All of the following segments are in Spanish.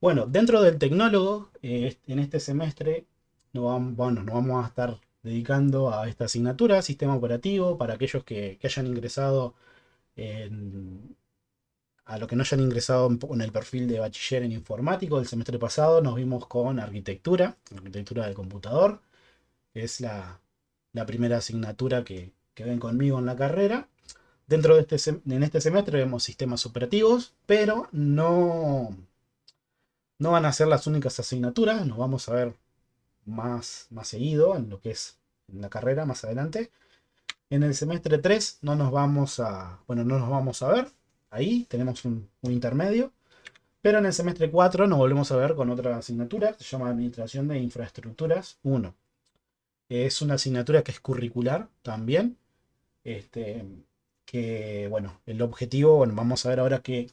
Bueno, dentro del tecnólogo, en este semestre nos vamos a estar dedicando a esta asignatura, sistema operativo, para aquellos que hayan ingresado a lo que no hayan ingresado en el perfil de bachiller en informático el semestre pasado, nos vimos con arquitectura del computador, que es la primera asignatura que ven conmigo en la carrera. Dentro de en este semestre vemos sistemas operativos, pero no van a ser las únicas asignaturas, nos vamos a ver más seguido en lo que es en la carrera más adelante. En el semestre 3 no nos vamos a ver, ahí tenemos un intermedio, pero en el semestre 4 nos volvemos a ver con otra asignatura, se llama Administración de Infraestructuras 1. Es una asignatura que es curricular también, este, que, bueno, el objetivo, bueno, vamos a ver ahora a qué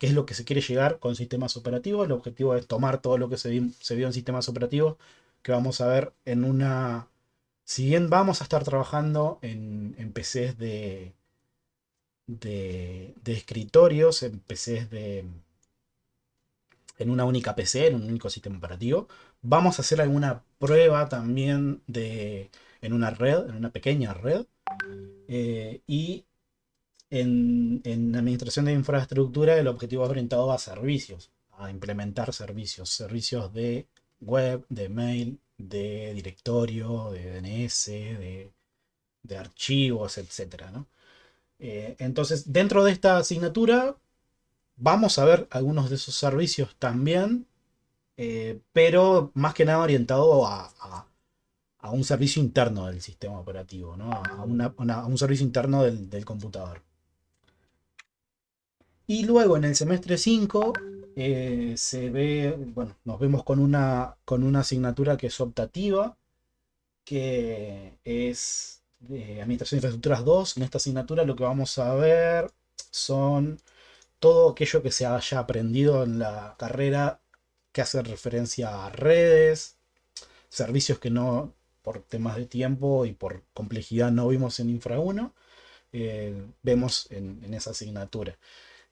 es lo que se quiere llegar con sistemas operativos. El objetivo es tomar todo lo que se vio en sistemas operativos, que vamos a ver en una... Si bien vamos a estar trabajando en PCs de escritorios, en PCs en una única PC, en un único sistema operativo, vamos a hacer alguna prueba también en una red, en una pequeña red. Y en administración de infraestructura el objetivo es orientado a servicios, a implementar servicios de web, de mail, de directorio, de DNS, de archivos, etcétera, ¿no? Entonces, dentro de esta asignatura vamos a ver algunos de esos servicios también, pero más que nada orientado a un servicio interno del sistema operativo, ¿no? A un servicio interno del computador. Y luego en el semestre 5 bueno, nos vemos con una asignatura que es optativa, que es de Administración de Infraestructuras 2. En esta asignatura lo que vamos a ver son todo aquello que se haya aprendido en la carrera que hace referencia a redes, servicios que no, por temas de tiempo y por complejidad, no vimos en Infra 1, vemos en esa asignatura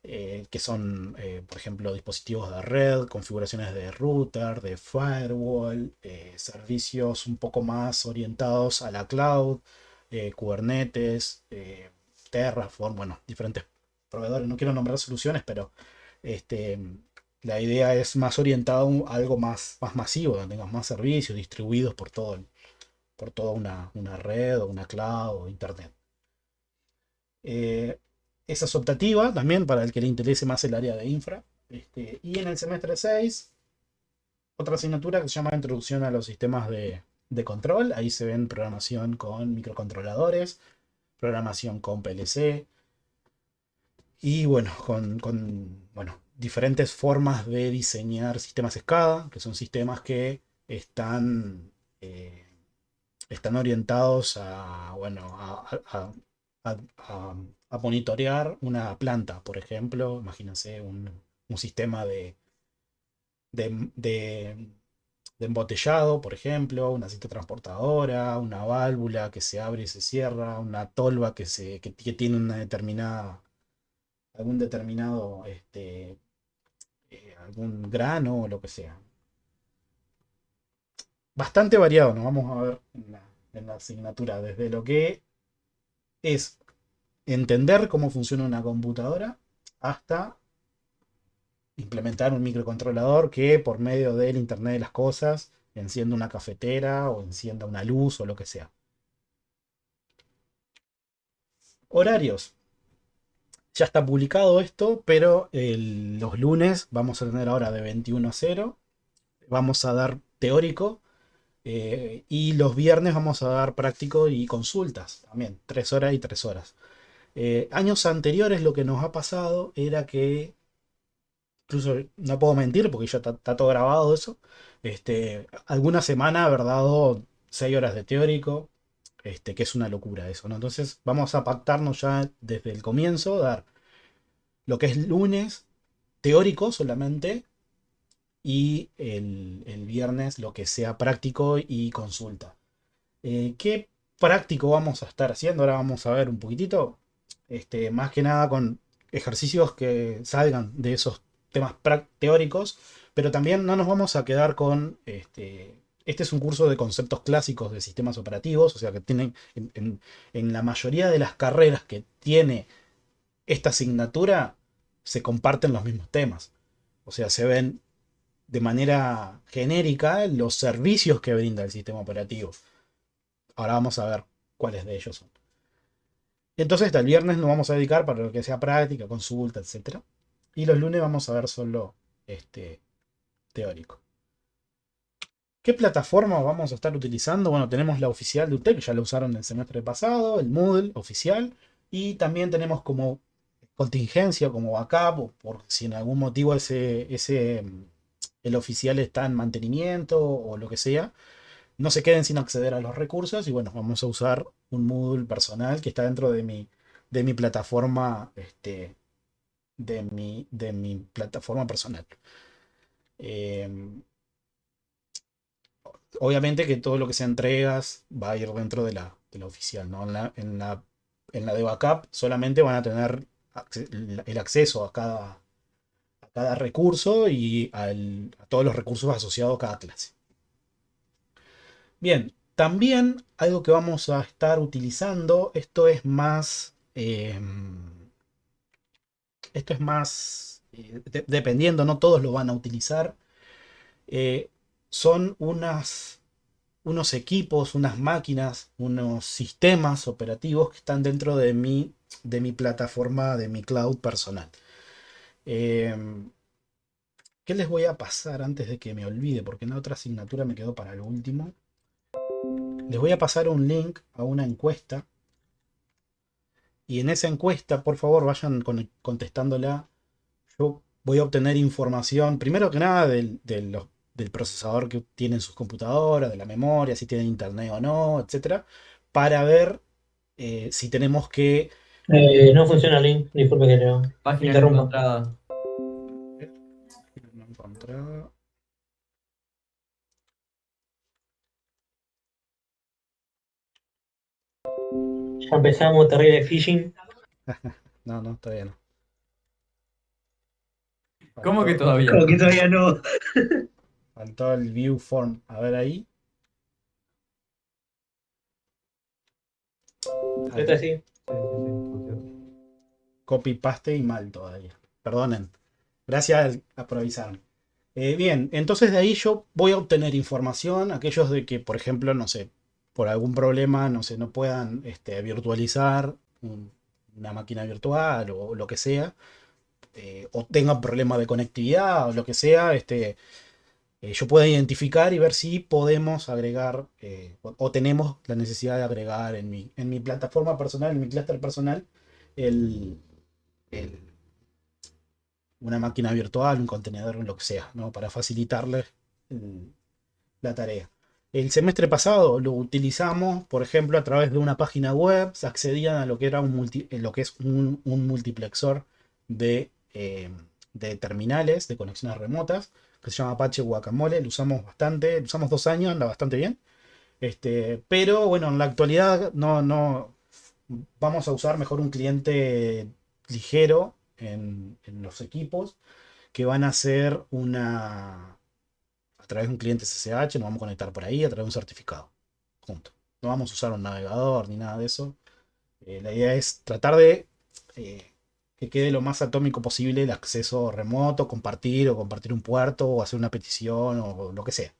que son, por ejemplo, dispositivos de red, configuraciones de router, de firewall, servicios un poco más orientados a la cloud, Kubernetes, Terraform, bueno, diferentes proveedores. No quiero nombrar soluciones, pero este, la idea es más orientada a algo más masivo, donde tengas más servicios distribuidos por toda una red o una cloud o internet. Eh, Esa es optativa también para el que le interese más el área de infra. Y en el semestre 6 otra asignatura que se llama Introducción a los sistemas de control. Ahí se ven programación con microcontroladores, programación con PLC y bueno, bueno, diferentes formas de diseñar sistemas SCADA, que son sistemas que eh, están orientados a, bueno, a monitorear una planta, por ejemplo. Imagínense un sistema de embotellado, por ejemplo, una cinta transportadora, una válvula que se abre y se cierra, una tolva que tiene una determinada, algún determinado, algún grano o lo que sea. Bastante variado, nos vamos a ver en la asignatura, desde lo que es entender cómo funciona una computadora hasta implementar un microcontrolador que por medio del Internet de las Cosas encienda una cafetera o encienda una luz o lo que sea. Horarios. Ya está publicado esto, pero los lunes vamos a tener ahora de 21 a 0. Vamos a dar teórico y los viernes vamos a dar práctico y consultas también, 3 horas y 3 horas. Años anteriores lo que nos ha pasado era que incluso no puedo mentir porque ya está todo grabado eso. Alguna semana haber dado 6 horas de teórico, que es una locura eso, ¿no? Entonces vamos a pactarnos ya desde el comienzo, dar lo que es lunes teórico solamente y el viernes lo que sea práctico y consulta. ¿Qué práctico vamos a estar haciendo? Ahora vamos a ver un poquitito, más que nada con ejercicios que salgan de esos temas teóricos, Pero también no nos vamos a quedar con este es un curso de conceptos clásicos de sistemas operativos, o sea que tienen en la mayoría de las carreras que tiene esta asignatura se comparten los mismos temas. O sea, se ven de manera genérica los servicios que brinda el sistema operativo. Ahora vamos a ver cuáles de ellos son. Entonces, hasta el viernes nos vamos a dedicar para lo que sea práctica, consulta, etc. Y los lunes vamos a ver solo teórico. ¿Qué plataforma vamos a estar utilizando? Bueno, tenemos la oficial de UTEC, que ya la usaron el semestre pasado, el Moodle oficial, y también tenemos como contingencia, como backup, o por si en algún motivo el oficial está en mantenimiento o lo que sea, no se queden sin acceder a los recursos, y bueno, vamos a usar un Moodle personal que está dentro de mi plataforma, de mi plataforma personal. Obviamente que todo lo que sea entregas va a ir dentro de la oficial, ¿no? En la de backup solamente van a tener el acceso a cada recurso y a todos los recursos asociados a cada clase. Bien, también algo que vamos a estar utilizando, esto es más, dependiendo, no todos lo van a utilizar, eh, son unos equipos, unas máquinas, unos sistemas operativos que están dentro de mi plataforma, de mi cloud personal. Eh, ¿Qué les voy a pasar antes de que me olvide? Porque en la otra asignatura me quedó para lo último. Les voy a pasar un link a una encuesta. Y en esa encuesta, por favor, vayan contestándola. Yo voy a obtener información, primero que nada, del procesador que tienen sus computadoras, de la memoria, si tienen internet o no, etcétera, para ver si tenemos que. No funciona el link, disculpe que lo Página no interrumpa. encontrada. No encontraba. Ya empezamos, terrible phishing. No, no, todavía no. ¿Cómo que Faltó, todavía Como no? que todavía no. faltó el view form. A ver ahí. Esto Ahí. sí. Copy paste y mal todavía. Perdonen. Gracias por avisarme. Bien, entonces de ahí yo voy a obtener información, aquellos de que, por ejemplo, no sé, por algún problema, no sé, no puedan virtualizar una máquina virtual o lo que sea, o tengan problemas de conectividad o lo que sea, yo puedo identificar y ver si podemos agregar o tenemos la necesidad de agregar en mi plataforma personal, en mi clúster personal, el, el- una máquina virtual, un contenedor, lo que sea, ¿no? Para facilitarles la tarea. El semestre pasado lo utilizamos, por ejemplo, a través de una página web, se accedían a lo que era lo que es un multiplexor de terminales de conexiones remotas, que se llama Apache Guacamole, lo usamos bastante, lo usamos 2 años, anda bastante bien. Pero bueno, en la actualidad no vamos a usar mejor un cliente ligero en los equipos que van a ser a través de un cliente SSH, nos vamos a conectar por ahí a través de un certificado. Junto. No vamos a usar un navegador ni nada de eso. La idea es tratar de que quede lo más atómico posible el acceso remoto, compartir o compartir un puerto o hacer una petición o lo que sea.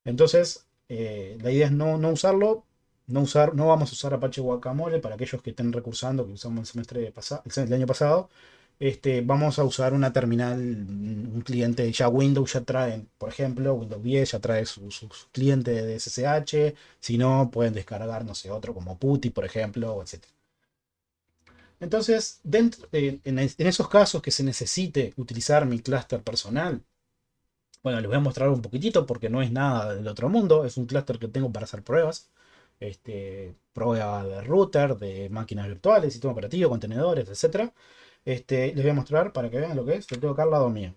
Entonces, la idea es no usarlo, no vamos a usar Apache Guacamole para aquellos que estén recursando, que usamos el semestre pasado, el año pasado. Vamos a usar una terminal, un cliente ya Windows ya trae, por ejemplo, Windows 10 ya trae su cliente de SSH. Si no, pueden descargar, no sé, otro como PuTTY, por ejemplo, etc. Entonces, en esos casos que se necesite utilizar mi clúster personal, bueno, les voy a mostrar un poquitito porque no es nada del otro mundo. Es un clúster que tengo para hacer pruebas. Prueba de router, de máquinas virtuales, sistema operativo, contenedores, etcétera. Les voy a mostrar para que vean lo que es. Lo tengo acá al lado mío.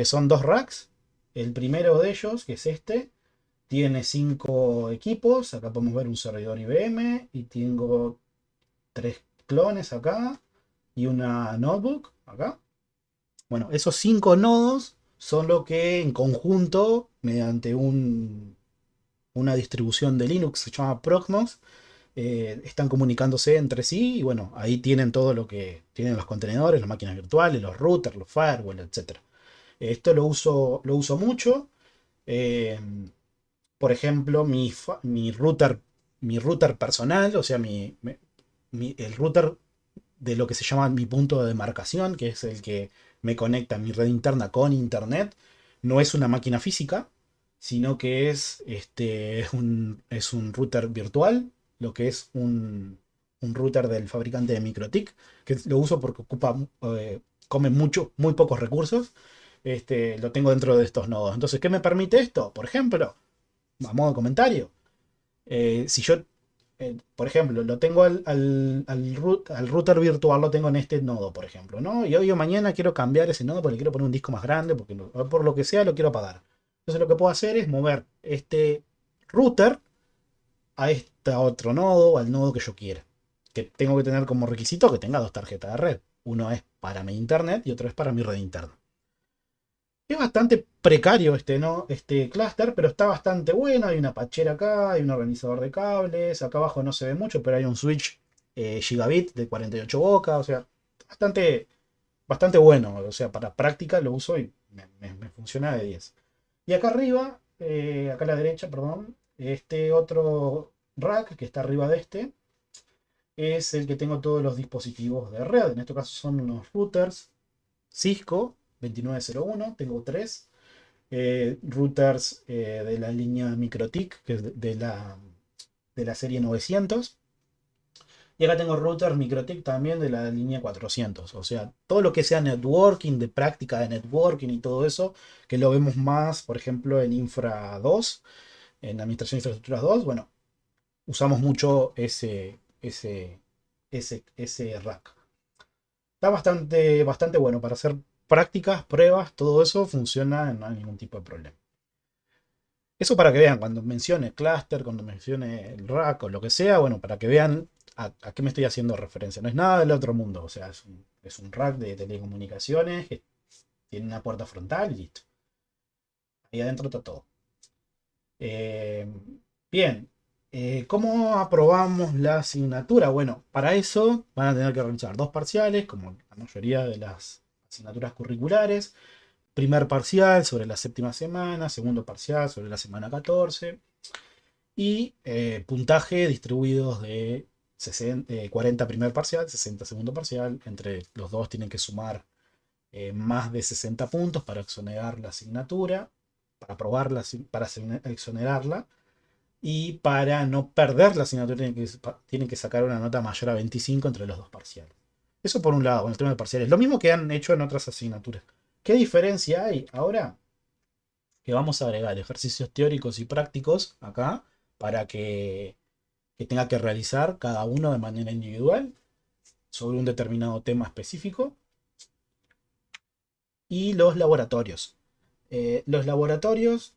Son dos racks. El primero de ellos, que es tiene 5 equipos. Acá podemos ver un servidor IBM. Y tengo 3 clones acá. Y una notebook acá. Bueno, esos 5 nodos solo que en conjunto, mediante una distribución de Linux que se llama Proxmox, están comunicándose entre sí y bueno, ahí tienen todo lo que tienen los contenedores, las máquinas virtuales, los routers, los firewalls, etcétera. Esto lo uso mucho. eh, por ejemplo, mi router personal, o sea, el router de lo que se llama mi punto de demarcación, que es el que me conecta a mi red interna con internet, no es una máquina física, sino que es un router virtual, lo que es un router del fabricante de MikroTik, que lo uso porque come muy pocos recursos. Lo tengo dentro de estos nodos. Entonces, ¿qué me permite esto? Por ejemplo, a modo de comentario, si yo, por ejemplo, lo tengo al router virtual, lo tengo en este nodo, por ejemplo, ¿no? Y hoy o mañana quiero cambiar ese nodo porque le quiero poner un disco más grande, porque por lo que sea lo quiero apagar. Entonces lo que puedo hacer es mover este router a este otro nodo, al nodo que yo quiera. Que tengo que tener como requisito que tenga dos tarjetas de red. Uno es para mi internet y otro es para mi red interna. Es bastante precario ¿no? Este clúster, pero está bastante bueno. Hay una patchera acá, hay un organizador de cables. Acá abajo no se ve mucho, pero hay un switch gigabit de 48 bocas. O sea, bastante, bastante bueno. O sea, para práctica lo uso y me funciona de 10. Y acá arriba, acá a la derecha, perdón, este otro rack que está arriba de este es el que tengo todos los dispositivos de red. En este caso son unos routers Cisco 2901, tengo tres routers de la línea MikroTik, que es de la serie 900. Y acá tengo routers MikroTik también de la línea 400. O sea, todo lo que sea networking, de práctica de networking y todo eso, que lo vemos más, por ejemplo, en Infra 2, en Administración de Infraestructuras 2, bueno, usamos mucho ese rack. Está bastante, bastante bueno para hacer prácticas, pruebas, todo eso funciona, no hay ningún tipo de problema. Eso para que vean, cuando mencione cluster, cuando mencione el rack o lo que sea, bueno, para que vean a qué me estoy haciendo referencia. No es nada del otro mundo, o sea, es un rack de telecomunicaciones que tiene una puerta frontal y listo. Ahí adentro está todo. Eh, Bien, ¿cómo aprobamos la asignatura? Bueno, para eso van a tener que realizar dos parciales, como la mayoría de las asignaturas curriculares. Primer parcial sobre la séptima semana, segundo parcial sobre la semana 14 y puntaje distribuidos de 40 primer parcial, 60 segundo parcial. Entre los dos tienen que sumar más de 60 puntos para exonerar la asignatura, para aprobarla, para exonerarla. Y para no perder la asignatura tienen que sacar una nota mayor a 25 entre los dos parciales. Eso por un lado, con el tema de parciales. Lo mismo que han hecho en otras asignaturas. ¿Qué diferencia hay ahora? Que vamos a agregar ejercicios teóricos y prácticos acá para que tenga que realizar cada uno de manera individual sobre un determinado tema específico. Y los laboratorios. Los laboratorios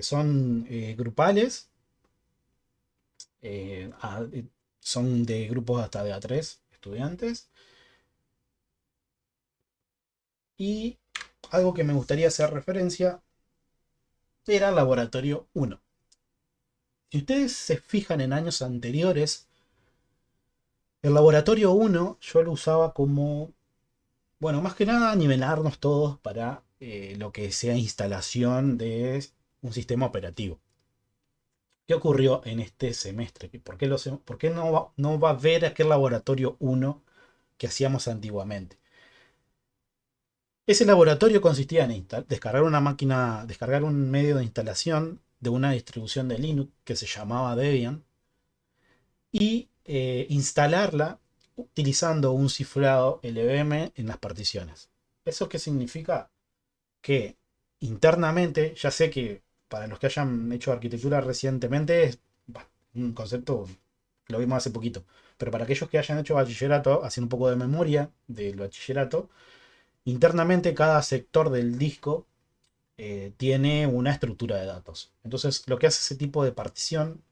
son grupales, eh, a- eh, son de grupos hasta de A3 estudiantes. Y algo que me gustaría hacer referencia era el laboratorio 1. Si ustedes se fijan en años anteriores, el laboratorio 1 yo lo usaba como, bueno, más que nada nivelarnos todos para lo que sea instalación de un sistema operativo. ¿Qué ocurrió en este semestre? ¿Por qué no va a ver aquel laboratorio 1 que hacíamos antiguamente? Ese laboratorio consistía en descargar una máquina, descargar un medio de instalación de una distribución de Linux que se llamaba Debian y instalarla utilizando un cifrado LVM en las particiones. ¿Eso qué significa? Que internamente, ya sé que para los que hayan hecho arquitectura recientemente es un concepto, lo vimos hace poquito, pero para aquellos que hayan hecho bachillerato, haciendo un poco de memoria del bachillerato, internamente cada sector del disco tiene una estructura de datos. Entonces, lo que hace ese tipo de partición,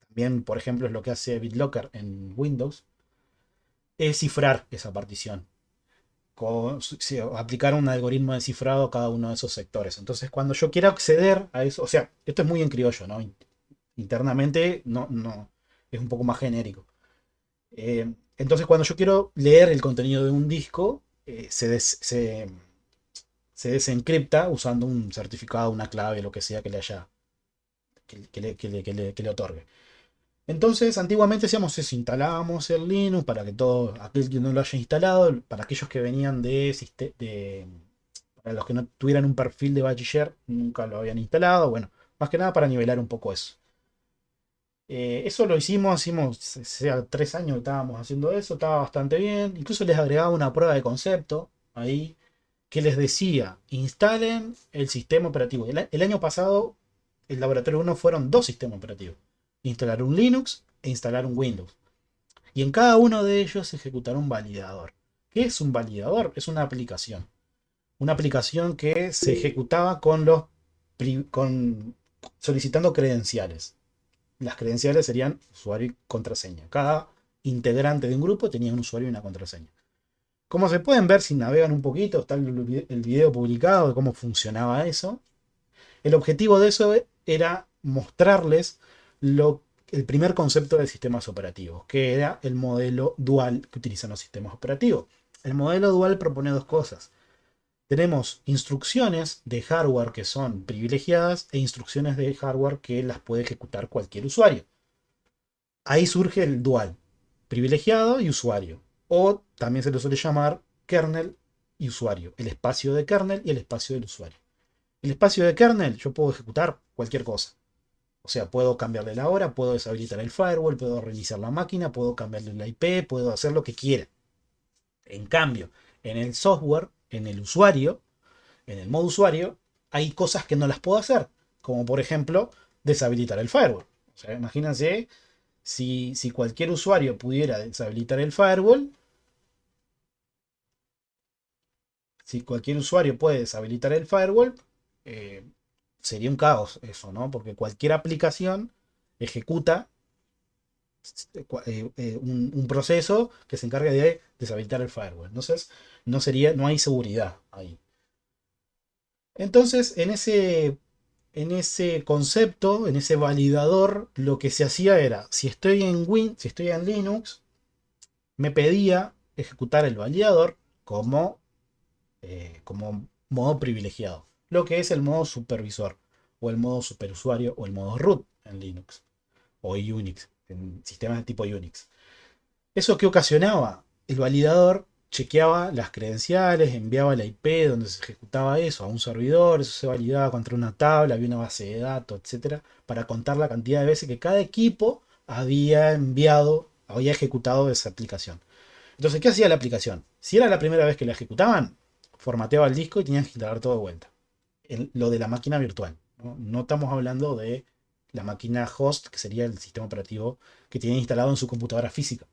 también, por ejemplo, es lo que hace BitLocker en Windows, es cifrar esa partición. sí, aplicar un algoritmo de cifrado a cada uno de esos sectores. Entonces, cuando yo quiero acceder a eso, o sea, esto es muy en criollo, ¿no? Internamente no, es un poco más genérico. Entonces, cuando yo quiero leer el contenido de un disco, se desencripta usando un certificado, una clave, lo que sea que le haya, que le otorgue. Entonces, antiguamente hacíamos eso, instalábamos el Linux para que todo aquel que no lo haya instalado, para aquellos que venían para los que no tuvieran un perfil de bachiller, nunca lo habían instalado, bueno, más que nada para nivelar un poco eso. Eso lo hicimos, sea 3 años que estábamos haciendo eso, estaba bastante bien. Incluso les agregaba una prueba de concepto ahí que les decía, instalen el sistema operativo. El año pasado, el laboratorio uno fueron 2 sistemas operativos. Instalar un Linux e instalar un Windows. Y en cada uno de ellos ejecutar un validador. ¿Qué es un validador? Es una aplicación. Una aplicación que se ejecutaba con solicitando credenciales. Las credenciales serían usuario y contraseña. Cada integrante de un grupo tenía un usuario y una contraseña. Como se pueden ver si navegan un poquito, está el video publicado de cómo funcionaba eso. El objetivo de eso era mostrarles el primer concepto de sistemas operativos, que era el modelo dual que utilizan los sistemas operativos. El modelo dual propone 2 cosas. Tenemos instrucciones de hardware que son privilegiadas e instrucciones de hardware que las puede ejecutar cualquier usuario. Ahí surge el dual, privilegiado y usuario. O también se le suele llamar kernel y usuario, el espacio de kernel y el espacio del usuario. El espacio de kernel yo puedo ejecutar cualquier cosa. O sea, puedo cambiarle la hora, puedo deshabilitar el firewall, puedo reiniciar la máquina, puedo cambiarle la IP, puedo hacer lo que quiera. En cambio, en el software, en el usuario, en el modo usuario, hay cosas que no las puedo hacer. Como por ejemplo, deshabilitar el firewall. O sea, imagínense si cualquier usuario pudiera deshabilitar el firewall, si cualquier usuario puede deshabilitar el firewall, eh, sería un caos eso, ¿no? Porque cualquier aplicación ejecuta un proceso que se encarga de deshabilitar el firewall. Entonces, no hay seguridad ahí. Entonces, en ese concepto, en ese validador, lo que se hacía era, si estoy en Linux, me pedía ejecutar el validador como modo privilegiado, lo que es el modo supervisor, o el modo superusuario, o el modo root en Linux, o Unix, en sistemas de tipo Unix. ¿Eso qué ocasionaba? El validador chequeaba las credenciales, enviaba la IP donde se ejecutaba eso a un servidor, eso se validaba contra una tabla, había una base de datos, etcétera, para contar la cantidad de veces que cada equipo había ejecutado esa aplicación. Entonces, ¿qué hacía la aplicación? Si era la primera vez que la ejecutaban, formateaba el disco y tenían que instalar todo de vuelta. Lo de la máquina virtual. No estamos hablando de la máquina host, que sería el sistema operativo que tiene instalado en su computadora física.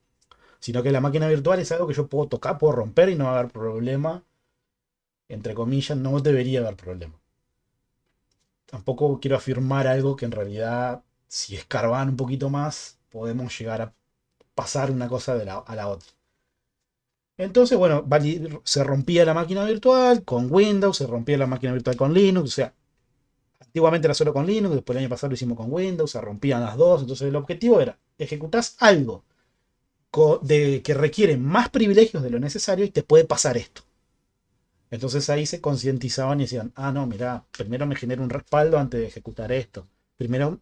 Sino que la máquina virtual es algo que yo puedo tocar, puedo romper y no va a haber problema. Entre comillas, no debería haber problema. Tampoco quiero afirmar algo que en realidad, si escarban un poquito más, podemos llegar a pasar una cosa a la otra. Entonces, bueno, se rompía la máquina virtual con Windows, se rompía la máquina virtual con Linux, o sea, antiguamente era solo con Linux, después el año pasado lo hicimos con Windows, se rompían las dos, entonces el objetivo era, ejecutás algo que requiere más privilegios de lo necesario y te puede pasar esto. Entonces ahí se concientizaban y decían, ah, no, mira, primero me genero un respaldo antes de ejecutar esto. Primero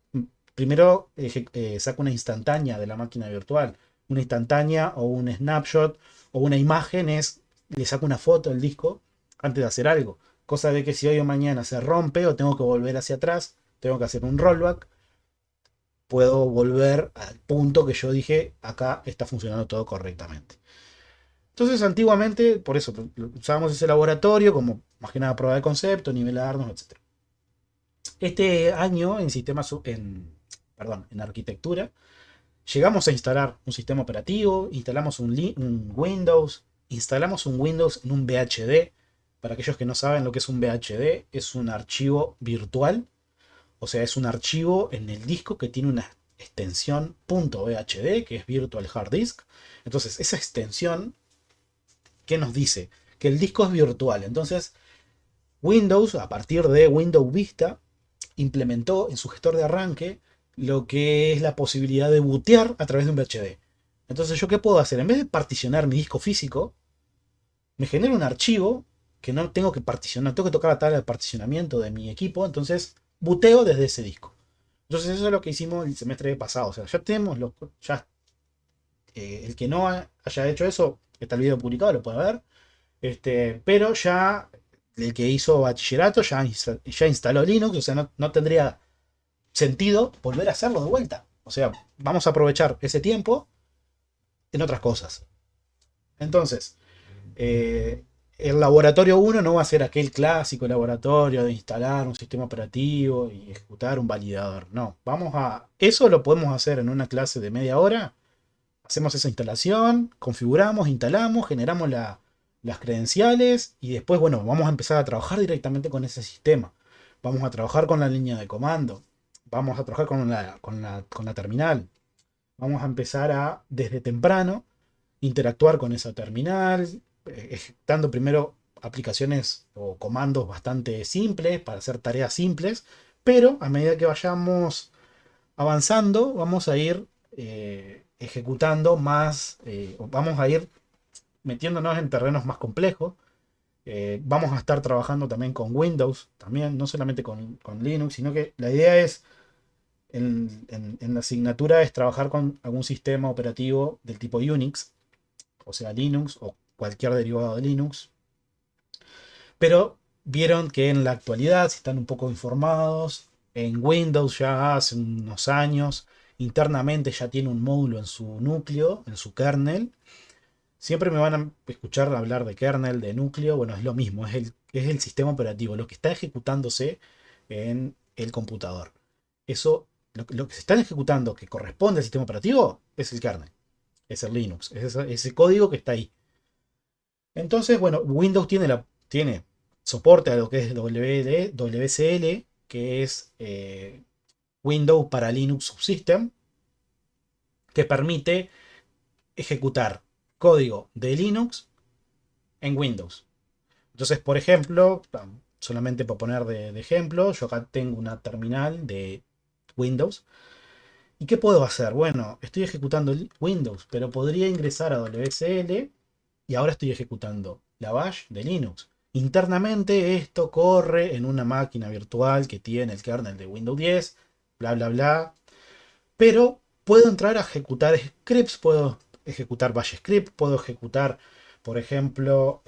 saco una instantánea de la máquina virtual. Una instantánea o un snapshot o una imagen le saco una foto del disco antes de hacer algo. Cosa de que si hoy o mañana se rompe o tengo que volver hacia atrás, tengo que hacer un rollback, puedo volver al punto que yo dije, acá está funcionando todo correctamente. Entonces, antiguamente, por eso usábamos ese laboratorio como más que nada prueba de concepto, nivelarnos, etc. Este año en arquitectura, llegamos a instalar un sistema operativo, instalamos un Windows, instalamos un Windows en un VHD. Para aquellos que no saben lo que es un VHD, es un archivo virtual, o sea, es un archivo en el disco que tiene una extensión .vhd, que es Virtual Hard Disk. Entonces, esa extensión, ¿qué nos dice? que el disco es virtual. Entonces, Windows, a partir de Windows Vista, implementó en su gestor de arranque lo que es la posibilidad de bootear a través de un VHD. Entonces, ¿yo qué puedo hacer? En vez de particionar mi disco físico, me genero un archivo que no tengo que particionar, tengo que tocar la tabla de particionamiento de mi equipo, entonces booteo desde ese disco. Entonces eso es lo que hicimos el semestre pasado. O sea, ya tenemos ya, el que no haya hecho eso, está el video publicado, lo puede ver. Pero ya el que hizo bachillerato ya instaló Linux, o sea, no tendría sentido volver a hacerlo de vuelta. O sea, vamos a aprovechar ese tiempo en otras cosas. Entonces, el laboratorio 1 no va a ser aquel clásico laboratorio de instalar un sistema operativo y ejecutar un validador. No, eso lo podemos hacer en una clase de media hora. Hacemos esa instalación, configuramos, instalamos, generamos las credenciales y después, bueno, vamos a empezar a trabajar directamente con ese sistema. Vamos a trabajar con la línea de comando. Vamos a trabajar con la terminal. Vamos a empezar desde temprano, interactuar con esa terminal, ejecutando primero aplicaciones o comandos bastante simples para hacer tareas simples, pero a medida que vayamos avanzando, vamos a ir ejecutando más, vamos a ir metiéndonos en terrenos más complejos. Vamos a estar trabajando también con Windows, también, no solamente con Linux, sino que la idea es, en la asignatura, es trabajar con algún sistema operativo del tipo Unix, o sea, Linux o cualquier derivado de Linux. Pero vieron que en la actualidad, si están un poco informados, en Windows ya hace unos años, internamente ya tiene un módulo en su núcleo, en su kernel. Siempre me van a escuchar hablar de kernel, de núcleo. Bueno, es lo mismo, es el sistema operativo, lo que está ejecutándose en el computador. Eso, lo que se está ejecutando que corresponde al sistema operativo es el kernel, es el Linux, es ese código que está ahí. Entonces, bueno, Windows tiene soporte a lo que es WCL, que es Windows para Linux Subsystem, que permite ejecutar código de Linux en Windows. Entonces, por ejemplo, solamente para poner de ejemplo, yo acá tengo una terminal de Windows. ¿Y qué puedo hacer? Bueno, estoy ejecutando Windows, pero podría ingresar a WSL y ahora estoy ejecutando la bash de Linux. Internamente esto corre en una máquina virtual que tiene el kernel de Windows 10, bla, bla, bla. Pero puedo entrar a ejecutar scripts, puedo ejecutar bash script, puedo ejecutar, por ejemplo,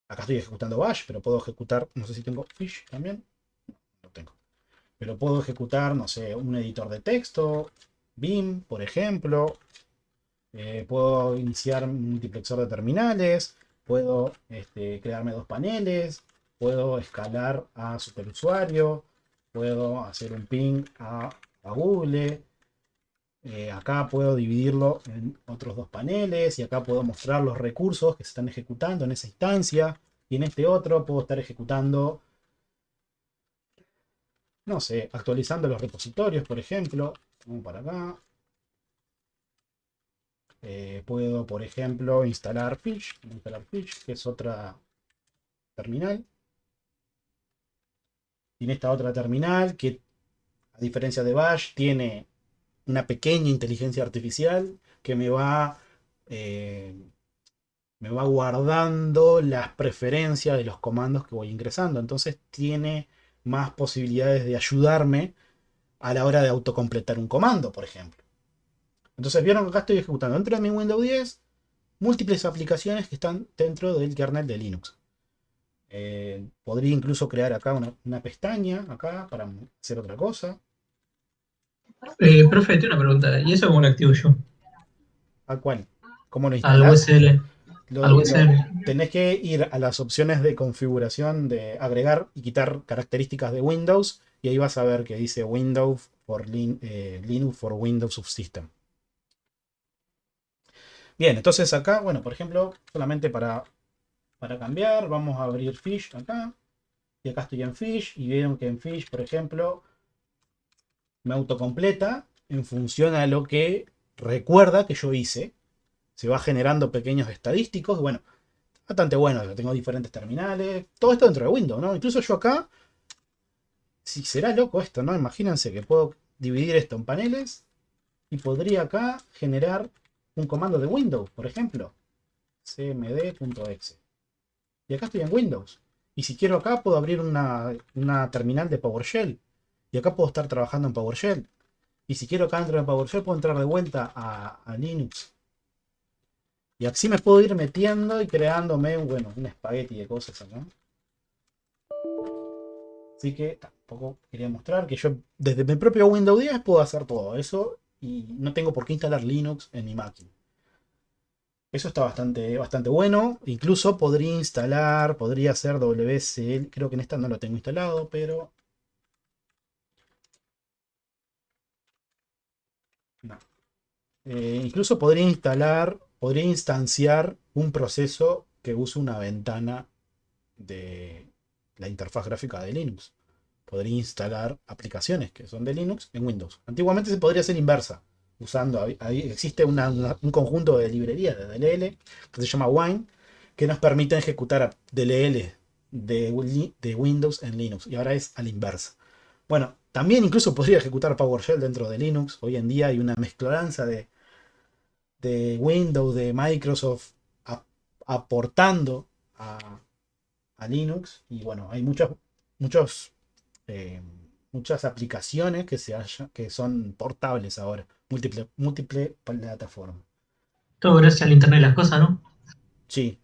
acá estoy ejecutando bash, pero puedo ejecutar, no sé si tengo fish también, no tengo. Pero puedo ejecutar, no sé, un editor de texto, Vim, por ejemplo. Puedo iniciar un multiplexor de terminales. Puedo crearme dos paneles. Puedo escalar a superusuario. Puedo hacer un ping a Google. Acá puedo dividirlo en otros dos paneles. Y acá puedo mostrar los recursos que se están ejecutando en esa instancia. Y en este otro puedo estar ejecutando, no sé, actualizando los repositorios, por ejemplo. Vamos para acá. Puedo, por ejemplo, instalar Fish, que es otra terminal. Tiene esta otra terminal que, a diferencia de Bash, tiene una pequeña inteligencia artificial que eh, me va guardando las preferencias de los comandos que voy ingresando. Entonces tiene más posibilidades de ayudarme a la hora de autocompletar un comando, por ejemplo. Entonces vieron que acá estoy ejecutando dentro de mi Windows 10 múltiples aplicaciones que están dentro del kernel de Linux. Podría incluso crear acá una pestaña acá para hacer otra cosa. Profe, tengo una pregunta. ¿Y eso cómo lo activo yo? ¿A cuál? ¿Cómo lo Al instalás? USL. Al Lo, lo- USL. Tenés que ir a las opciones de configuración, de agregar y quitar características de Windows, y ahí vas a ver que dice Windows for Linux for Windows Subsystem. Bien, entonces acá, bueno, por ejemplo, solamente para cambiar, vamos a abrir Fish acá. Y acá estoy en Fish y vieron que en Fish, por ejemplo, me autocompleta en función a lo que recuerda que yo hice. se va generando pequeños estadísticos. Bueno, bastante bueno. Yo tengo diferentes terminales. Todo esto dentro de Windows, ¿no? Incluso yo acá, si será loco esto, ¿no? Imagínense que puedo dividir esto en paneles y podría acá generar un comando de Windows, por ejemplo. cmd.exe. Y acá estoy en Windows. Y si quiero acá puedo abrir una terminal de PowerShell. Y acá puedo estar trabajando en PowerShell. Y si quiero acá dentro de PowerShell puedo entrar de vuelta a Linux. Y así me puedo ir metiendo y creándome, bueno, un espagueti de cosas acá. Así que tampoco quería mostrar que yo desde mi propio Windows 10 puedo hacer todo eso. Y no tengo por qué instalar Linux en mi máquina. Eso está bastante bueno. Incluso podría hacer WSL. Creo que en esta no lo tengo instalado, pero no. Incluso podría instanciar un proceso que use una ventana de la interfaz gráfica de Linux. Podría instalar aplicaciones que son de Linux en Windows. Antiguamente se podría hacer inversa. Ahí existe un conjunto de librerías de DLL que se llama Wine, que nos permite ejecutar DLL de Windows en Linux. Y ahora es a la inversa. Bueno, también incluso podría ejecutar PowerShell dentro de Linux. Hoy en día hay una mezcloranza de Windows, de Microsoft, aportando a Linux. Y bueno, hay muchos, eh, muchas aplicaciones que son portables ahora. Múltiple plataforma. Todo gracias al Internet de las cosas, ¿no? Sí.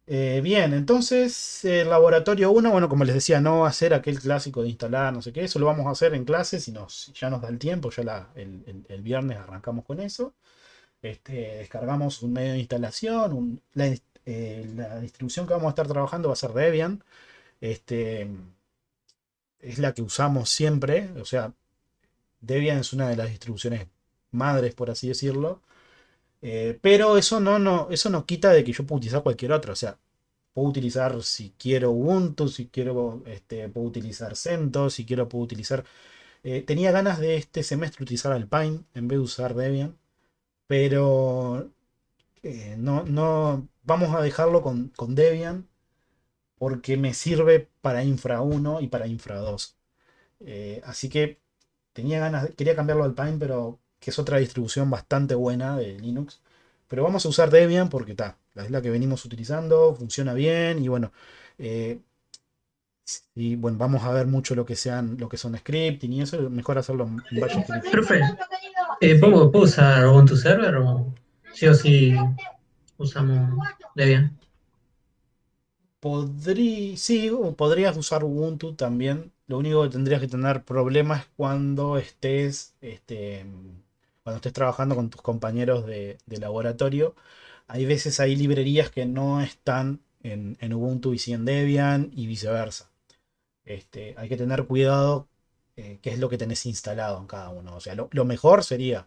Bien, entonces el laboratorio uno, bueno, como les decía, no va a ser aquel clásico de instalar, no sé qué, eso lo vamos a hacer en clase si ya nos da el tiempo, ya el viernes arrancamos con eso. Descargamos un medio de instalación, la distribución que vamos a estar trabajando va a ser Debian. Este, es la que usamos siempre, o sea, Debian es una de las distribuciones madres, por así decirlo. Pero eso no quita de que yo puedo utilizar cualquier otra. O sea, puedo utilizar si quiero Ubuntu, si quiero, puedo utilizar CentOS, si quiero puedo utilizar... tenía ganas de este semestre utilizar Alpine en vez de usar Debian, pero no, vamos a dejarlo con Debian porque me sirve para Infra 1 y para Infra 2. Así que quería cambiarlo al Pine, pero que es otra distribución bastante buena de Linux. Pero vamos a usar Debian porque es la que venimos utilizando, funciona bien y bueno. eh, y bueno, vamos a ver mucho lo que son scripting y eso, mejor hacerlo en Bash Script. Profe, Sí. ¿puedo usar Ubuntu Server o sí usamos Debian? Sí, o podrías usar Ubuntu también. Lo único que tendrías que tener problemas es cuando estés trabajando con tus compañeros de laboratorio. Hay veces hay librerías que no están en Ubuntu y sí en Debian y viceversa. Hay que tener cuidado qué es lo que tenés instalado en cada uno. O sea, lo mejor sería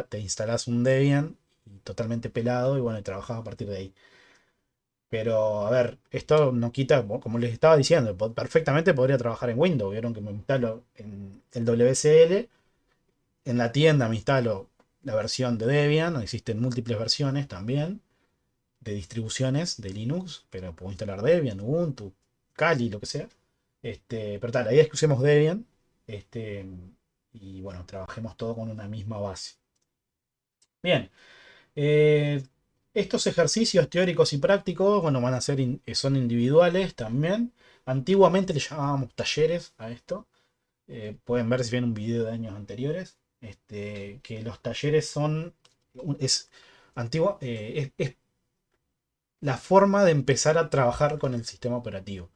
te instalás un Debian y totalmente pelado y bueno, y trabajás a partir de ahí. Pero, a ver, esto no quita, como les estaba diciendo, perfectamente podría trabajar en Windows. Vieron que me instalo en el WSL, en la tienda me instalo la versión de Debian, existen múltiples versiones también de distribuciones de Linux, pero puedo instalar Debian, Ubuntu, Kali, lo que sea. Pero tal, la idea es que usemos Debian, este, y bueno, trabajemos todo con una misma base. Bien, eh, estos ejercicios teóricos y prácticos, bueno, son individuales también. Antiguamente le llamábamos talleres a esto. Pueden ver si ven un video de años anteriores. Que los talleres es antiguo, es la forma de empezar a trabajar con el sistema operativo.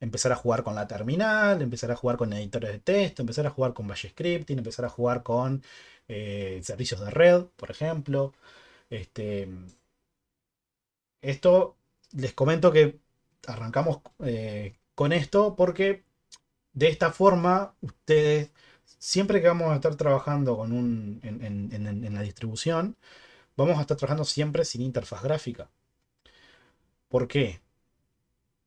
Empezar a jugar con la terminal, empezar a jugar con editores de texto, empezar a jugar con Bash Scripting, empezar a jugar con servicios de red, por ejemplo. Este, Esto les comento que arrancamos con esto porque de esta forma ustedes, siempre que vamos a estar trabajando en la distribución, vamos a estar trabajando siempre sin interfaz gráfica. ¿Por qué?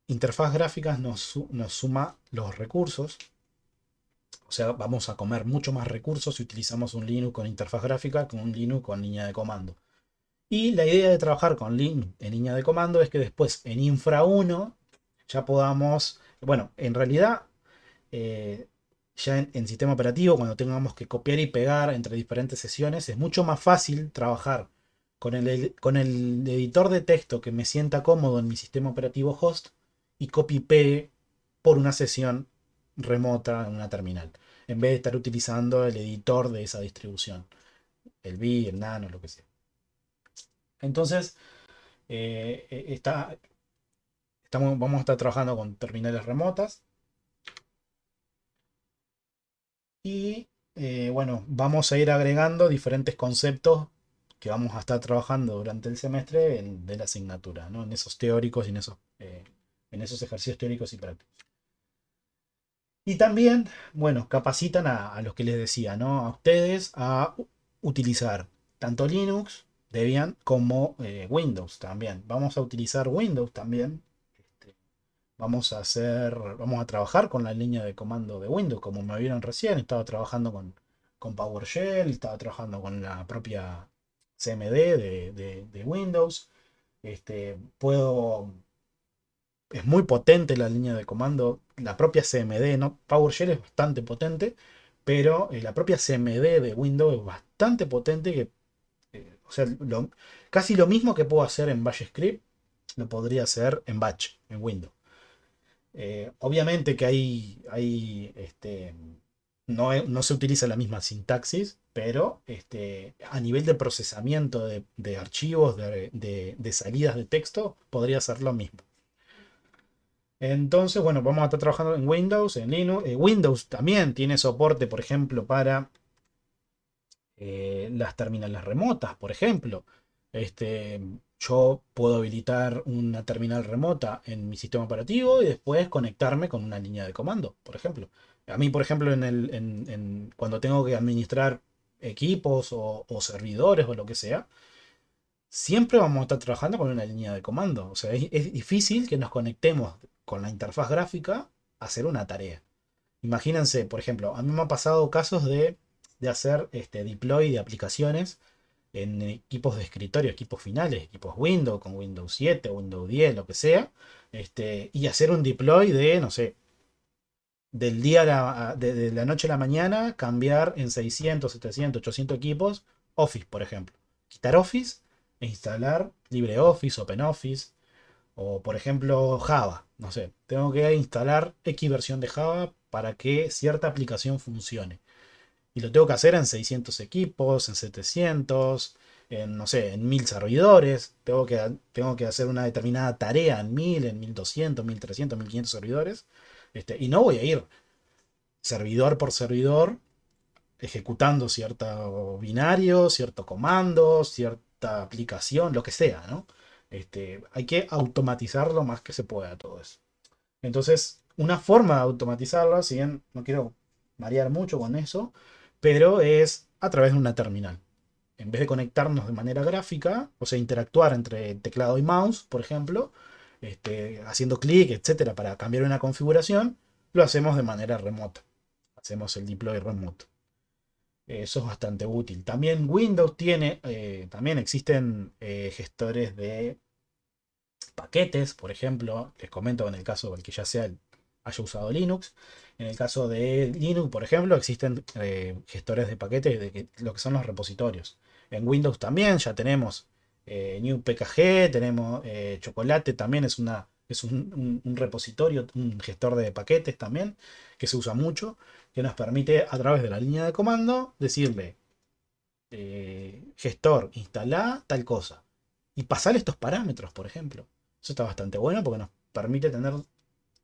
Interfaz gráficas nos suma los recursos. O sea, vamos a comer mucho más recursos si utilizamos un Linux con interfaz gráfica que un Linux con línea de comando. Y la idea de trabajar con Lean en línea de comando es que después en Infra 1 ya podamos, bueno, en realidad eh, ya en sistema operativo, cuando tengamos que copiar y pegar entre diferentes sesiones, es mucho más fácil trabajar con el editor de texto que me sienta cómodo en mi sistema operativo host y copy y pegue por una sesión remota en una terminal, en vez de estar utilizando el editor de esa distribución, el V, el Nano, lo que sea. Entonces, vamos a estar trabajando con terminales remotas y bueno, vamos a ir agregando diferentes conceptos que vamos a estar trabajando durante el semestre de la asignatura, ¿no? En esos teóricos y en esos ejercicios teóricos y prácticos. Y también, bueno, capacitan a los que les decía, ¿no? A ustedes a utilizar tanto Linux, Debian, como Windows también. Vamos a utilizar Windows también. Este, vamos a trabajar con la línea de comando de Windows, como me vieron recién. Estaba trabajando con PowerShell, estaba trabajando con la propia CMD de Windows. Puedo es muy potente la línea de comando, la propia CMD, ¿no? PowerShell es bastante potente, pero la propia CMD de Windows es bastante potente o sea, casi lo mismo que puedo hacer en Bash Script, lo podría hacer en Batch, en Windows. Obviamente que no se utiliza la misma sintaxis, pero a nivel de procesamiento de archivos, de salidas de texto, podría ser lo mismo. Entonces, bueno, vamos a estar trabajando en Windows, en Linux. Windows también tiene soporte, por ejemplo, para las terminales remotas, por ejemplo. Yo puedo habilitar una terminal remota en mi sistema operativo y después conectarme con una línea de comando, por ejemplo. A mí, por ejemplo, cuando tengo que administrar equipos o servidores o lo que sea, siempre vamos a estar trabajando con una línea de comando. O sea, es difícil que nos conectemos con la interfaz gráfica a hacer una tarea. Imagínense, por ejemplo, a mí me han pasado casos de hacer deploy de aplicaciones en equipos de escritorio, equipos finales, equipos Windows, con Windows 7, Windows 10, lo que sea, y hacer un deploy de, no sé, de la noche a la mañana, cambiar en 600, 700, 800 equipos Office, por ejemplo. Quitar Office e instalar LibreOffice, OpenOffice, o por ejemplo Java. No sé, tengo que instalar X versión de Java para que cierta aplicación funcione. Y lo tengo que hacer en 600 equipos, en 700, en, no sé, en 1000 servidores. Tengo que hacer una determinada tarea en 1000, en 1200, 1300, 1500 servidores. Y no voy a ir servidor por servidor ejecutando cierto binario, cierto comando, cierta aplicación, lo que sea, ¿no? Hay que automatizar lo más que se pueda todo eso. Entonces, una forma de automatizarlo, si bien no quiero marear mucho con eso, pero es a través de una terminal. En vez de conectarnos de manera gráfica, o sea, interactuar entre teclado y mouse, por ejemplo, haciendo clic, etcétera, para cambiar una configuración, lo hacemos de manera remota. Hacemos el deploy remoto. Eso es bastante útil. También Windows también existen gestores de paquetes, por ejemplo. Les comento en el caso del que ya haya usado Linux. En el caso de Linux, por ejemplo, existen gestores de paquetes lo que son los repositorios. En Windows también ya tenemos New PKG, tenemos Chocolate, también es un repositorio, un gestor de paquetes también, que se usa mucho, que nos permite a través de la línea de comando decirle, gestor, instala tal cosa. Y pasar estos parámetros, por ejemplo. Eso está bastante bueno porque nos permite tener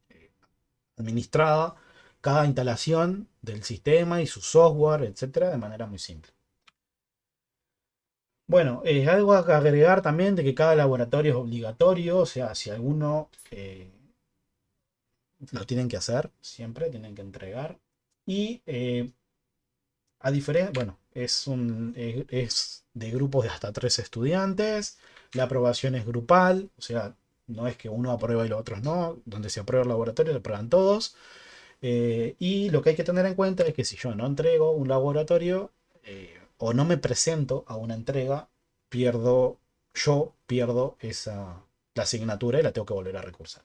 eh, administrada cada instalación del sistema y su software, etcétera, de manera muy simple. Bueno, algo a agregar también de que cada laboratorio es obligatorio, o sea, si alguno lo tienen que hacer, siempre tienen que entregar. Y a diferencia, bueno, es de grupos de hasta 3 estudiantes. La aprobación es grupal, o sea, no es que uno aprueba y los otros no. Donde se aprueba el laboratorio, lo aprueban todos. Y lo que hay que tener en cuenta es que si yo no entrego un laboratorio o no me presento a una entrega, pierdo yo pierdo la asignatura y la tengo que volver a recursar.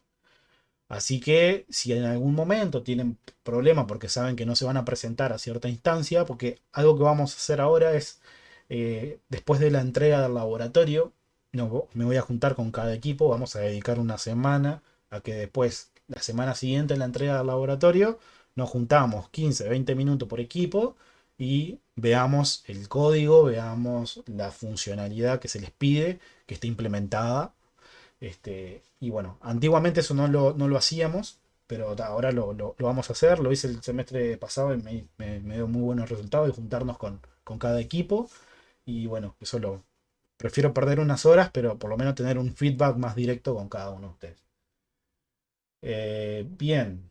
Así que si en algún momento tienen problema porque saben que no se van a presentar a cierta instancia, porque algo que vamos a hacer ahora es, después de la entrega del laboratorio, no, me voy a juntar con cada equipo, vamos a dedicar una semana a que después, la semana siguiente en la entrega del laboratorio, nos juntamos 15, 20 minutos por equipo y veamos el código, veamos la funcionalidad que se les pide, que esté implementada. Y bueno, antiguamente eso no lo hacíamos, pero ahora lo vamos a hacer. Lo hice el semestre pasado y me dio muy buenos resultados de juntarnos con cada equipo. Y bueno, eso lo prefiero perder unas horas, pero por lo menos tener un feedback más directo con cada uno de ustedes. Bien.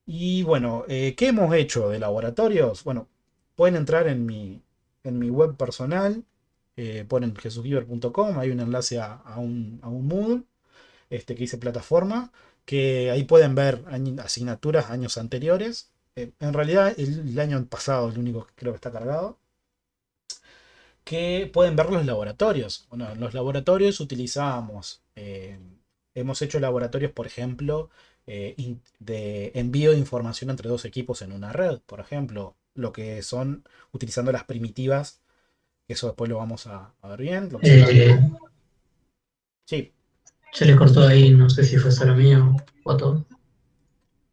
Y bueno, ¿qué hemos hecho de laboratorios? Bueno, pueden entrar en mi web personal, ponen jesusgiver.com, hay un enlace a un Moodle que dice plataforma, que ahí pueden ver asignaturas años anteriores. En realidad el año pasado es el único que creo que está cargado. Que pueden ver los laboratorios. Bueno, en los laboratorios utilizamos, hemos hecho laboratorios, por ejemplo, de envío de información entre dos equipos en una red, por ejemplo, lo que son utilizando las primitivas, eso después lo vamos a ver bien, lo que son las... Eh, Sí, Se le cortó ahí, no sé si fue solo mío o a todos.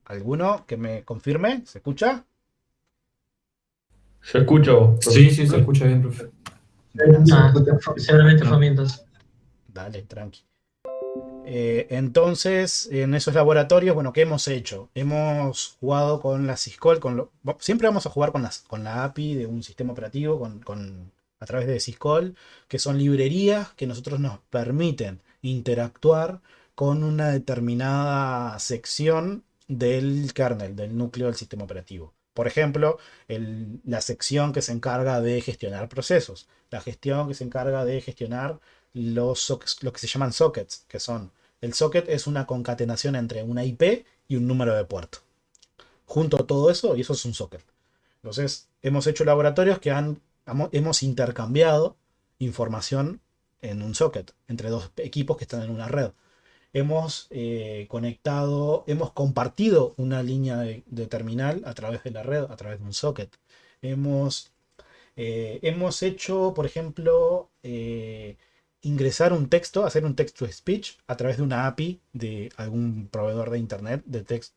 ¿alguno que me confirme? ¿Se escucha? Se escucha vos, Sí, profe. sí, se escucha bien, profe. Bueno, Ah, seguramente fue a mí entonces. dale, tranqui. Entonces, en esos laboratorios, bueno, ¿qué hemos hecho? Hemos jugado con la Syscall, siempre vamos a jugar con la API de un sistema operativo, a través de Syscall, que son librerías que nosotros nos permiten interactuar con una determinada sección del kernel, del núcleo del sistema operativo. Por ejemplo, la sección que se encarga de gestionar procesos, la gestión que se encarga de gestionar lo que se llaman sockets, que son, el socket es una concatenación entre una IP y un número de puerto. Junto a todo eso, y eso es un socket. Entonces, hemos hecho laboratorios que hemos intercambiado información en un socket entre dos equipos que están en una red. Hemos compartido una línea de terminal a través de la red, a través de un socket. Hemos hecho, por ejemplo, ingresar un texto, hacer un text to speech a través de una API de algún proveedor de internet de text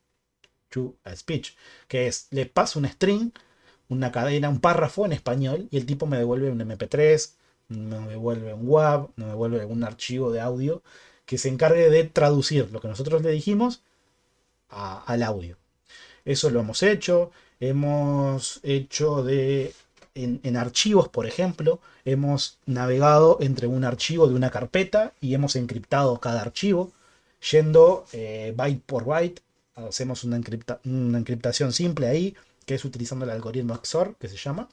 to speech, que es, le paso un string, una cadena, un párrafo en español y el tipo me devuelve un MP3, me devuelve un WAV, me devuelve un archivo de audio que se encargue de traducir lo que nosotros le dijimos al audio. Eso lo hemos hecho. Hemos hecho en archivos, por ejemplo, hemos navegado entre un archivo de una carpeta y hemos encriptado cada archivo, yendo byte por byte. Hacemos una encriptación simple ahí, que es utilizando el algoritmo XOR, que se llama,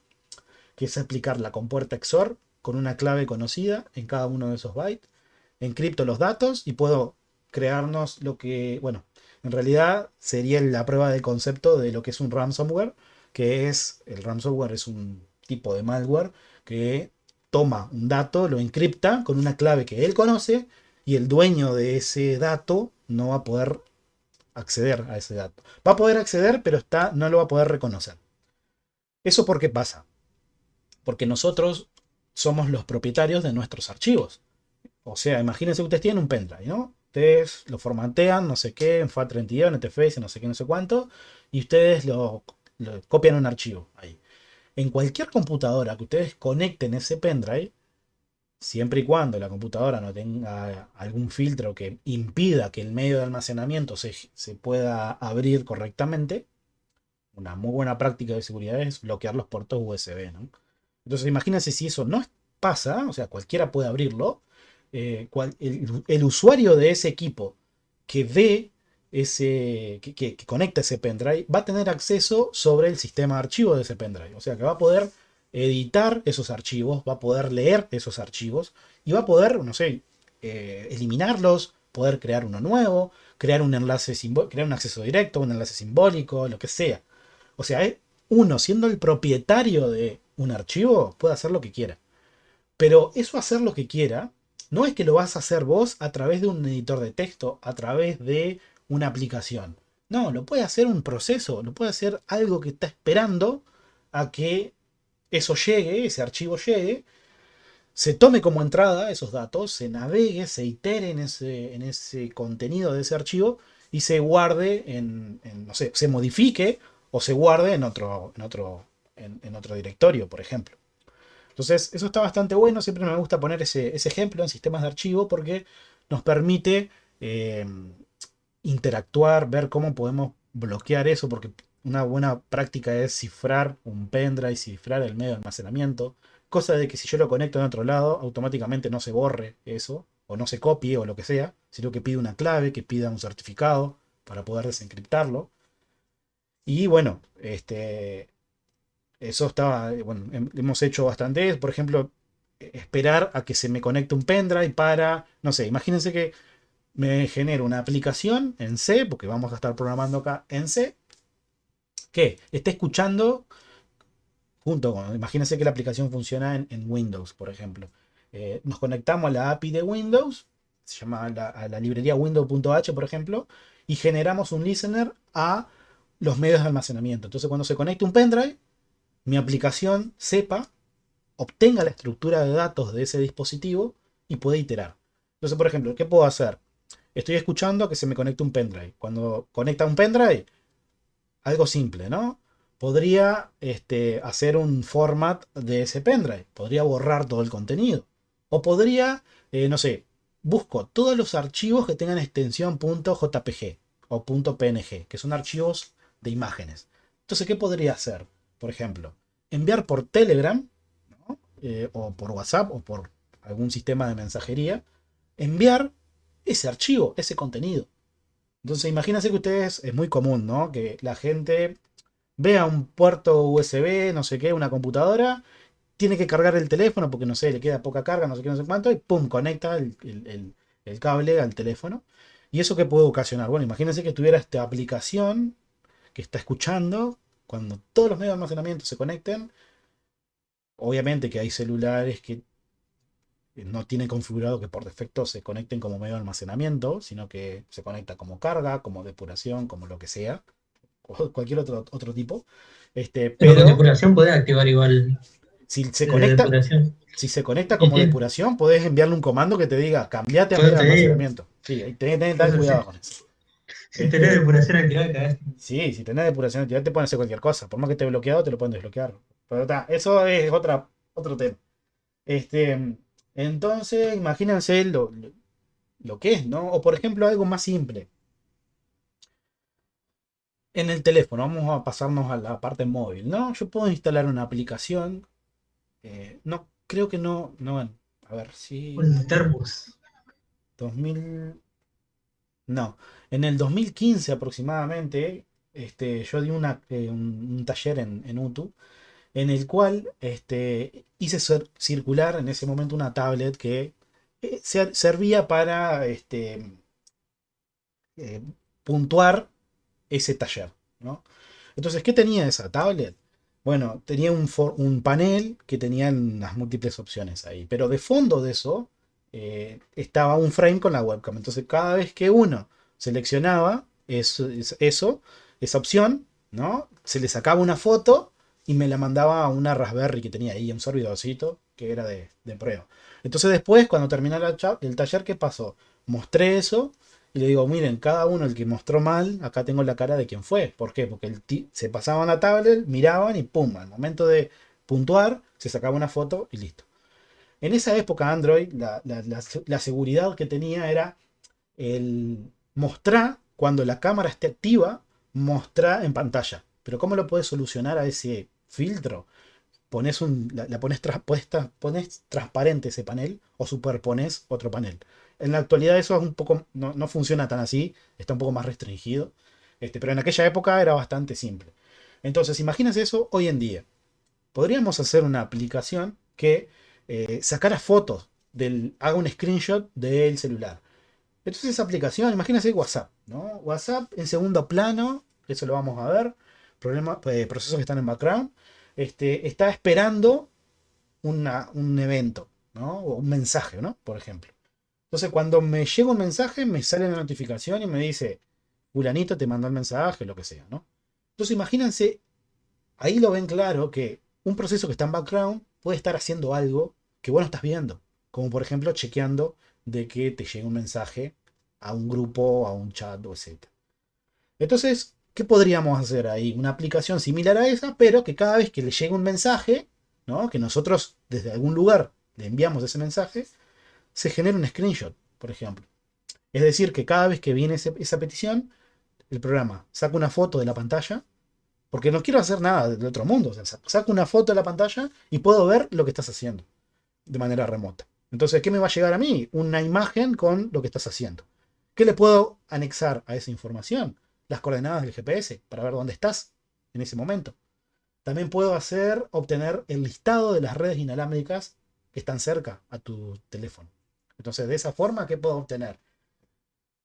que es aplicar la compuerta XOR con una clave conocida en cada uno de esos bytes. Encripto los datos y puedo crearnos lo que, bueno, en realidad sería la prueba de concepto de lo que es un ransomware, el ransomware es un tipo de malware que toma un dato, lo encripta con una clave que él conoce y el dueño de ese dato no va a poder acceder a ese dato. Va a poder acceder, pero no lo va a poder reconocer. ¿Eso por qué pasa? Porque nosotros somos los propietarios de nuestros archivos. O sea, imagínense que ustedes tienen un pendrive, ¿no? Ustedes lo formatean, no sé qué, en FAT32, en NTFS, no sé qué, no sé cuánto, y ustedes lo copian un archivo ahí. En cualquier computadora que ustedes conecten ese pendrive, siempre y cuando la computadora no tenga algún filtro que impida que el medio de almacenamiento se pueda abrir correctamente, una muy buena práctica de seguridad es bloquear los puertos USB, ¿no? Entonces imagínense si eso no pasa, o sea, cualquiera puede abrirlo, el usuario de ese equipo que ve que conecta ese pendrive va a tener acceso sobre el sistema de archivos de ese pendrive. O sea que va a poder editar esos archivos, va a poder leer esos archivos y va a poder, no sé, eliminarlos, poder crear uno nuevo, crear un enlace crear un acceso directo, un enlace simbólico, lo que sea. O sea, uno siendo el propietario de un archivo puede hacer lo que quiera. Pero eso hacer lo que quiera, no es que lo vas a hacer vos a través de un editor de texto, a través de una aplicación. No, lo puede hacer un proceso, lo puede hacer algo que está esperando a que eso llegue, ese archivo llegue, se tome como entrada esos datos, se navegue, se itere en ese contenido de ese archivo y se guarde no sé, se modifique o se guarde en otro directorio, por ejemplo. Entonces, eso está bastante bueno. Siempre me gusta poner ese ejemplo en sistemas de archivo porque nos permite eh, interactuar, ver cómo podemos bloquear eso, porque una buena práctica es cifrar un pendrive, cifrar el medio de almacenamiento, cosa de que si yo lo conecto en otro lado, automáticamente no se borre eso, o no se copie, o lo que sea, sino que pide una clave, que pida un certificado para poder desencriptarlo. Y bueno, eso estaba, bueno, hemos hecho bastante, por ejemplo, esperar a que se me conecte un pendrive para, no sé, imagínense que me genero una aplicación en C, porque vamos a estar programando acá en C, que esté escuchando junto con, imagínense que la aplicación funciona en Windows, por ejemplo. Nos conectamos a la API de Windows, se llama a la librería windows.h, por ejemplo, y generamos un listener a los medios de almacenamiento. Entonces, cuando se conecte un pendrive, mi aplicación sepa, obtenga la estructura de datos de ese dispositivo y puede iterar. Entonces, por ejemplo, ¿qué puedo hacer? Estoy escuchando que se me conecte un pendrive. Cuando conecta un pendrive, algo simple, ¿no? Podría hacer un format de ese pendrive. Podría borrar todo el contenido. O podría, no sé, busco todos los archivos que tengan extensión .jpg o .png, que son archivos de imágenes. Entonces, ¿qué podría hacer? Por ejemplo, enviar por Telegram, ¿no? O por WhatsApp o por algún sistema de mensajería, enviar ese archivo, ese contenido. Entonces, imagínense que ustedes, es muy común, ¿no? Que la gente vea un puerto USB, no sé qué, una computadora, tiene que cargar el teléfono porque, no sé, le queda poca carga, no sé qué, no sé cuánto, y pum, conecta el cable al teléfono. ¿Y eso qué puede ocasionar? Bueno, imagínense que tuviera esta aplicación que está escuchando, cuando todos los medios de almacenamiento se conecten, obviamente que hay celulares que no tienen configurado que por defecto se conecten como medio de almacenamiento, sino que se conecta como carga, como depuración, como lo que sea, o cualquier otro tipo. Pero con Pero depuración podés activar igual si se conecta, depuración. si se conecta Y como sí, depuración, podés enviarle un comando que te diga cambiate a por eso medio de te digo. almacenamiento. Sí, ahí tenés que tener Entonces, cuidado con eso. si tenés Este, depuración activada, cagaste. sí, si tenés depuración activada te pueden hacer cualquier cosa. Por más que esté bloqueado, te lo pueden desbloquear. Pero eso es otro tema. Este, entonces, imagínense lo que es, ¿no? O por ejemplo, algo más simple. En el teléfono, vamos a pasarnos a la parte móvil, ¿no? Yo puedo instalar una aplicación. No, creo que no, no, bueno, a ver si Un Termus. 2000, no, en el 2015 aproximadamente, yo di un taller en UTU, en el cual hice circular en ese momento una tablet que servía para eh, puntuar ese taller, ¿no? Entonces, ¿qué tenía esa tablet? Bueno, tenía un panel que tenía unas múltiples opciones ahí, pero de fondo de eso estaba un frame con la webcam. Entonces, cada vez que uno seleccionaba esa opción, ¿no? Se le sacaba una foto y me la mandaba a una Raspberry que tenía ahí, un servidorcito que era de prueba. Entonces, después, cuando terminé el taller, ¿qué pasó? Mostré eso y le digo, miren, cada uno el que mostró mal, acá tengo la cara de quién fue. ¿Por qué? Porque se pasaban la tablet, miraban y pum, al momento de puntuar, se sacaba una foto y listo. En esa época Android, la seguridad que tenía era el mostrar, cuando la cámara esté activa, mostrar en pantalla. Pero ¿cómo lo puedes solucionar a ese filtro? Pones transparente ese panel o superpones otro panel. En la actualidad eso es un poco, no funciona tan así, está un poco más restringido, pero en aquella época era bastante simple. Entonces, imagínense eso hoy en día. Podríamos hacer una aplicación que sacara fotos, haga un screenshot del celular. Entonces esa aplicación, imagínense WhatsApp, ¿no? WhatsApp en segundo plano, eso lo vamos a ver, procesos que están en background, está esperando un evento. ¿no? O un mensaje, ¿no? Por ejemplo. Entonces, cuando me llega un mensaje, me sale la notificación y me dice, fulanito te mandó el mensaje, lo que sea, ¿no? Entonces, imagínense, ahí lo ven claro que un proceso que está en background puede estar haciendo algo que vos no estás viendo. Como por ejemplo, chequeando de que te llegue un mensaje a un grupo, a un chat, o etc. Entonces, ¿qué podríamos hacer ahí? Una aplicación similar a esa, pero que cada vez que le llegue un mensaje, ¿no? Que nosotros desde algún lugar le enviamos ese mensaje, se genere un screenshot, por ejemplo. Es decir, que cada vez que viene esa petición, el programa saca una foto de la pantalla, porque no quiero hacer nada del otro mundo. O sea, saco una foto de la pantalla y puedo ver lo que estás haciendo de manera remota. Entonces, ¿qué me va a llegar a mí? Una imagen con lo que estás haciendo. ¿Qué le puedo anexar a esa información? Las coordenadas del GPS para ver dónde estás en ese momento. También puedo obtener el listado de las redes inalámbricas que están cerca a tu teléfono. Entonces, de esa forma, ¿qué puedo obtener?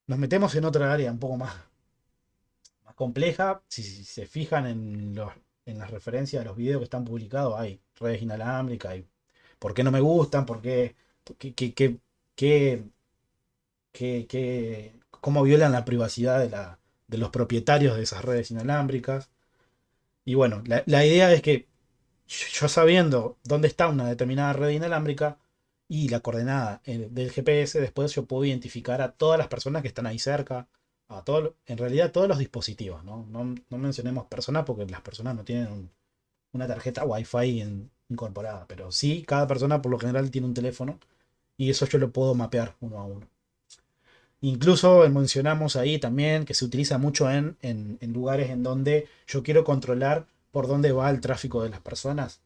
Nos metemos en otra área un poco más compleja. Si se fijan en las referencias de los videos que están publicados, hay redes inalámbricas, hay por qué no me gustan, por qué, qué, cómo violan la privacidad de los propietarios de esas redes inalámbricas. Y bueno, la idea es que yo sabiendo dónde está una determinada red inalámbrica y la coordenada del GPS, después yo puedo identificar a todas las personas que están ahí cerca, en realidad todos los dispositivos, ¿no? No mencionemos personas porque las personas no tienen una tarjeta Wi-Fi incorporada, pero sí, cada persona por lo general tiene un teléfono y eso yo lo puedo mapear uno a uno. Incluso mencionamos ahí también que se utiliza mucho en lugares en donde yo quiero controlar por dónde va el tráfico de las personas.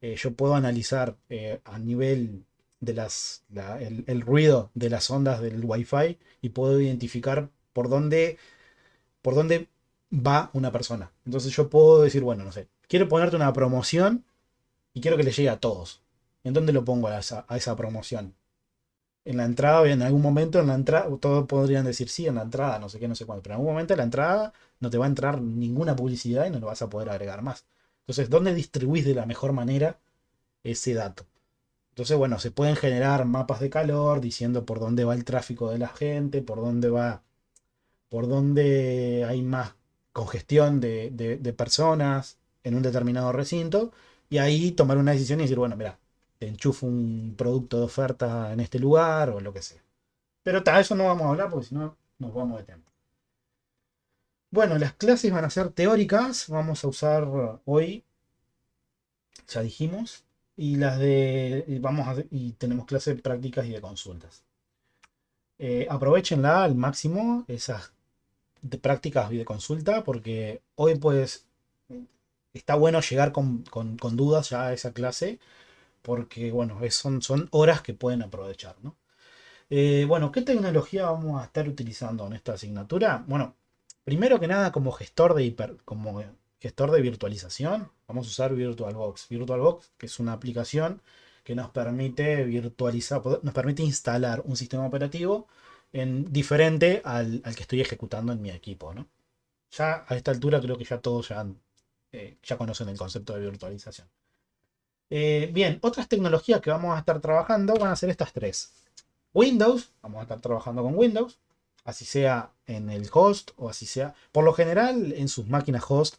Yo puedo analizar a nivel de el ruido de las ondas del Wi-Fi y puedo identificar por dónde va una persona. Entonces yo puedo decir, bueno, no sé, quiero ponerte una promoción y quiero que le llegue a todos. ¿En dónde lo pongo a esa promoción? En la entrada, en algún momento en la entrada, todos podrían decir sí, en la entrada, no sé qué, no sé cuándo, pero en algún momento en la entrada no te va a entrar ninguna publicidad y no lo vas a poder agregar más. Entonces, ¿dónde distribuís de la mejor manera ese dato? Entonces, bueno, se pueden generar mapas de calor diciendo por dónde va el tráfico de la gente, por dónde hay más congestión de personas en un determinado recinto, y ahí tomar una decisión y decir, bueno, mira, te enchufo un producto de oferta en este lugar o lo que sea. Pero eso no vamos a hablar porque si no nos vamos de tiempo. Bueno, las clases van a ser teóricas, vamos a usar hoy, ya dijimos, y y tenemos clases prácticas y de consultas. Aprovechenla al máximo, esas de prácticas y de consulta, porque hoy pues está bueno llegar con dudas ya a esa clase, porque bueno, son horas que pueden aprovechar, ¿no? Bueno, ¿qué tecnología vamos a estar utilizando en esta asignatura? Bueno, primero que nada, como gestor de virtualización, vamos a usar VirtualBox. VirtualBox, que es una aplicación que nos permite nos permite instalar un sistema operativo diferente al que estoy ejecutando en mi equipo, ¿no? Ya a esta altura creo que ya todos ya conocen el concepto de virtualización. Bien, otras tecnologías que vamos a estar trabajando van a ser estas tres. Windows, vamos a estar trabajando con Windows, así sea en el host o así sea, por lo general en sus máquinas host,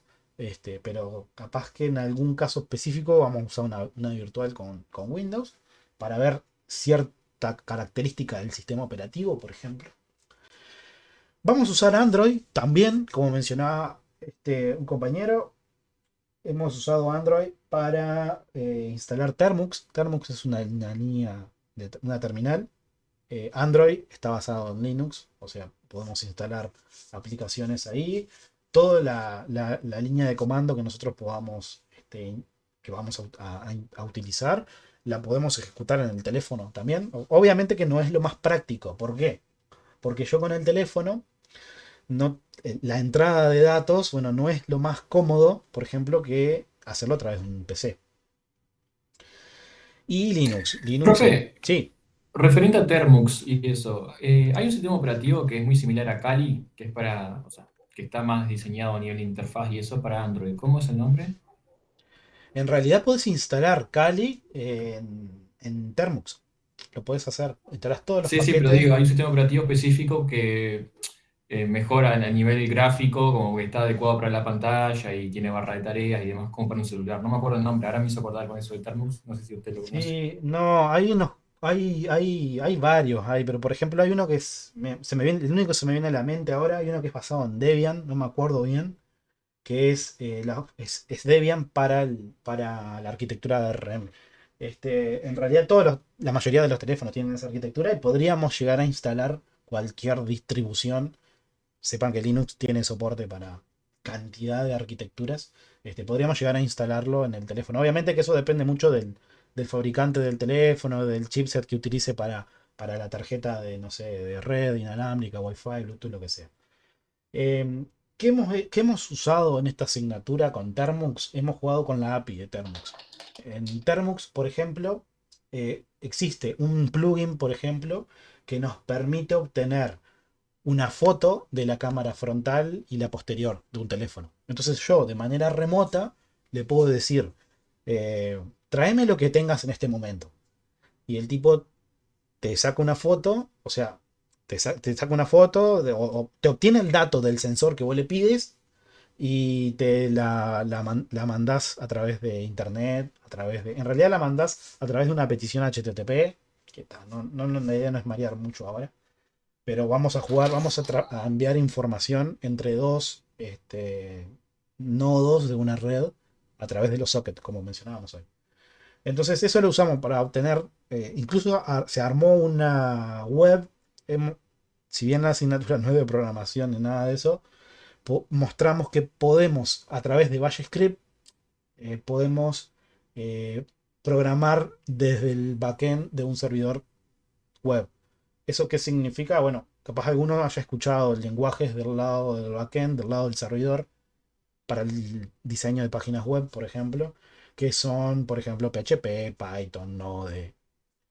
pero capaz que en algún caso específico vamos a usar una virtual con Windows para ver cierta característica del sistema operativo, por ejemplo. Vamos a usar Android también, como mencionaba un compañero. Hemos usado Android para instalar Termux. Termux es una línea una terminal. Android está basado en Linux, o sea, podemos instalar aplicaciones ahí. Toda la línea de comando que nosotros que vamos a utilizar, la podemos ejecutar en el teléfono también. Obviamente que no es lo más práctico. ¿Por qué? Porque yo con el teléfono la entrada de datos, bueno, no es lo más cómodo, por ejemplo, que hacerlo a través de un PC. Y Linux. Linux es. Profe, Sí, referente a Termux y eso, hay un sistema operativo que es muy similar a Kali, que es para, o sea, que está más diseñado a nivel de interfaz y eso para Android. ¿Cómo es el nombre? en realidad puedes instalar Kali en Termux. Lo podés hacer, instalás todos los Sí, sí, pero paquetes. digo, hay un sistema operativo específico que mejora a nivel gráfico, como que está adecuado para la pantalla y tiene barra de tareas y demás, como para un celular. No me acuerdo el nombre, ahora me hizo acordar con eso de Termux, no sé si usted lo conoce. Sí, no, hay unos, hay varios, pero por ejemplo hay uno que se me viene, el único que se me viene a la mente ahora, hay uno que es basado en Debian, no me acuerdo bien, que es Debian para la arquitectura de RM. En realidad la mayoría de los teléfonos tienen esa arquitectura y podríamos llegar a instalar cualquier distribución. Sepan que Linux tiene soporte para cantidad de arquitecturas. Podríamos llegar a instalarlo en el teléfono. Obviamente que eso depende mucho del fabricante del teléfono, del chipset que utilice para la tarjeta de, no sé, de red, inalámbrica, Wi-Fi, Bluetooth, lo que sea. Eh, qué hemos usado en esta asignatura con Termux? Hemos jugado con la API de Termux. En Termux, por ejemplo, existe un plugin, por ejemplo, que nos permite obtener una foto de la cámara frontal y la posterior de un teléfono. Entonces yo, de manera remota, le puedo decir, tráeme lo que tengas en este momento. Y el tipo te saca una foto, o sea, te saca una foto o te obtiene el dato del sensor que vos le pides y te la mandás a través de internet, en realidad la mandás a través de una petición HTTP, que la idea no es marear mucho ahora, pero vamos a jugar, a enviar información entre dos nodos de una red a través de los sockets, como mencionábamos hoy. Entonces eso lo usamos para obtener, incluso se armó una web, em, si bien la asignatura no es de programación ni nada de eso, mostramos que podemos, a través de Bash Script, podemos eh, programar desde el backend de un servidor web. ¿Eso qué significa? Bueno, capaz alguno haya escuchado lenguajes del lado del backend, del lado del servidor, para el diseño de páginas web, por ejemplo, que son, por ejemplo, PHP, Python, Node,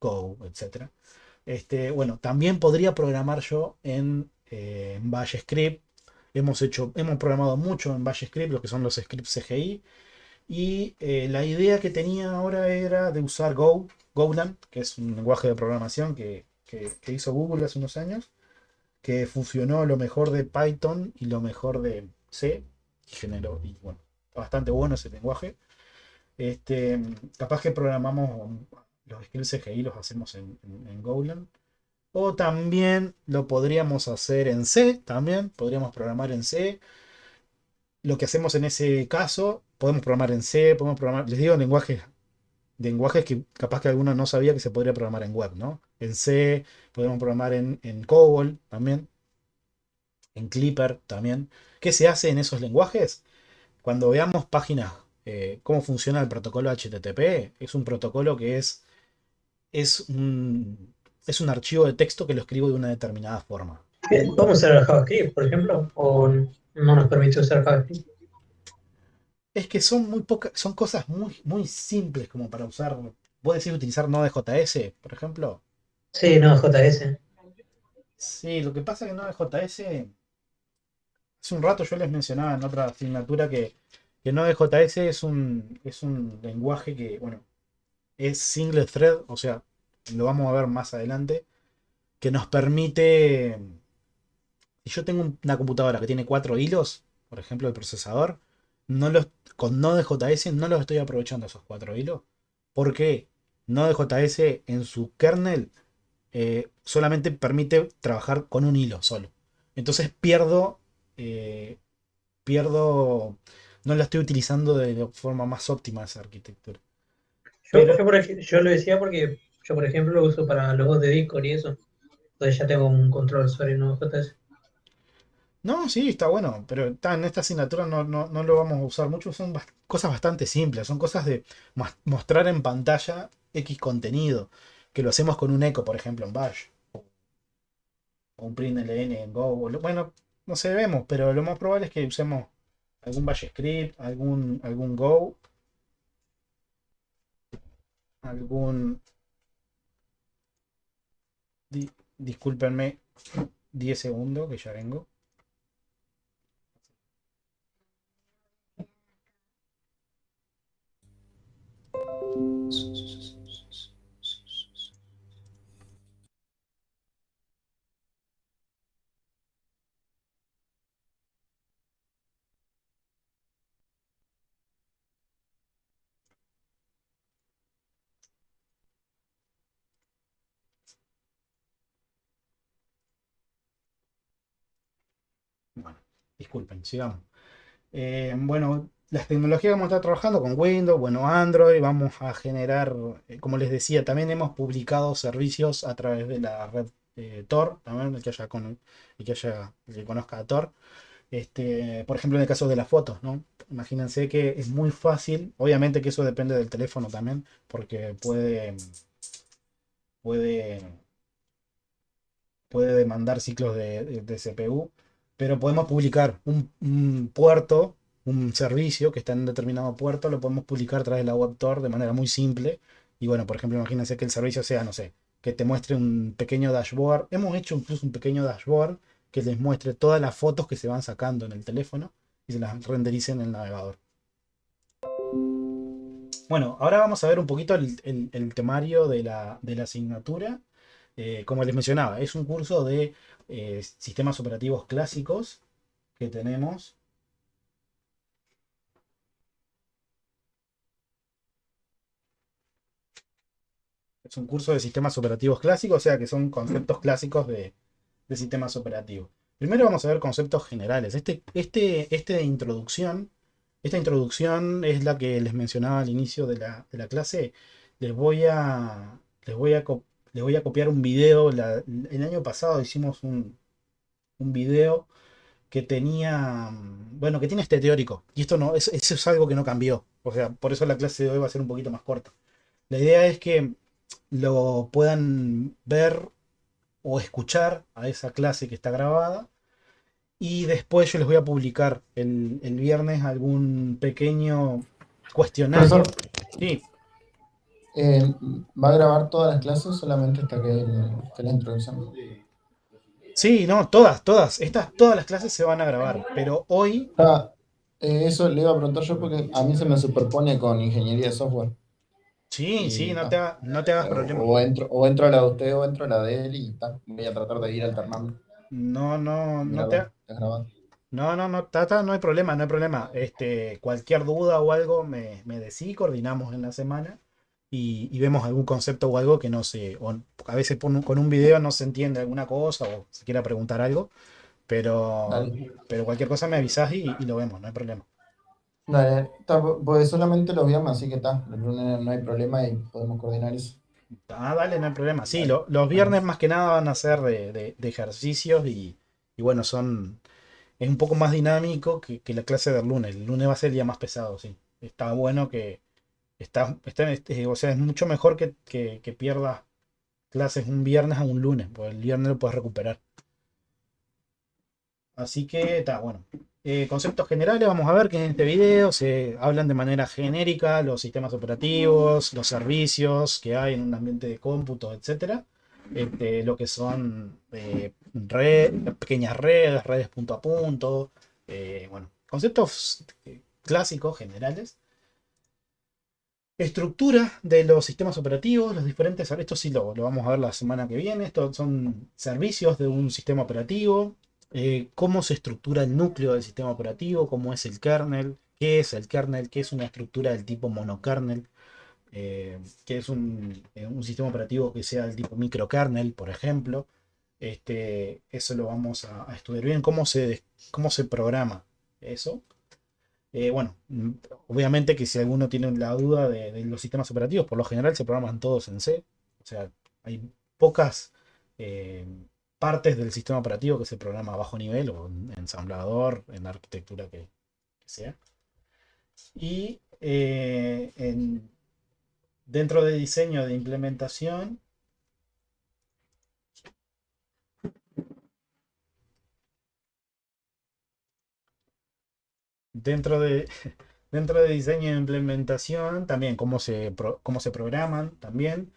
Go, etcétera. Bueno, también podría programar yo en Bash Script. Hemos programado mucho en Bash Script, lo que son los scripts CGI. Y la idea que tenía ahora era de usar Golang, que es un lenguaje de programación que hizo Google hace unos años, que fusionó lo mejor de Python y lo mejor de C, y generó, y bueno, está bastante bueno ese lenguaje. Capaz que programamos los scripts CGI, los hacemos en Golang. O también lo podríamos hacer en C, también podríamos programar en C. Lo que hacemos en ese caso, podemos programar en C, podemos programar, les digo, lenguajes que capaz que alguno no sabía que se podría programar en web, ¿no? En C, podemos programar en COBOL también, en Clipper también. ¿Qué se hace en esos lenguajes? Cuando veamos páginas, cómo funciona el protocolo HTTP, es un protocolo que es es un archivo de texto que lo escribo de una determinada forma. Bien, ¿vamos a usar JavaScript, por ejemplo? ¿O no nos permite usar JavaScript? Es que son muy pocas, son cosas muy simples como para usar. ¿Vos decís utilizar Node.js, por ejemplo? Sí, no, JS. Sí, lo que pasa es que Node.js, hace un rato yo les mencionaba en otra asignatura que Node.js es un lenguaje que, bueno, es single thread, o sea, lo vamos a ver más adelante, que nos permite, si yo tengo una computadora que tiene cuatro hilos, por ejemplo, el procesador, no los, con Node.js no los estoy aprovechando esos cuatro hilos. ¿Por qué? Node.js en su kernel solamente permite trabajar con un hilo solo. Entonces eh, no la estoy utilizando de la forma más óptima esa arquitectura. Pero Yo lo decía porque yo, por ejemplo, lo uso para los bots de Discord y eso. Entonces ya tengo un control sobre Node.js. no, sí, está bueno, pero en esta asignatura no lo vamos a usar mucho, son cosas bastante simples, son cosas de mostrar en pantalla X contenido, que lo hacemos con un eco, por ejemplo, en Bash, o un println en Go, bueno, no sé, vemos, pero lo más probable es que usemos algún Bash script, algún Go, algún, discúlpenme 10 segundos, que ya vengo. Disculpen, sigamos. Bueno, las tecnologías que vamos a estar trabajando con Windows, bueno, Android, vamos a generar, como les decía, también hemos publicado servicios a través de la red Tor, también el que conozca a Tor. Por ejemplo, en el caso de las fotos, ¿no? Imagínense que es muy fácil, obviamente que eso depende del teléfono también, porque puede, puede demandar ciclos de CPU, pero podemos publicar un puerto, un servicio que está en un determinado puerto, lo podemos publicar a través de la WebTor de manera muy simple. Y bueno, por ejemplo, imagínense que el servicio sea, no sé, que te muestre un pequeño dashboard. Hemos hecho incluso un pequeño dashboard que les muestre todas las fotos que se van sacando en el teléfono y se las renderice en el navegador. Bueno, ahora vamos a ver un poquito el temario de la asignatura. Como les mencionaba, es un curso de sistemas operativos clásicos que tenemos. Es un curso de sistemas operativos clásicos, o sea que son conceptos clásicos de sistemas operativos. Primero vamos a ver conceptos generales. Esta introducción es la que les mencionaba al inicio de la clase. Les voy a, les voy a, co- les voy a copiar un video. El año pasado hicimos un video que tenía, bueno, que tiene este teórico. Y esto no, eso es algo que no cambió. O sea, por eso la clase de hoy va a ser un poquito más corta. La idea es que lo puedan ver o escuchar a esa clase que está grabada. Y después yo les voy a publicar el viernes algún pequeño cuestionario. Profesor, Sí, ¿va a grabar todas las clases solamente hasta que la introducción? sí, no, todas las clases se van a grabar. Pero hoy, Ah, eso le iba a preguntar yo porque a mí se me superpone con ingeniería de software. sí, sí, Y no te hagas problema. o entro a la de usted o entro a la de él y voy a tratar de ir alternando. No, no, no te, Mirador, está grabado. No, no, no, Tata, no hay problema, no hay problema. Cualquier duda o algo me decís, coordinamos en la semana y vemos algún concepto o algo que no sé, o a veces con un video no se entiende alguna cosa o se quiera preguntar algo, pero, Dale. pero cualquier cosa me avisás y lo vemos, no hay problema. Dale, pues solamente los viernes, así que está. El lunes no hay problema y podemos coordinar eso. Dale, no hay problema. Sí, Dale, los viernes vamos. más que nada van a ser de ejercicios y bueno, es un poco más dinámico que la clase del lunes. El lunes va a ser el día más pesado, sí. Está bueno que o sea, es mucho mejor que pierdas clases un viernes a un lunes, porque el viernes lo puedes recuperar. Así que está bueno. Conceptos generales, vamos a ver que en este video se hablan de manera genérica los sistemas operativos, los servicios que hay en un ambiente de cómputo, etcétera. Lo que son pequeñas redes punto a punto. Bueno, conceptos clásicos, generales. Estructura de los sistemas operativos, los diferentes, esto sí lo vamos a ver la semana que viene, estos son servicios de un sistema operativo, cómo se estructura el núcleo del sistema operativo, cómo es el kernel, qué es una estructura del tipo monokernel, qué es un sistema operativo que sea del tipo microkernel, por ejemplo. Eso lo vamos a estudiar bien, cómo se programa eso. Bueno, obviamente que si alguno tiene la duda de los sistemas operativos, por lo general se programan todos en C. O sea, hay pocas eh, partes del sistema operativo que se programa a bajo nivel o en ensamblador, en la arquitectura que sea. Y dentro de diseño de implementación, dentro de, dentro de diseño de implementación, también cómo se programan, también.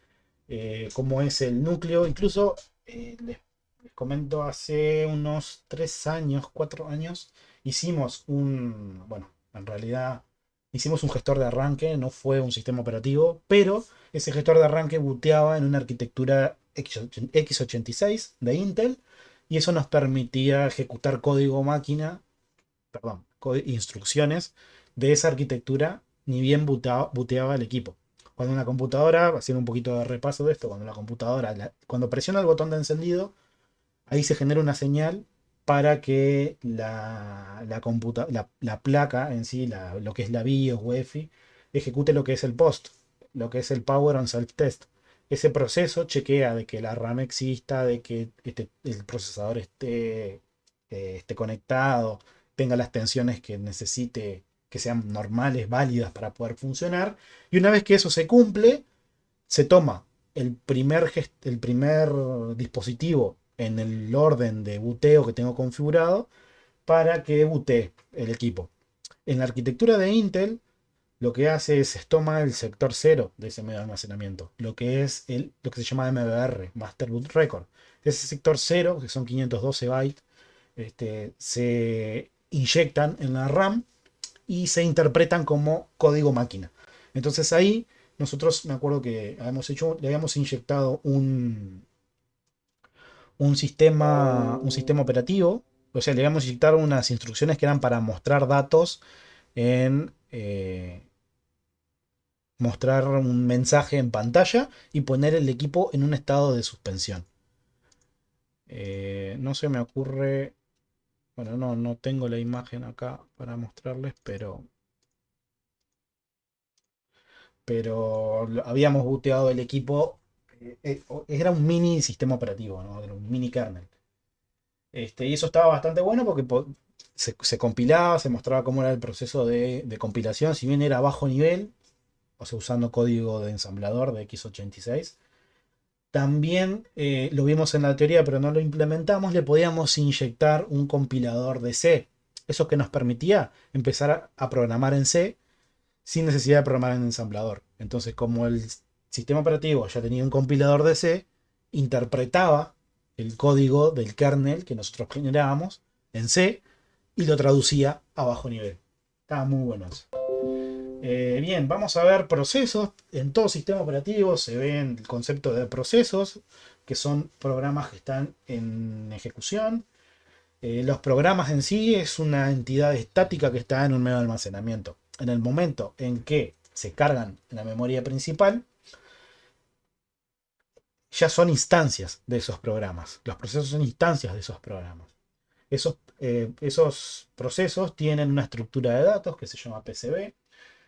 Cómo es el núcleo. Incluso les comento, hace unos 3 años, 4 años, bueno, en realidad hicimos un gestor de arranque, no fue un sistema operativo, pero ese gestor de arranque booteaba en una arquitectura x86 de Intel y eso nos permitía ejecutar código máquina, perdón, instrucciones de esa arquitectura ni bien booteaba el equipo. Cuando una computadora, haciendo un poquito de repaso de esto, cuando la computadora, cuando presiona el botón de encendido, ahí se genera una señal para que la placa en sí, lo que es la BIOS UEFI, ejecute lo que es el POST, lo que es el Power on Self-Test. Ese proceso chequea de que la RAM exista, de que el procesador esté conectado, tenga las tensiones que necesite, que sean normales, válidas para poder funcionar. Y una vez que eso se cumple, se toma el primer dispositivo en el orden de buteo que tengo configurado para que butee el equipo. En la arquitectura de Intel, lo que hace es toma el sector 0 de ese medio de almacenamiento, lo que es lo que se llama MBR, Master Boot Record. Ese sector 0, que son 512 bytes, se inyectan en la RAM y se interpretan como código máquina. Entonces ahí nosotros, me acuerdo que le habíamos inyectado un sistema operativo, o sea, le habíamos inyectado unas instrucciones que eran para mostrar datos mostrar un mensaje en pantalla y poner el equipo en un estado de suspensión. No se me ocurre, bueno, no tengo la imagen acá para mostrarles, pero habíamos booteado el equipo. Era un mini sistema operativo, ¿no? Era un mini kernel. Y eso estaba bastante bueno porque se compilaba, se mostraba cómo era el proceso de compilación, si bien era a bajo nivel, o sea, usando código de ensamblador de x86. También lo vimos en la teoría, pero no lo implementamos, le podíamos inyectar un compilador de C. Eso que nos permitía empezar a programar en C sin necesidad de programar en ensamblador. Entonces, como el sistema operativo ya tenía un compilador de C, interpretaba el código del kernel que nosotros generábamos en C y lo traducía a bajo nivel. Estaba muy bueno eso. Bien, vamos a ver procesos. En todo sistema operativo se ve el concepto de procesos, que son programas que están en ejecución. Los programas en sí es una entidad estática que está en un medio de almacenamiento. En el momento en que se cargan en la memoria principal, ya son instancias de esos programas. Los procesos son instancias de esos programas. Esos procesos tienen una estructura de datos que se llama PCB,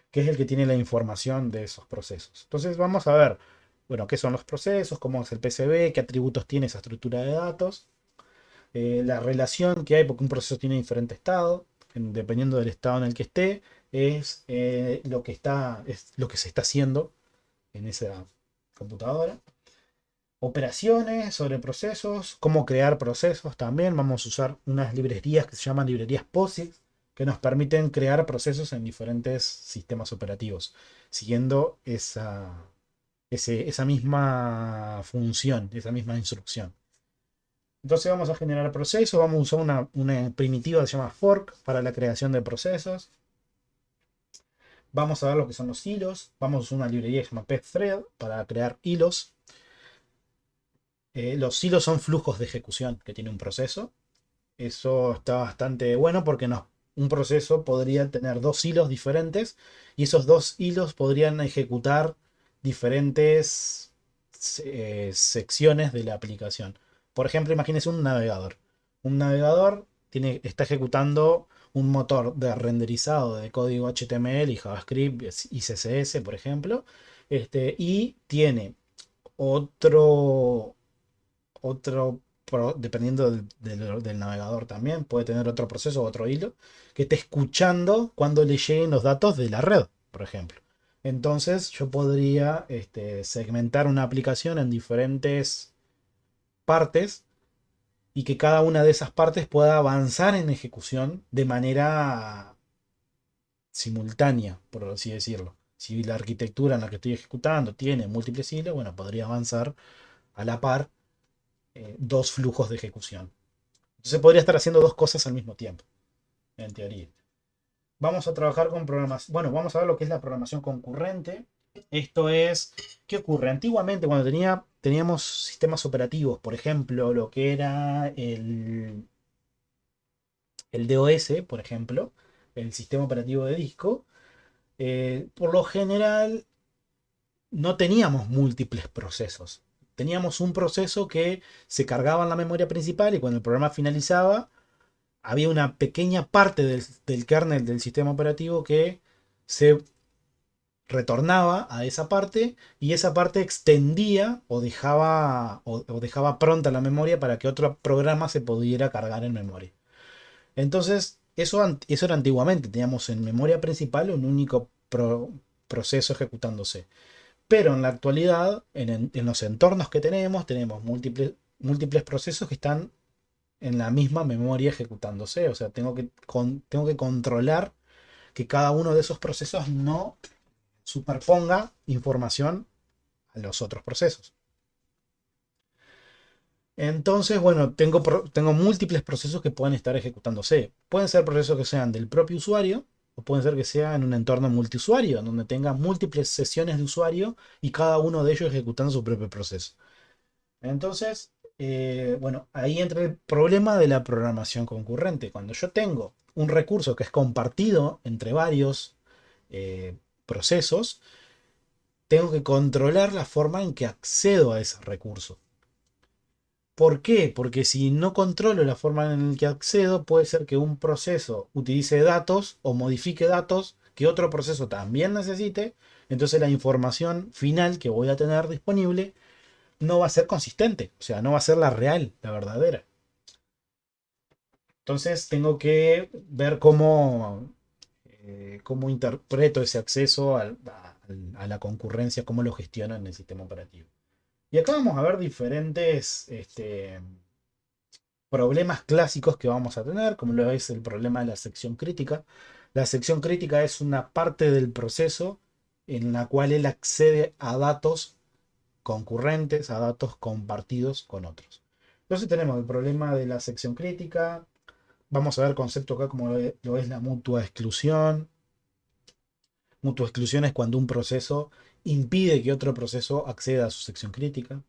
que es el que tiene la información de esos procesos. Entonces vamos a ver, bueno, qué son los procesos, cómo es el PCB, qué atributos tiene esa estructura de datos, la relación que hay, porque un proceso tiene diferente estado, dependiendo del estado en el que esté, es lo que se está haciendo en esa computadora. Operaciones sobre procesos, cómo crear procesos también. Vamos a usar unas librerías que se llaman librerías POSIX, que nos permiten crear procesos en diferentes sistemas operativos, siguiendo esa misma función, esa misma instrucción. Entonces vamos a generar procesos, vamos a usar una primitiva que se llama fork para la creación de procesos. Vamos a ver lo que son los hilos, vamos a usar una librería que se llama pthread para crear hilos. Los hilos son flujos de ejecución que tiene un proceso. Eso está bastante bueno porque un proceso podría tener dos hilos diferentes y esos dos hilos podrían ejecutar diferentes secciones de la aplicación. Por ejemplo, imagínense un navegador. Un navegador está ejecutando un motor de renderizado de código HTML y JavaScript y CSS, por ejemplo, y tiene otro dependiendo del navegador también, puede tener otro proceso, otro hilo, que esté escuchando cuando le lleguen los datos de la red, por ejemplo. Entonces yo podría segmentar una aplicación en diferentes partes y que cada una de esas partes pueda avanzar en ejecución de manera simultánea, por así decirlo. Si la arquitectura en la que estoy ejecutando tiene múltiples hilos, bueno, podría avanzar a la par dos flujos de ejecución. Entonces podría estar haciendo dos cosas al mismo tiempo, en teoría. Vamos a trabajar con programación. Bueno, vamos a ver lo que es la programación concurrente. Esto es, ¿qué ocurre? Antiguamente cuando teníamos sistemas operativos, por ejemplo, lo que era el DOS, por ejemplo, el sistema operativo de disco, por lo general no teníamos múltiples procesos. Teníamos un proceso que se cargaba en la memoria principal y cuando el programa finalizaba, había una pequeña parte del kernel del sistema operativo que se retornaba a esa parte y esa parte extendía o dejaba pronta la memoria para que otro programa se pudiera cargar en memoria. Entonces, eso era antiguamente. Teníamos en memoria principal un único proceso ejecutándose. Pero en la actualidad, en los entornos que tenemos múltiples procesos que están en la misma memoria ejecutándose. O sea, tengo que controlar que cada uno de esos procesos no superponga información a los otros procesos. Entonces, bueno, tengo múltiples procesos que pueden estar ejecutándose. Pueden ser procesos que sean del propio usuario o pueden ser que sea en un entorno multiusuario, donde tenga múltiples sesiones de usuario y cada uno de ellos ejecutando su propio proceso. Entonces, bueno, ahí entra el problema de la programación concurrente. Cuando yo tengo un recurso que es compartido entre varios procesos, tengo que controlar la forma en que accedo a ese recurso. ¿Por qué? Porque si no controlo la forma en la que accedo, puede ser que un proceso utilice datos o modifique datos que otro proceso también necesite. Entonces la información final que voy a tener disponible no va a ser consistente. O sea, no va a ser la real, la verdadera. Entonces tengo que ver cómo interpreto ese acceso a la concurrencia, cómo lo gestiono en el sistema operativo. Y acá vamos a ver diferentes problemas clásicos que vamos a tener, como lo es el problema de la sección crítica. La sección crítica es una parte del proceso en la cual él accede a datos concurrentes, a datos compartidos con otros. Entonces tenemos el problema de la sección crítica. Vamos a ver concepto acá como lo es la mutua exclusión. Mutua exclusión es cuando un proceso impide que otro proceso acceda a su sección crítica.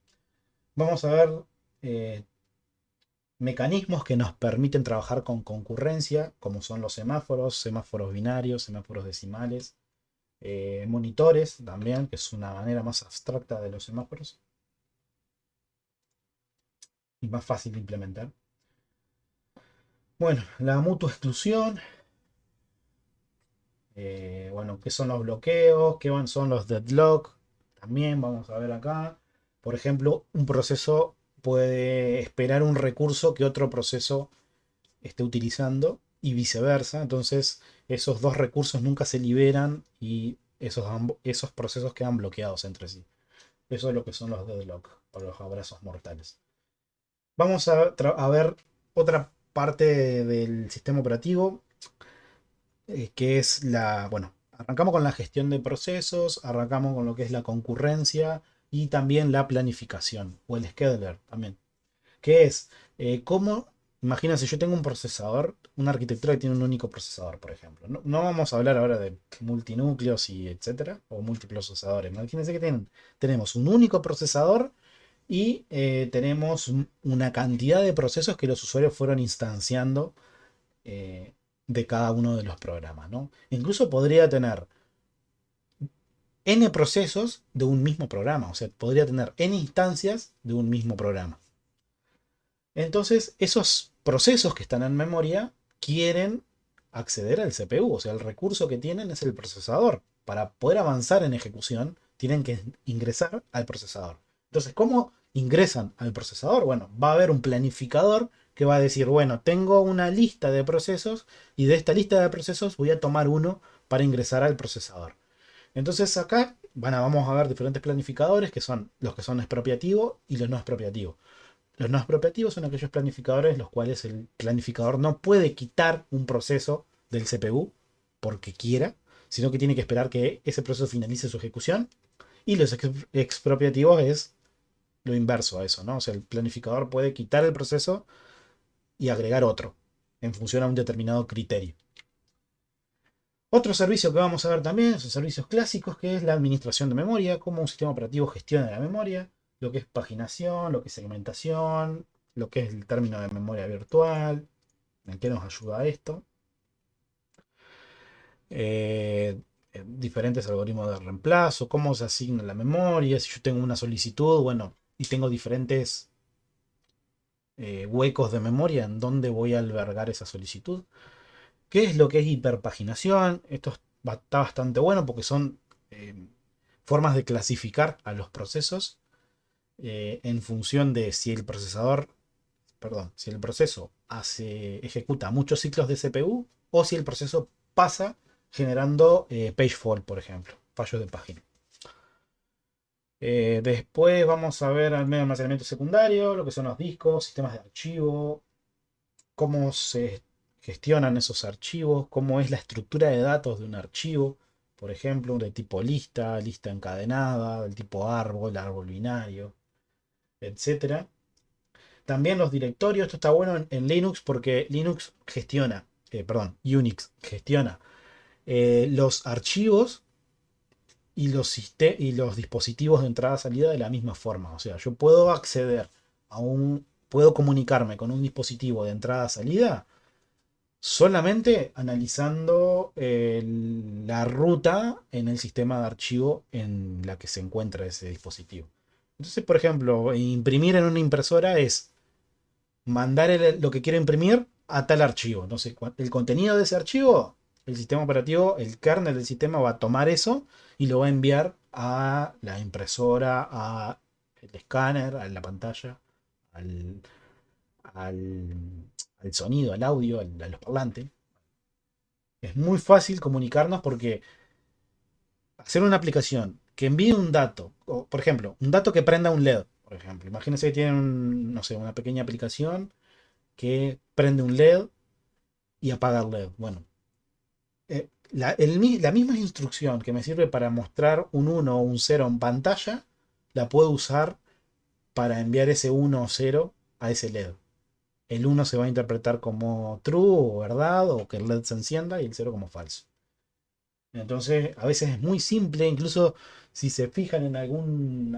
Vamos a ver mecanismos que nos permiten trabajar con concurrencia, como son los semáforos binarios, semáforos decimales, monitores también, que es una manera más abstracta de los semáforos y más fácil de implementar. Bueno, la mutua exclusión. Bueno, ¿qué son los bloqueos? ¿Qué son los deadlock? También vamos a ver acá. Por ejemplo, un proceso puede esperar un recurso que otro proceso esté utilizando y viceversa. Entonces, esos dos recursos nunca se liberan y esos procesos quedan bloqueados entre sí. Eso es lo que son los deadlock o los abrazos mortales. Vamos a ver otra parte del sistema operativo que es bueno, arrancamos con la gestión de procesos, arrancamos con lo que es la concurrencia y también la planificación o el scheduler también. Que es, imagínense, yo tengo un procesador, una arquitectura que tiene un único procesador, por ejemplo. No vamos a hablar ahora de multinúcleos y etcétera, o múltiples procesadores. Imagínense que tenemos un único procesador y tenemos una cantidad de procesos que los usuarios fueron instanciando de cada uno de los programas, ¿no? Incluso podría tener n procesos de un mismo programa, o sea, podría tener n instancias de un mismo programa. Entonces, esos procesos que están en memoria quieren acceder al CPU, o sea, el recurso que tienen es el procesador. Para poder avanzar en ejecución, tienen que ingresar al procesador. Entonces, ¿cómo ingresan al procesador? Bueno, va a haber un planificador que va a decir, bueno, tengo una lista de procesos y de esta lista de procesos voy a tomar uno para ingresar al procesador. Entonces acá vamos a ver diferentes planificadores que son los que son expropiativos y los no expropiativos. Los no expropiativos son aquellos planificadores los cuales el planificador no puede quitar un proceso del CPU porque quiera, sino que tiene que esperar que ese proceso finalice su ejecución. Y los expropiativos es lo inverso a eso, ¿no? O sea, el planificador puede quitar el proceso y agregar otro en función a un determinado criterio. Otro servicio que vamos a ver también son servicios clásicos, que es la administración de memoria, cómo un sistema operativo gestiona la memoria, lo que es paginación, lo que es segmentación, lo que es el término de memoria virtual, en qué nos ayuda esto. Diferentes algoritmos de reemplazo, cómo se asigna la memoria, si yo tengo una solicitud, bueno, y tengo diferentes huecos de memoria en donde voy a albergar esa solicitud. ¿Qué es lo que es hiperpaginación? Esto está bastante bueno porque son formas de clasificar a los procesos en función de si el procesador, perdón, si el proceso ejecuta muchos ciclos de CPU o si el proceso pasa generando page fault, por ejemplo, fallos de página. Después vamos a ver al medio almacenamiento secundario, lo que son los discos, sistemas de archivo, cómo se gestionan esos archivos, cómo es la estructura de datos de un archivo, por ejemplo, de tipo lista, lista encadenada, del tipo árbol, árbol binario, etcétera. También los directorios, esto está bueno en Linux porque Linux gestiona, Unix gestiona los archivos y los dispositivos de entrada-salida de la misma forma. O sea, yo puedo acceder puedo comunicarme con un dispositivo de entrada-salida solamente analizando la ruta en el sistema de archivo en la que se encuentra ese dispositivo. Entonces, por ejemplo, imprimir en una impresora es mandar lo que quiero imprimir a tal archivo. Entonces, el contenido de ese archivo, el sistema operativo, el kernel del sistema va a tomar eso y lo va a enviar a la impresora, al escáner, a la pantalla, al, al, al sonido, al audio, a los parlantes. Es muy fácil comunicarnos porque hacer una aplicación que envíe un dato, o, por ejemplo, un dato que prenda un LED, por ejemplo. Imagínense que tienen, no sé, una pequeña aplicación que prende un LED y apaga el LED. Bueno, la misma instrucción que me sirve para mostrar un 1 o un 0 en pantalla, la puedo usar para enviar ese 1 o 0 a ese LED. El 1 se va a interpretar como true o verdad, o que el LED se encienda, y el 0 como falso. Entonces, a veces es muy simple, incluso si se fijan en algún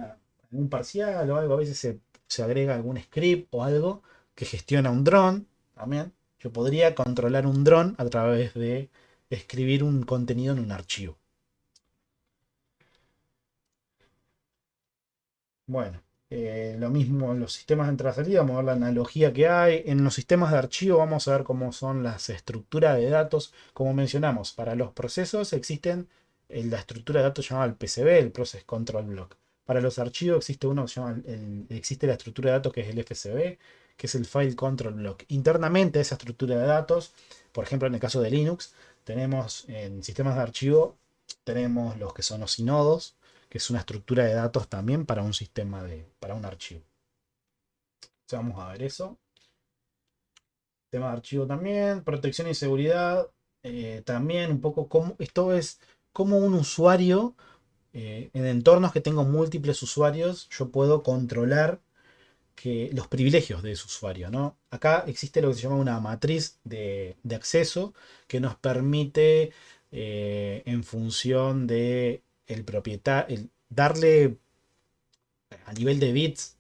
parcial o algo, a veces se agrega algún script o algo que gestiona un dron también. Yo podría controlar un dron a través de escribir un contenido en un archivo. Bueno, lo mismo en los sistemas de entrada-salida, vamos a ver la analogía que hay. En los sistemas de archivo vamos a ver cómo son las estructuras de datos. Como mencionamos, para los procesos existen la estructura de datos llamada el PCB, el Process Control Block. Para los archivos existe uno que se llama existe la estructura de datos que es el FCB, que es el File Control Block. Internamente esa estructura de datos, por ejemplo en el caso de Linux, tenemos en sistemas de archivo, tenemos los que son los sinodos, que es una estructura de datos también para un sistema para un archivo. Entonces vamos a ver eso. Tema de archivo también, protección y seguridad. También un poco como esto es como un usuario en entornos que tengo múltiples usuarios, yo puedo controlar los privilegios de ese usuario, ¿no? Acá existe lo que se llama una matriz de acceso que nos permite, en función de el propietario, darle a nivel de bits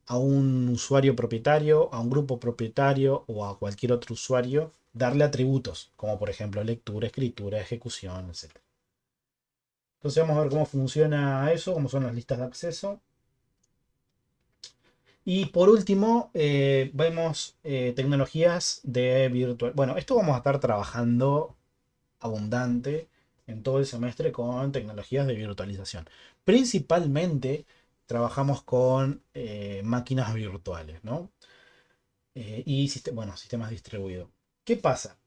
a un usuario propietario, a un grupo propietario o a cualquier otro usuario, darle atributos, como por ejemplo lectura, escritura, ejecución, etc. Entonces vamos a ver cómo funciona eso, cómo son las listas de acceso. Y por último, vemos tecnologías de virtual. Bueno, esto vamos a estar trabajando abundante en todo el semestre con tecnologías de virtualización. Principalmente trabajamos con máquinas virtuales, ¿no? Y sistemas distribuidos. ¿Qué pasa?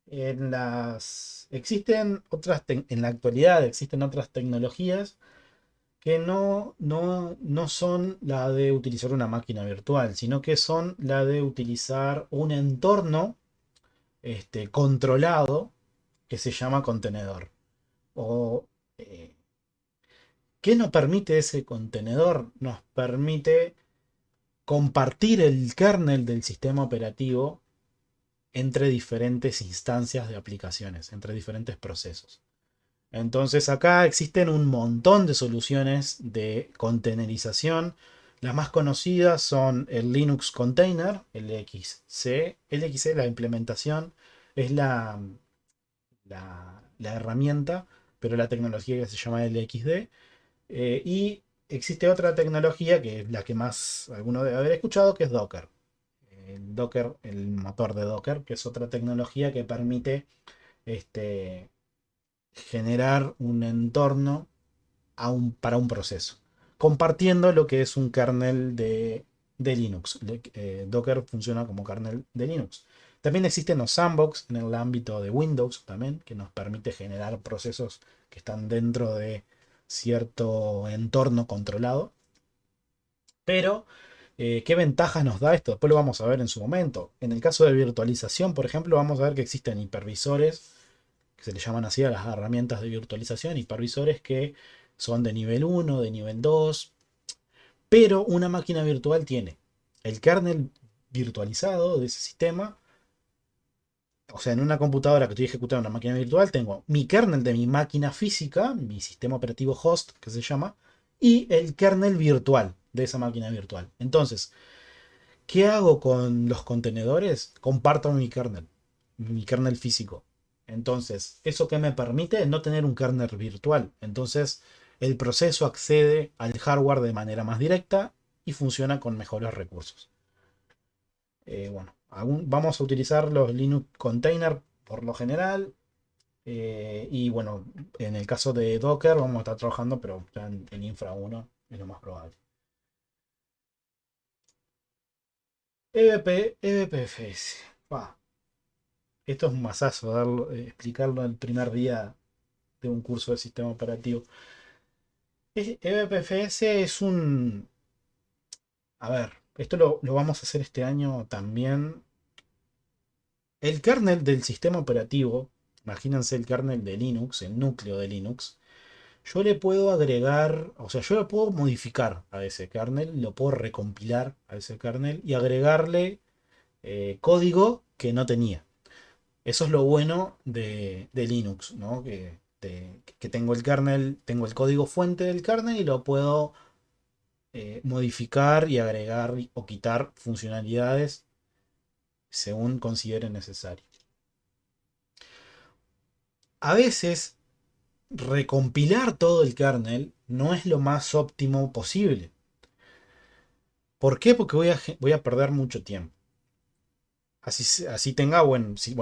En la actualidad existen otras tecnologías que no son la de utilizar una máquina virtual, sino que son la de utilizar un entorno controlado que se llama contenedor. O, ¿qué nos permite ese contenedor? Nos permite compartir el kernel del sistema operativo entre diferentes instancias de aplicaciones, entre diferentes procesos. Entonces acá existen un montón de soluciones de containerización. Las más conocidas son el Linux Container, LXC. LXC, la implementación, es la herramienta, pero la tecnología que se llama LXD. Y existe otra tecnología que es la que más alguno debe haber escuchado, que es Docker. El Docker, el motor de Docker, que es otra tecnología que permite este, generar un entorno para un proceso, compartiendo lo que es un kernel de Linux. Docker funciona como kernel de Linux. También existen los sandbox en el ámbito de Windows también, que nos permite generar procesos que están dentro de cierto entorno controlado. Pero, ¿qué ventajas nos da esto? Después lo vamos a ver en su momento. En el caso de virtualización, por ejemplo, vamos a ver que existen hipervisores, que se le llaman así a las herramientas de virtualización, hipervisores que son de nivel 1, de nivel 2, pero una máquina virtual tiene el kernel virtualizado de ese sistema. O sea, en una computadora que estoy ejecutando una máquina virtual, tengo mi kernel de mi máquina física, mi sistema operativo host, que se llama, y el kernel virtual de esa máquina virtual. Entonces, ¿qué hago con los contenedores? Comparto mi kernel físico. Entonces, ¿eso qué me permite? No tener un kernel virtual. Entonces, el proceso accede al hardware de manera más directa y funciona con mejores recursos. Bueno, vamos a utilizar los Linux Container por lo general. Y bueno, en el caso de Docker vamos a estar trabajando, pero ya en Infra 1 es lo más probable. eBPFS. Esto es un masazo explicarlo el primer día de un curso de sistema operativo. eBPFS es un... A ver, esto lo vamos a hacer este año también. El kernel del sistema operativo, imagínense el kernel de Linux, el núcleo de Linux, yo le puedo agregar, o sea, yo lo puedo modificar a ese kernel, lo puedo recompilar a ese kernel y agregarle código que no tenía. Eso es lo bueno de Linux, ¿no? Que tengo el kernel, tengo el código fuente del kernel y lo puedo modificar y agregar o quitar funcionalidades según considere necesario. A veces recompilar todo el kernel no es lo más óptimo posible. ¿Por qué? Porque voy a perder mucho tiempo. Así tenga bueno, si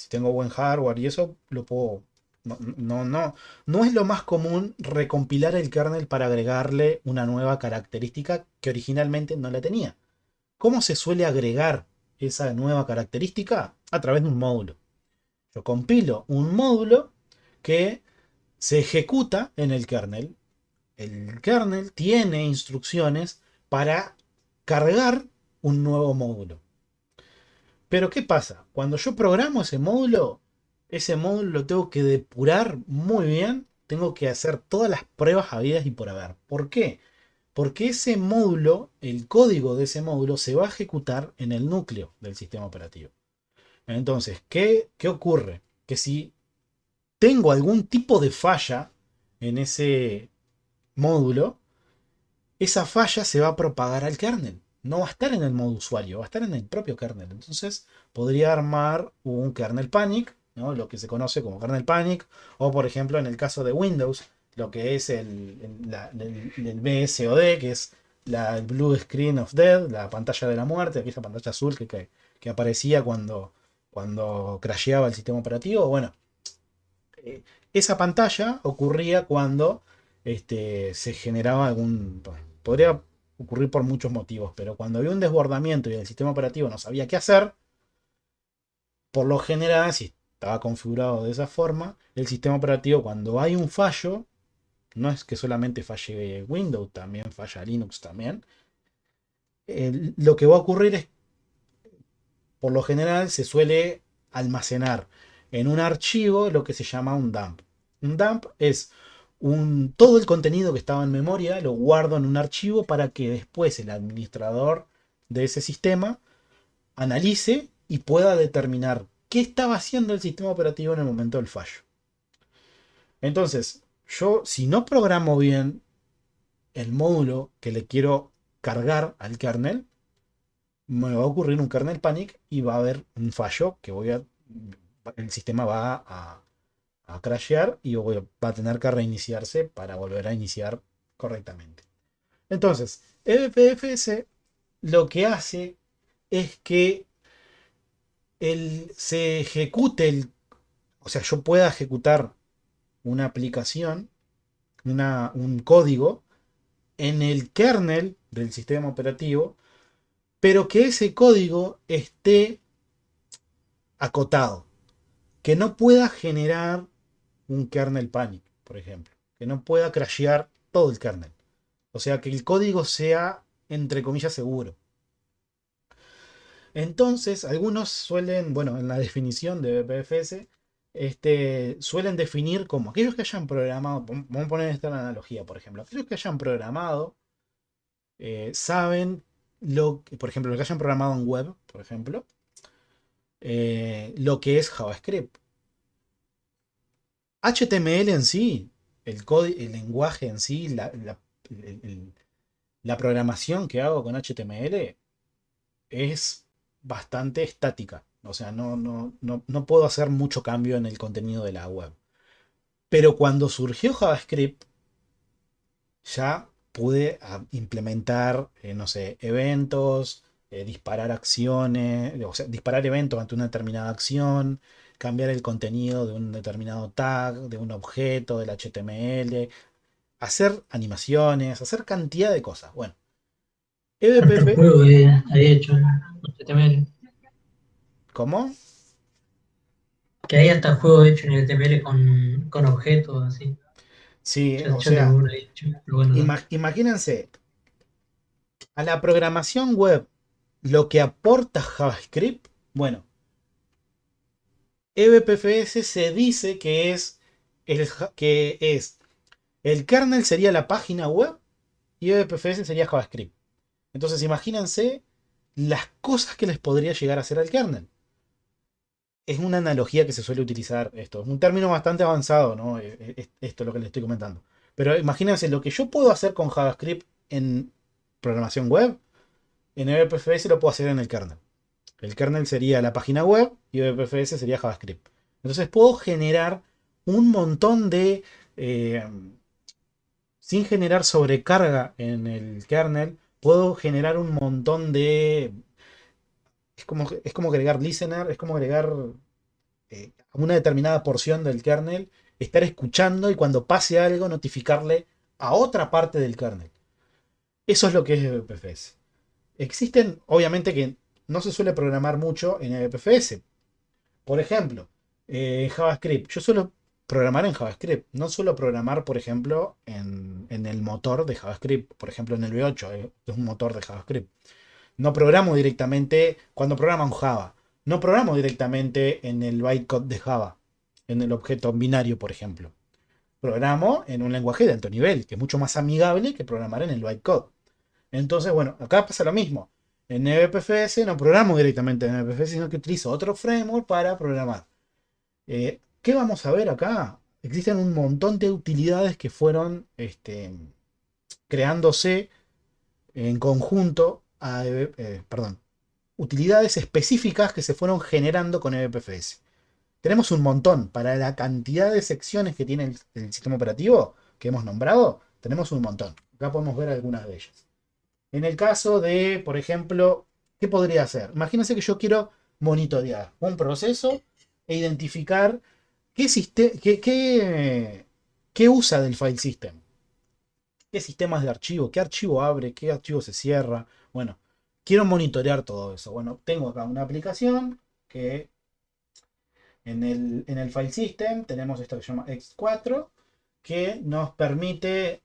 tengo buen hardware y eso lo puedo. No es lo más común recompilar el kernel para agregarle una nueva característica que originalmente no la tenía. ¿Cómo se suele agregar esa nueva característica? A través de un módulo. Yo compilo un módulo que se ejecuta en el kernel. El kernel tiene instrucciones para cargar un nuevo módulo. Pero ¿qué pasa? Cuando yo programo ese módulo lo tengo que depurar muy bien. Tengo que hacer todas las pruebas habidas y por haber. ¿Por qué? Porque ese módulo, el código de ese módulo, se va a ejecutar en el núcleo del sistema operativo. Entonces, ¿qué ocurre? Que si tengo algún tipo de falla en ese módulo, esa falla se va a propagar al kernel. No va a estar en el modo usuario, va a estar en el propio kernel. Entonces podría armar un kernel panic, ¿no? Lo que se conoce como kernel panic, o por ejemplo en el caso de Windows, lo que es el BSOD, que es el Blue Screen of Death, la pantalla de la muerte, aquella pantalla azul que aparecía cuando crasheaba el sistema operativo. Bueno, esa pantalla ocurría cuando se generaba algún... Podría ocurrir por muchos motivos, pero cuando había un desbordamiento y el sistema operativo no sabía qué hacer, por lo general, si estaba configurado de esa forma, el sistema operativo cuando hay un fallo, no es que solamente falle Windows, también falla Linux también, lo que va a ocurrir es, por lo general, se suele almacenar en un archivo lo que se llama un dump. Un dump es todo el contenido que estaba en memoria, lo guardo en un archivo para que después el administrador de ese sistema analice y pueda determinar qué estaba haciendo el sistema operativo en el momento del fallo. Entonces, yo si no programo bien el módulo que le quiero cargar al kernel, me va a ocurrir un kernel panic y va a haber un fallo que el sistema va a crashear y va a tener que reiniciarse para volver a iniciar correctamente. Entonces, eBPFS lo que hace es que se ejecute o sea, yo pueda ejecutar una aplicación, un código en el kernel del sistema operativo, pero que ese código esté acotado, que no pueda generar un kernel panic, por ejemplo, que no pueda crashear todo el kernel. O sea, que el código sea, entre comillas, seguro. Entonces, algunos suelen, bueno, en la definición de BPFS, suelen definir como aquellos que hayan programado, vamos a poner esta analogía, por ejemplo, aquellos que hayan programado, saben por ejemplo, los que hayan programado en web, por ejemplo, lo que es JavaScript. HTML en sí, el lenguaje en sí, la programación que hago con HTML es bastante estática. O sea, no puedo hacer mucho cambio en el contenido de la web. Pero cuando surgió JavaScript, ya pude implementar, no sé, eventos, disparar acciones, o sea, disparar eventos ante una determinada acción, cambiar el contenido de un determinado tag, de un objeto, del HTML, hacer animaciones, hacer cantidad de cosas. Bueno, Hasta EBPF, juego hay hecho en HTML. ¿cómo? Que hay hasta juego hecho en HTML con objetos así. Sí, o Yo tengo sea, uno ahí hecho, pero bueno, no. imagínense, a la programación web, lo que aporta JavaScript, bueno, eBPFS se dice que el kernel sería la página web y eBPFS sería JavaScript. Entonces imagínense las cosas que les podría llegar a hacer al kernel. Es una analogía que se suele utilizar esto. Es un término bastante avanzado, ¿no? Esto es lo que les estoy comentando. Pero imagínense lo que yo puedo hacer con JavaScript en programación web, en eBPFS lo puedo hacer en el kernel. El kernel sería la página web y eBPFS sería JavaScript. Entonces puedo generar un montón eh, sin generar sobrecarga en el kernel, puedo generar un montón de... Es como agregar listener, es como agregar una determinada porción del kernel, estar escuchando y cuando pase algo notificarle a otra parte del kernel. Eso es lo que es eBPFS. Existen, obviamente que no se suele programar mucho en eBPFS. Por ejemplo, JavaScript. Yo suelo programar en JavaScript. No suelo programar, por ejemplo, en el motor de JavaScript. Por ejemplo, en el V8 es un motor de JavaScript. No programo directamente cuando programo en Java. No programo directamente en el bytecode de Java. En el objeto binario, por ejemplo. Programo en un lenguaje de alto nivel, que es mucho más amigable que programar en el bytecode. Entonces, bueno, acá pasa lo mismo. En eBPFS no programo directamente en eBPFS, sino que utilizo otro framework para programar. ¿Qué vamos a ver acá? Existen un montón de utilidades que fueron creándose en conjunto perdón, utilidades específicas que se fueron generando con eBPFS. Tenemos un montón. Para la cantidad de secciones que tiene el sistema operativo que hemos nombrado, tenemos un montón. Acá podemos ver algunas de ellas. En el caso de, por ejemplo, ¿qué podría hacer? Imagínense que yo quiero monitorear un proceso e identificar qué usa del file system. ¿Qué sistemas de archivo? ¿Qué archivo abre? ¿Qué archivo se cierra? Bueno, quiero monitorear todo eso. Bueno, tengo acá una aplicación que en el file system tenemos esto que se llama X4 que nos permite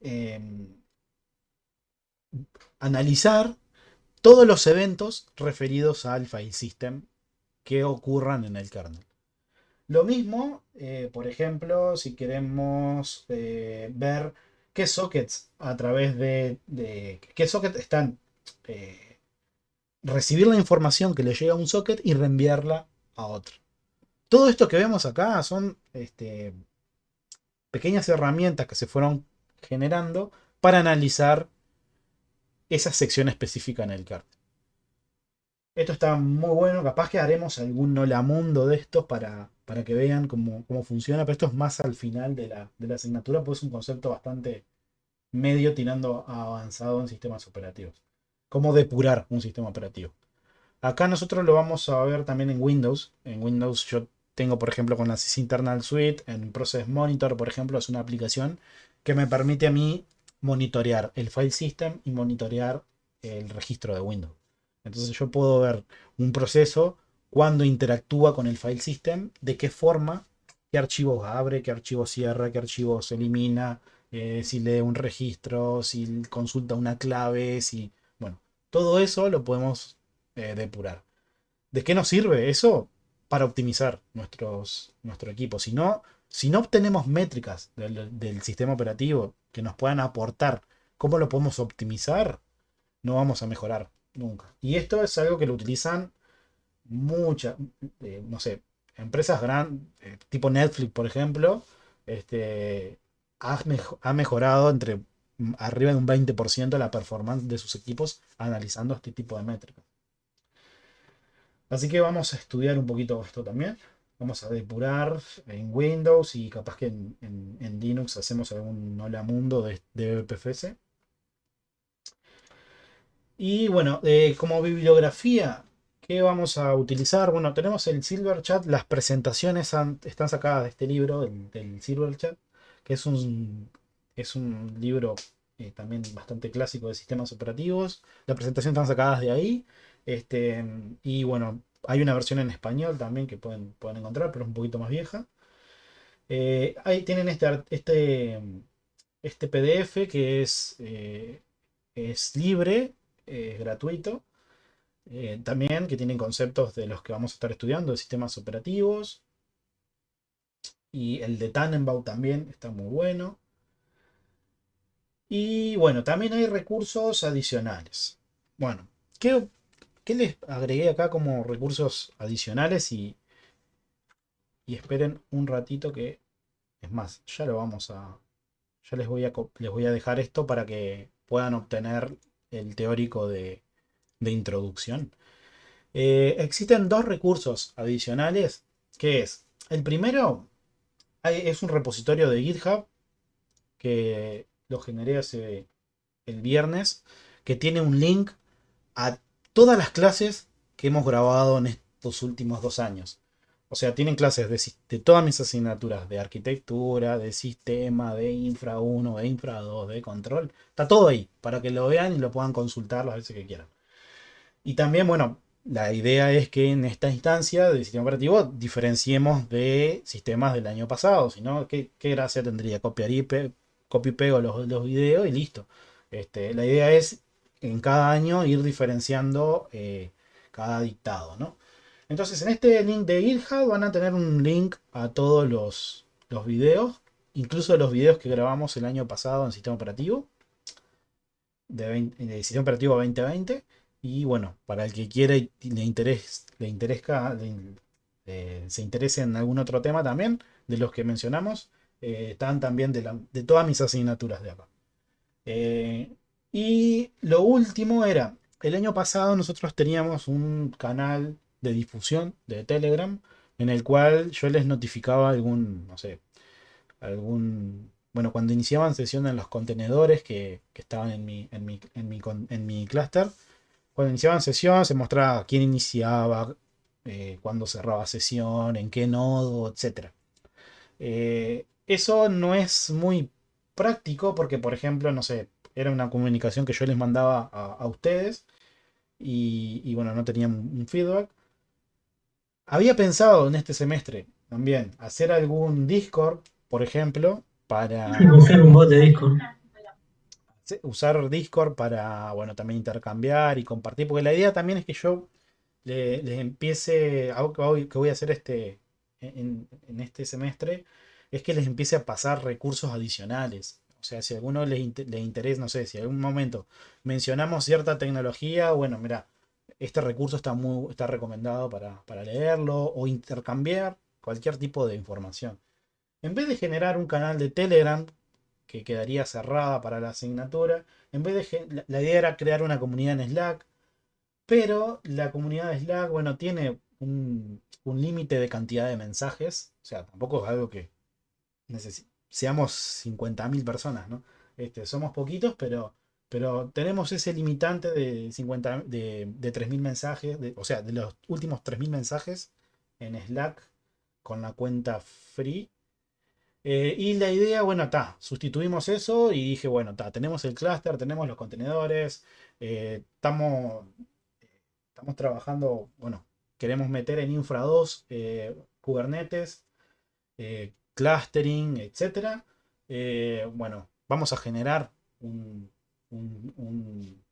analizar todos los eventos referidos al file system que ocurran en el kernel. Lo mismo, por ejemplo, si queremos ver qué sockets a través de qué sockets están recibir la información que le llega a un socket y reenviarla a otro. Todo esto que vemos acá son pequeñas herramientas que se fueron generando para analizar esa sección específica en el kernel. Esto está muy bueno, capaz que haremos algún Nolamundo de estos para que vean cómo funciona, pero esto es más al final de la asignatura, pues es un concepto bastante medio tirando a avanzado en sistemas operativos. Cómo depurar un sistema operativo. Acá nosotros lo vamos a ver también en Windows. En Windows yo tengo, por ejemplo, con la Internal Suite, en Process Monitor, por ejemplo, es una aplicación que me permite a mí monitorear el file system y monitorear el registro de Windows. Entonces yo puedo ver un proceso cuando interactúa con el file system, de qué forma, qué archivos abre, qué archivos cierra, qué archivos elimina, si lee un registro, si consulta una clave, si... Bueno, todo eso lo podemos depurar. ¿De qué nos sirve eso? Para optimizar nuestro equipo. Si no obtenemos métricas del sistema operativo que nos puedan aportar cómo lo podemos optimizar, no vamos a mejorar nunca. Y esto es algo que lo utilizan muchas, no sé, empresas grandes, tipo Netflix, por ejemplo, ha mejorado entre arriba de un 20% la performance de sus equipos analizando este tipo de métricas. Así que vamos a estudiar un poquito esto también. Vamos a depurar en Windows y capaz que en Linux hacemos algún hola mundo de BPFS. Y bueno, como bibliografía, ¿qué vamos a utilizar? Bueno, tenemos el Silver Chat. Las presentaciones están sacadas de este libro, del Silver Chat, que es un libro también bastante clásico de sistemas operativos. Las presentaciones están sacadas de ahí. Y bueno, hay una versión en español también que pueden encontrar, pero es un poquito más vieja. Ahí tienen este PDF que es libre, es gratuito. También que tienen conceptos de los que vamos a estar estudiando, de sistemas operativos. Y el de Tannenbaum también está muy bueno. Y bueno, también hay recursos adicionales. Bueno, ¿qué les agregué acá como recursos adicionales? Y esperen un ratito que, es más, ya les voy a dejar esto para que puedan obtener el teórico de introducción. Existen dos recursos adicionales, que es, el primero es un repositorio de GitHub que lo generé el viernes, que tiene un link a todas las clases que hemos grabado en estos últimos 2 años. O sea, tienen clases de todas mis asignaturas, de arquitectura, de sistema, de infra 1, de infra 2, de control. Está todo ahí, para que lo vean y lo puedan consultar las veces que quieran. Y también, bueno, la idea es que en esta instancia de sistema operativo diferenciemos de sistemas del año pasado. Si no, ¿qué gracia tendría? Copy y pego los videos y listo. La idea es en cada año ir diferenciando cada dictado, ¿no? Entonces, en este link de GitHub van a tener un link a todos los videos, incluso los videos que grabamos el año pasado en sistema operativo, de sistema operativo 2020. Y bueno, para el que quiera y se interese en algún otro tema también, de los que mencionamos, están también de todas mis asignaturas de acá. Y lo último era, el año pasado nosotros teníamos un canal de difusión de Telegram en el cual yo les notificaba no sé, bueno, cuando iniciaban sesión en los contenedores que estaban en mi clúster, cuando iniciaban sesión se mostraba quién iniciaba, cuándo cerraba sesión, en qué nodo, etcétera. Eso no es muy práctico porque, por ejemplo, no sé, era una comunicación que yo les mandaba a ustedes y bueno, no tenían un feedback. Había pensado en este semestre también hacer algún Discord, por ejemplo, para Usar un bot de Discord. usar Discord para, bueno, también intercambiar y compartir, porque la idea también es que yo les empiece, algo que voy a hacer en este semestre, es que les empiece a pasar recursos adicionales. O sea, si a alguno le interesa, no sé, si en algún momento mencionamos cierta tecnología, bueno, mira, este recurso está recomendado para leerlo o intercambiar cualquier tipo de información. En vez de generar un canal de Telegram que quedaría cerrada para la asignatura, la idea era crear una comunidad en Slack, pero la comunidad de Slack, bueno, tiene un límite de cantidad de mensajes. O sea, tampoco es algo que seamos 50.000 personas, ¿no? Somos poquitos, pero tenemos ese limitante de 50, de 3.000 mensajes, o sea, de los últimos 3.000 mensajes en Slack con la cuenta free. Y la idea, bueno, sustituimos eso y dije, bueno, tenemos el clúster, tenemos los contenedores, estamos trabajando, bueno, queremos meter en Infra 2 Kubernetes, clustering, etcétera. Bueno, vamos a generar un- un-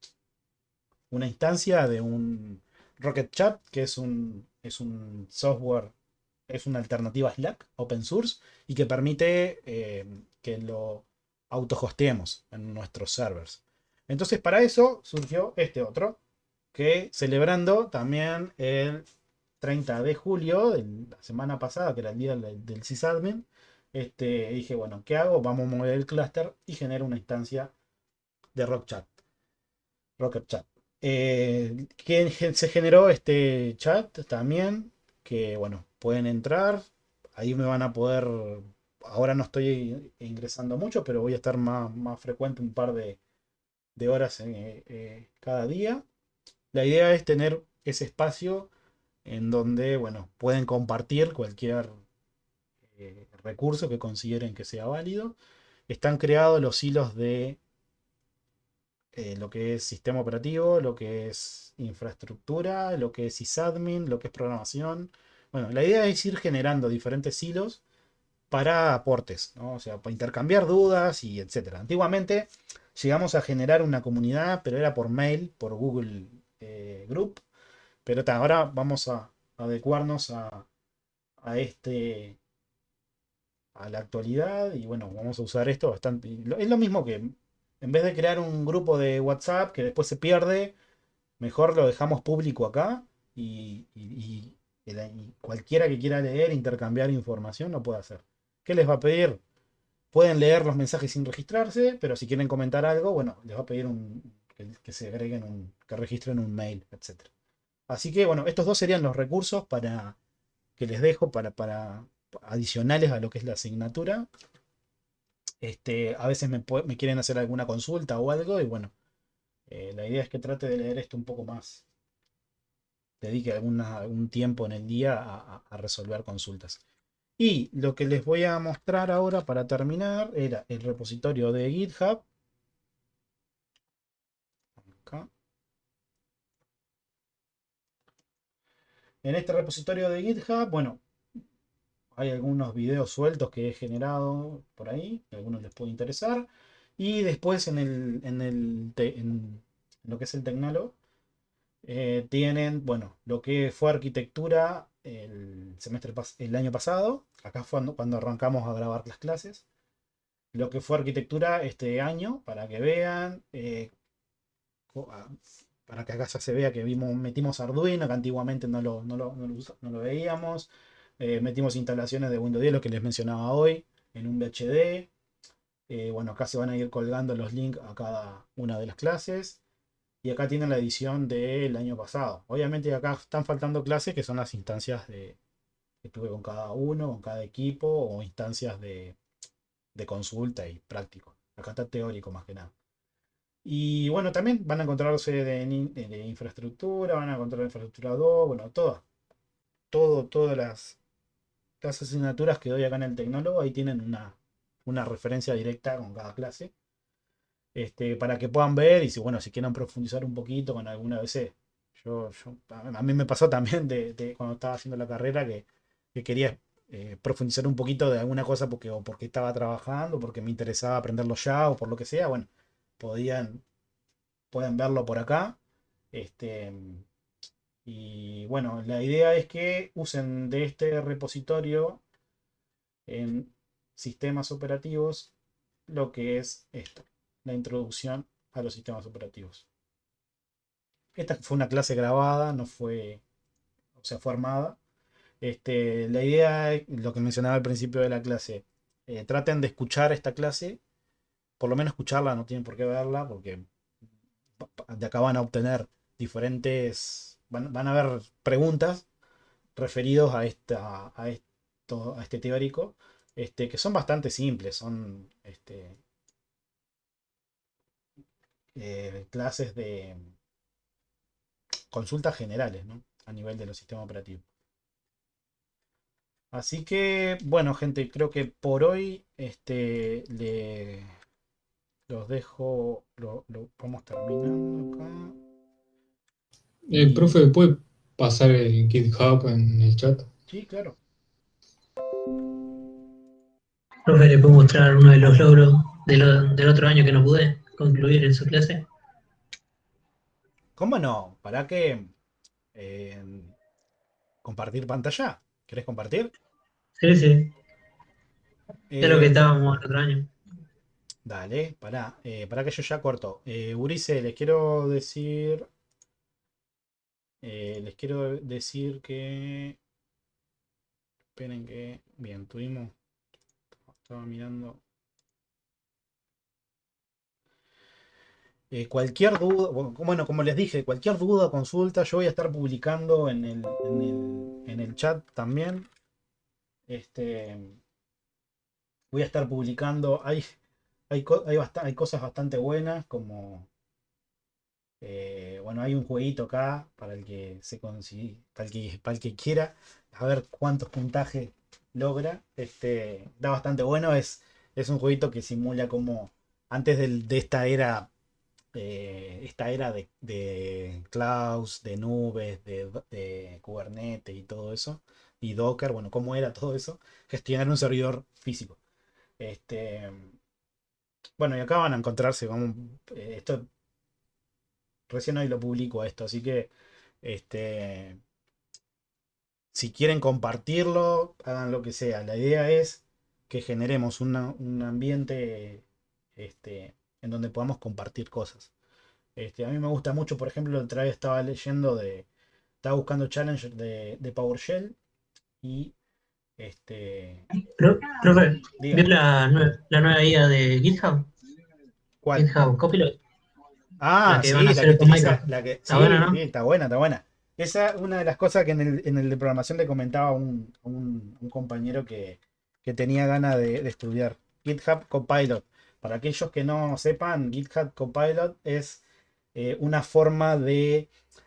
una instancia de un Rocket Chat, que es un software, es una alternativa a Slack, open source, y que permite que lo autohosteemos en nuestros servers. Entonces, para eso surgió este otro, que celebrando también el 30 de julio de la semana pasada, que era el día del sysadmin, dije, bueno, ¿qué hago? Vamos a mover el clúster y genero una instancia de Rocket Chat. Se generó este chat también, que bueno, pueden entrar, ahí me van a poder, ahora no estoy ingresando mucho, pero voy a estar más frecuente un par de horas cada día. La idea es tener ese espacio en donde, bueno, pueden compartir cualquier recurso que consideren que sea válido. Están creados los hilos de lo que es sistema operativo, lo que es infraestructura, lo que es sysadmin, lo que es programación. Bueno, la idea es ir generando diferentes hilos para aportes, ¿no? O sea, para intercambiar dudas y etcétera. Antiguamente llegamos a generar una comunidad, pero era por mail, por Google Group. Pero ahora vamos a adecuarnos a a la actualidad y bueno, vamos a usar esto bastante. Es lo mismo que en vez de crear un grupo de WhatsApp que después se pierde, mejor lo dejamos público acá y cualquiera que quiera leer, intercambiar información lo puede hacer. ¿Qué les va a pedir? Pueden leer los mensajes sin registrarse, pero si quieren comentar algo, bueno, les va a pedir que se agreguen que registren un mail, etcétera. Así que bueno, estos dos serían los recursos que les dejo para adicionales a lo que es la asignatura. A veces me quieren hacer alguna consulta o algo y bueno, la idea es que trate de leer esto un poco más. Dedique algún tiempo en el día a resolver consultas. Y lo que les voy a mostrar ahora para terminar era el repositorio de GitHub. Acá. En este repositorio de GitHub, bueno, hay algunos videos sueltos que he generado por ahí, que a algunos les puede interesar. Y después en lo que es el Tecnolo, tienen, bueno, lo que fue arquitectura el año pasado. Acá fue cuando arrancamos a grabar las clases. Lo que fue arquitectura este año, para que vean, para que acá ya se vea que metimos Arduino, que antiguamente no lo veíamos. Metimos instalaciones de Windows 10, lo que les mencionaba hoy, en un VHD. Bueno, acá se van a ir colgando los links a cada una de las clases. Y acá tienen la edición del año pasado. Obviamente acá están faltando clases que son las instancias que tuve con cada uno, con cada equipo, o instancias de consulta y práctico. Acá está teórico más que nada. Y bueno, también van a encontrarse de infraestructura, van a encontrar infraestructura 2, bueno, todas las asignaturas que doy acá en el Tecnólogo, ahí tienen una referencia directa con cada clase. Para que puedan ver y si quieren profundizar un poquito con alguna vez. A mí me pasó también de cuando estaba haciendo la carrera que quería profundizar un poquito de alguna cosa porque estaba trabajando, porque me interesaba aprenderlo ya o por lo que sea. Bueno, podían, pueden verlo por acá. Este, y bueno, la idea es que usen de este repositorio en sistemas operativos lo que es esto, la introducción a los sistemas operativos. Esta fue una clase grabada, no fue, o sea, fue armada. La idea, lo que mencionaba al principio de la clase, traten de escuchar esta clase, por lo menos escucharla, no tienen por qué verla, porque de acá van a obtener van a haber preguntas referidos a este teórico, que son bastante simples, son clases de consultas generales, ¿no? A nivel de los sistemas operativos. Así que, bueno, gente, creo que por hoy los dejo, vamos terminando acá. Y Profe, ¿puede pasar el GitHub en el chat? sí, claro. Profe, ¿le puedo mostrar uno de los logros del otro año que no pude concluir en su clase? ¿Cómo no? ¿Para qué compartir pantalla? ¿Querés compartir? Sí, sí, es lo que Eh, estábamos el otro año. Dale, pará que yo ya corto. Ulises, les quiero decir que, esperen que, bien, estaba mirando. Cualquier duda, bueno, como les dije, cualquier duda o consulta, yo voy a estar publicando en el chat también. Este, Voy a estar publicando, hay cosas bastante buenas, como, bueno, hay un jueguito acá para el que se consigue, para el que quiera, a ver cuántos puntajes logra. Está bastante bueno, es un jueguito que simula como antes de esta era de clouds, de nubes, de Kubernetes y todo eso, y Docker, bueno, cómo era todo eso, gestionar un servidor físico. Este, bueno, y acá van a encontrarse, esto recién hoy lo publico a esto, así que este, si quieren compartirlo, hagan lo que sea. La idea es que generemos un ambiente en donde podamos compartir cosas. A mí me gusta mucho, por ejemplo, otra vez estaba buscando challenge de PowerShell y Profe, ¿vio dígame, la nueva IA de GitHub? ¿cuál? GitHub Copilot, Ah, la que van a sí, la que hacer con utiliza, Minecraft. Está buena, sí, sí, ¿no? está buena, está buena. Esa es una de las cosas que en el de programación le comentaba a un compañero que tenía ganas de estudiar. GitHub Copilot. Para aquellos que no sepan, GitHub Copilot es una forma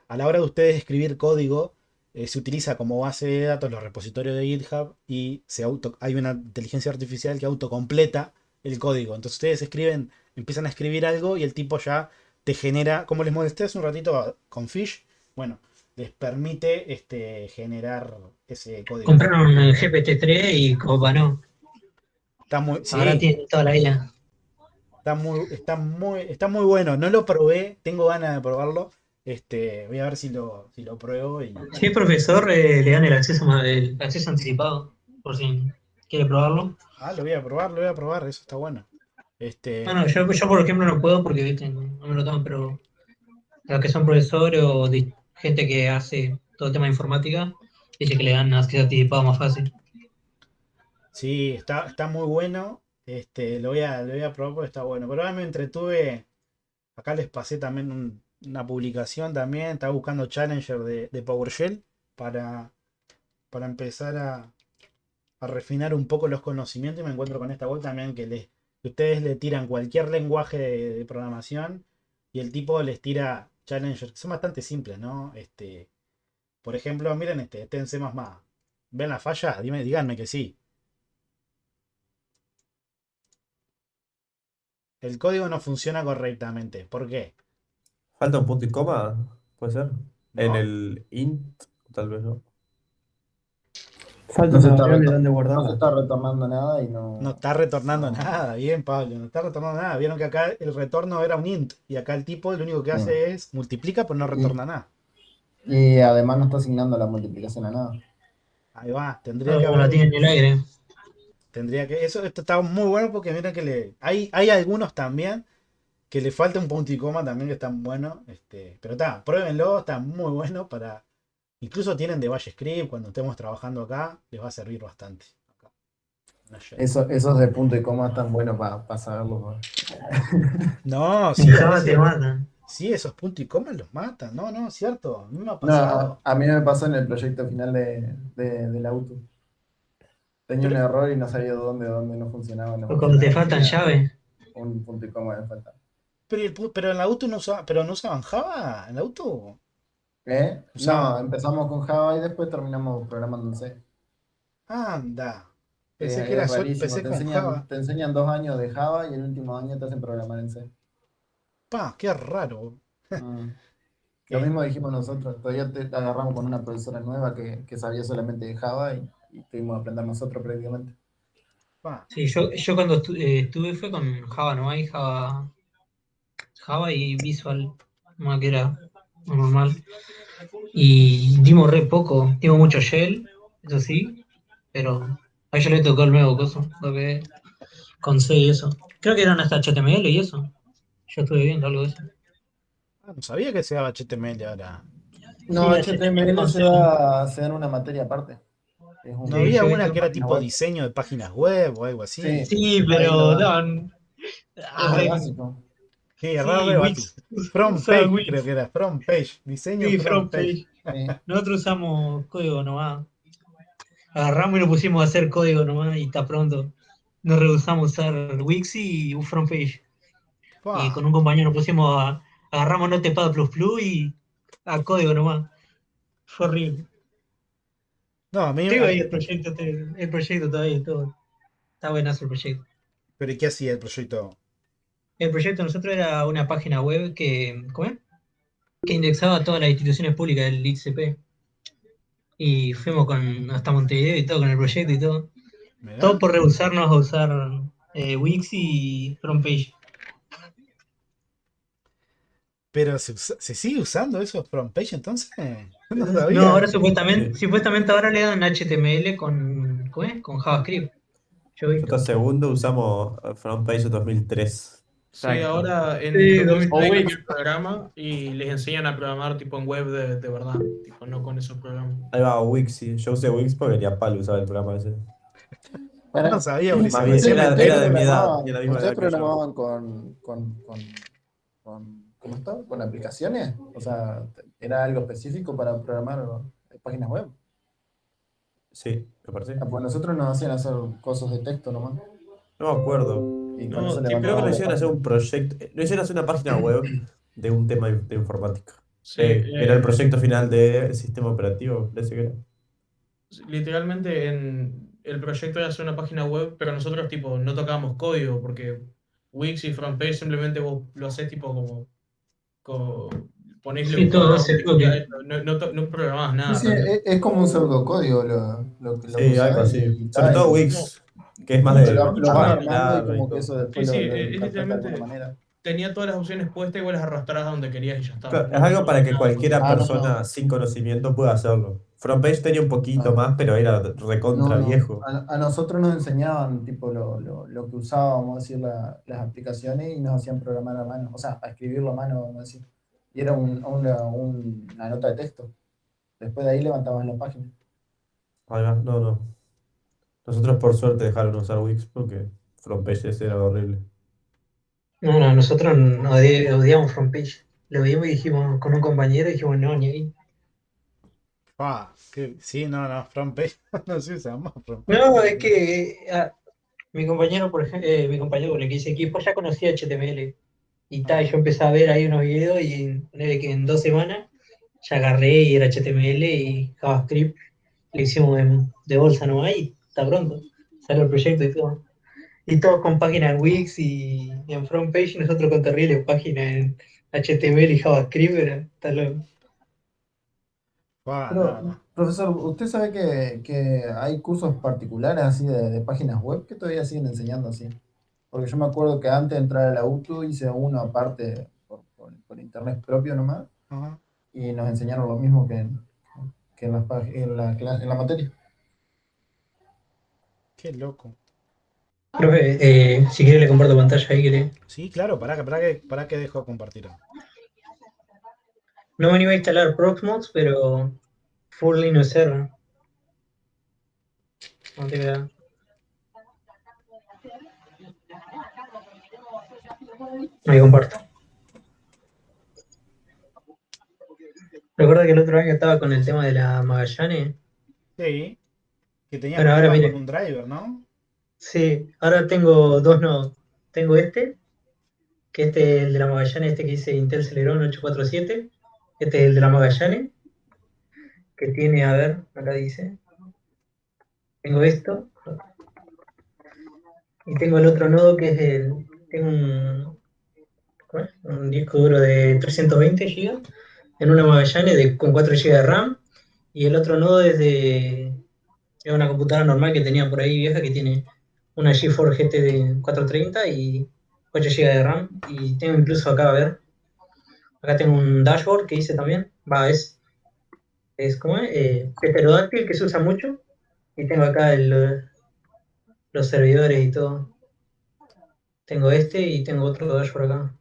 a la hora de ustedes escribir código, se utiliza como base de datos los repositorios de GitHub y hay una inteligencia artificial que autocompleta el código. Entonces ustedes empiezan a escribir algo y el tipo ya te genera, como les mostré hace un ratito con Fish, bueno, les permite generar ese código. Compraron el GPT-3 y Copano. Ahora Sí, tiene toda la IA. está muy bueno. No lo probé, tengo ganas de probarlo. Voy a ver si lo pruebo y. Si es profesor, le dan el acceso anticipado, por si quiere probarlo. Ah, lo voy a probar, eso está bueno. Bueno, yo por ejemplo no puedo porque ¿viste? No me lo tomo, pero los que son profesores o gente que hace todo el tema de informática, dice que le dan acceso anticipado más fácil. Sí, está muy bueno. Lo voy a probar porque está bueno. Pero ahora me entretuve. Acá les pasé también una publicación también. Estaba buscando Challenger de PowerShell para empezar a refinar un poco los conocimientos y me encuentro con esta web también que ustedes le tiran cualquier lenguaje de programación y el tipo les tira challengers que son bastante simples, ¿no? Por ejemplo, miren este en C++. ¿Ven la falla? Díganme que sí. El código no funciona correctamente. ¿Por qué? Falta un punto y coma, puede ser. En ¿No? el int, tal vez no. Falta No se una está, variable reto- donde no se guardarla. está retomando nada y No no, está retornando no. nada. Bien, Pablo. No está retornando nada. Vieron que acá el retorno era un int. Y acá el tipo lo único que Sí. hace es multiplica, pero no retorna nada. Y además no está asignando la multiplicación a nada. Ahí va. Tendría que Como la haber. tiene en el aire. Esto está muy bueno porque mira que hay algunos también que le falta un punto y coma también que están buenos. Pero pruébenlo, está muy bueno incluso tienen de Bash Script, cuando estemos trabajando acá, les va a servir bastante. Acá, en Shell. Esos de punto y coma están buenos para saberlo. No, En sí, a Java te veces, matan. sí, esos puntos y comas los matan. No, no, cierto, a mí me ha No, pasado. a mí me pasó en el proyecto final del auto. Tenía un Pero, error y no sabía dónde no funcionaba. O cuando te faltan Tenía llaves. un punto y coma de falta. Pero en la auto no usaba, pero no usaban Java en la auto. ¿Eh? Usaban. No, empezamos con Java y después terminamos programando en C. Anda. Es, Pensé que es rarísimo. pensé con Java. Te enseñan 2 años de Java y el último año te hacen programar en C. Pa, qué raro. Mm. Lo Eh, mismo dijimos nosotros. Todavía te agarramos con una profesora nueva que sabía solamente de Java y tuvimos que aprender nosotros prácticamente. pa. Sí, yo cuando estuve fue con Java no hay Java y Visual, no que era normal. Y dimos re poco, dimos mucho Shell, eso sí, pero a ella le tocó el nuevo coso, lo que con C y eso. Creo que eran hasta HTML y eso. Yo estuve viendo algo de eso. Ah, no sabía que se daba HTML ahora. No, Sí, HTML HTML con se C. da, se da en una materia aparte. Es ¿No Sí, había yo he una visto. que era páginas tipo web. diseño de páginas web o algo así? Sí, Sí, ahí lo pero dan. no, Es re básico. Sí, sí, re Wix, básico. Front usaba page, creo Wix, que era. Front page. Diseño sí, front front page. page. Sí. Nosotros usamos código nomás. Agarramos y lo pusimos a hacer código nomás y está pronto. Nos rehusamos a usar Wix y un front page. Y Pa. con un compañero nos pusimos agarramos Notepad++ y a código nomás. Fue horrible. No, a mí. Tengo ahí el proyecto todavía y todo. Está buenazo el proyecto. ¿Pero y qué hacía el proyecto? El proyecto de nosotros era una página web ¿cómo es? Que indexaba todas las instituciones públicas del ICP. Y fuimos hasta Montevideo y todo con el proyecto y todo. Todo ¿Verdad? por rehusarnos a usar Wix y FrontPage. ¿Pero se sigue usando eso front page entonces? No No, sabía. ahora supuestamente, Sí. supuestamente ahora le dan HTML ¿cómo es? Con JavaScript. Yo he visto. Nosotros segundo usamos FrontPage 2003. Sí, Exacto. ahora en Sí, 2006 Wix. cambió el programa y les enseñan a programar tipo en web de verdad, tipo no con esos programas. Ahí va Wix, sí. Yo usé Wix porque ni a palo usaba el programa ese. No Para, sabía, Ulises. Más bien, Recién me era entero. de mi edad, tenía la misma ustedes edad que yo. programaban ¿cómo está? ¿Con aplicaciones? O sea, ¿era algo específico para programar páginas web? Sí, me parece. Ah, pues nosotros nos hacían hacer cosas de texto nomás. No me acuerdo. Y con eso No, Creo que tipo, nos levantábamos la hicieron hacer página. un proyecto. Nos hicieron hacer una página web de un tema de informática. sí, Era el proyecto final de sistema operativo, parece que era. literalmente en el proyecto era hacer una página web, pero nosotros tipo no tocábamos código porque Wix y FrontPage simplemente vos lo haces tipo ponés Sí, los todo comandos ese y ya bloque. no programabas Sí, nada sí, realmente. es como un pseudocódigo lo que Sí, algo usás así. y Sobre tal. todo No, Wix, que es más mucho, de Lo mucho vas menos. armando y arreglar y como que todo. eso después Sí, sí, lo es interpreta de alguna literalmente manera. tenía todas las opciones puestas y vos las arrastrabas a donde querías y ya está. Claro, es No, algo no para había que nada de cualquiera código. Ah, no, persona no. sin conocimiento pueda hacerlo. FrontPage tenía un poquito Ah, más, pero era no, recontra no. viejo. A nosotros nos enseñaban tipo lo que usábamos, decir, las aplicaciones y nos hacían programar a mano, o sea, a escribirlo a mano, vamos a decir. Y era una nota de texto. Después de ahí levantaban la página. Ahí va, no, no. Nosotros por suerte dejaron de usar Wix porque FrontPage ese era horrible. No, no, nosotros odiamos FrontPage. Lo vimos y dijimos con un compañero y dijimos, no, ni ahí. Pa, sí, no, front page. No se usa más front page. No, es que mi compañero, por ejemplo, mi compañero con el que hice equipo ya conocía HTML. Y tal, yo empecé a ver ahí unos videos y ponele que en 2 semanas ya agarré y era HTML y JavaScript. Le hicimos de bolsa nomás y está pronto. Salió el proyecto y todo. Y todos con páginas en Wix y en FrontPage y nosotros con terribles páginas en HTML y JavaScript. Está loco. Pa, Pero, no. profesor, ¿usted sabe que hay cursos particulares así de páginas web que todavía siguen enseñando así? Porque yo me acuerdo que antes de entrar a la UTU hice uno aparte por internet propio nomás Ajá. y nos enseñaron lo mismo que en la materia. Qué loco. Profe, si quiere le comparto pantalla ahí, ¿quiere? Sí, claro, para que dejo de compartir. No me iba a instalar Proxmox, pero full Linux server. No te queda. Ahí comparto. Recuerda que el otro año estaba con el tema de la Magallanes. Sí, que tenías Bueno, ahora problemas con mire, un driver, ¿no? sí, ahora tengo dos nodos. Tengo este que este es el de la Magallanes, este que dice Intel Celeron 847. Este es el de la Magallanes, que tiene, a ver, acá dice, tengo esto, y tengo el otro nodo que es tengo ¿cómo es? Un disco duro de 320 GB en una Magallanes con 4 GB de RAM, y el otro nodo es una computadora normal que tenía por ahí vieja que tiene una GeForce GT de 430 y 8 GB de RAM, y tengo incluso acá, a ver, acá tengo un dashboard que hice también, ¿cómo es? Heterodáctil, que se usa mucho, y tengo acá los servidores y todo. Tengo este y tengo otro dashboard acá.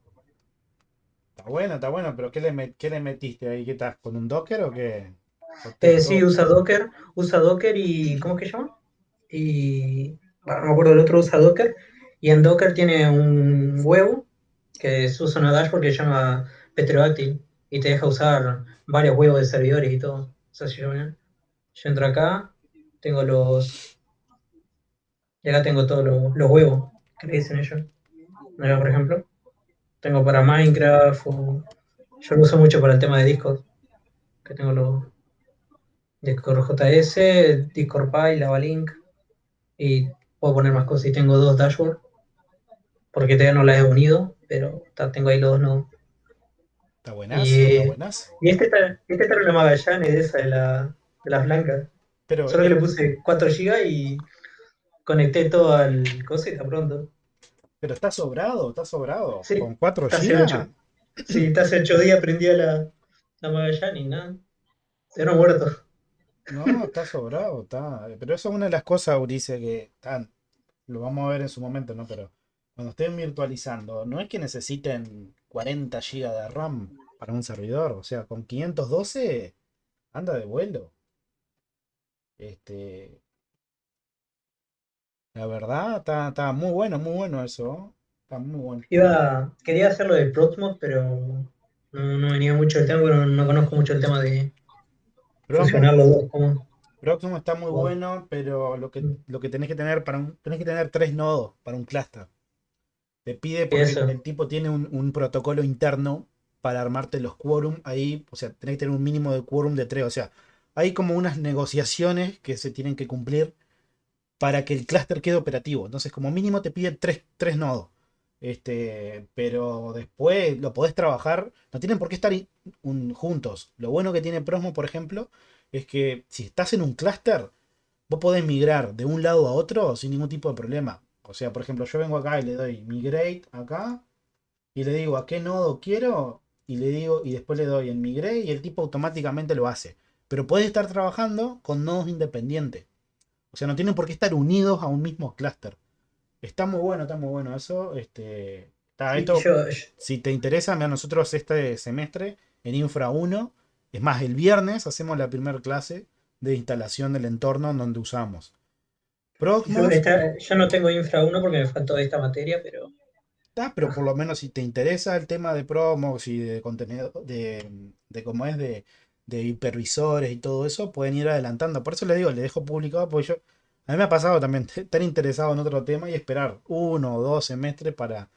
Está bueno, pero ¿qué le metiste ahí? ¿Qué estás? ¿Con un Docker o qué? O Sí, usa Docker y, ¿cómo es que se llama? Y, bueno, no me acuerdo, el otro usa Docker, y en Docker tiene un huevo que se usa una dashboard que se llama Pterodactyl, y te deja usar varios huevos de servidores y todo. O sea, si yo entro acá, tengo y acá tengo todos los huevos que le dicen ellos. Acá, por ejemplo, tengo para Minecraft, yo lo uso mucho para el tema de discos, que tengo los Discord JS, Discord Pi, Lavalink, y puedo poner más cosas, y tengo dos dashboards, porque todavía no las he unido, pero tengo ahí los dos nodos. está buenazo, está Y, buenazo. y esta era una Magallanes de esa, de las blancas. Pero, Solo que le puse 4 GB y conecté todo al coso y está pronto. pero está sobrado, está sobrado. Sí, Con 4 está hace 8. GB. Sí, está hace 8 días prendí a la Magallanes y nada. Se no muerto. No, está sobrado, está. Pero eso es una de las cosas, Ulises, que lo vamos a ver en su momento, ¿no? Pero cuando estén virtualizando, no es que necesiten 40 GB de RAM para un servidor. O sea, con 512 anda de vuelo. Este, la verdad, está muy bueno eso. Está muy bueno. Quería hacerlo de Proxmox, pero no venía mucho el tema, pero no conozco mucho el tema de Proxmox, fusionar los dos. Proxmox está muy ¿Cómo? bueno, pero lo que tenés que tener tenés que tener 3 nodos para un clúster. Te pide Y porque eso. el tipo tiene un protocolo interno para armarte los quórum ahí, o sea, tenés que tener un mínimo de quórum de 3, o sea, hay como unas negociaciones que se tienen que cumplir para que el clúster quede operativo. Entonces, como mínimo te pide tres nodos. Pero después lo podés trabajar, no tienen por qué estar juntos. Lo bueno que tiene Prosmo, por ejemplo, es que si estás en un clúster, vos podés migrar de un lado a otro sin ningún tipo de problema. O sea, por ejemplo, yo vengo acá y le doy migrate acá y le digo a qué nodo quiero y le digo y después le doy en migrate y el tipo automáticamente lo hace. Pero podés estar trabajando con nodos independientes. O sea, no tienen por qué estar unidos a un mismo clúster. Está muy bueno eso. Sí, Esto, si te interesa, mira, nosotros este semestre en Infra 1, es más, el viernes hacemos la primera clase de instalación del entorno en donde usamos Proxmox. yo no tengo Infra 1 porque me faltó esta materia, pero Pero por lo menos si te interesa el tema de Proxmox y de contenido, de cómo es de hipervisores y todo eso, pueden ir adelantando. Por eso le digo, le dejo publicado, porque a mí me ha pasado también estar interesado en otro tema y esperar 1 o 2 semestres para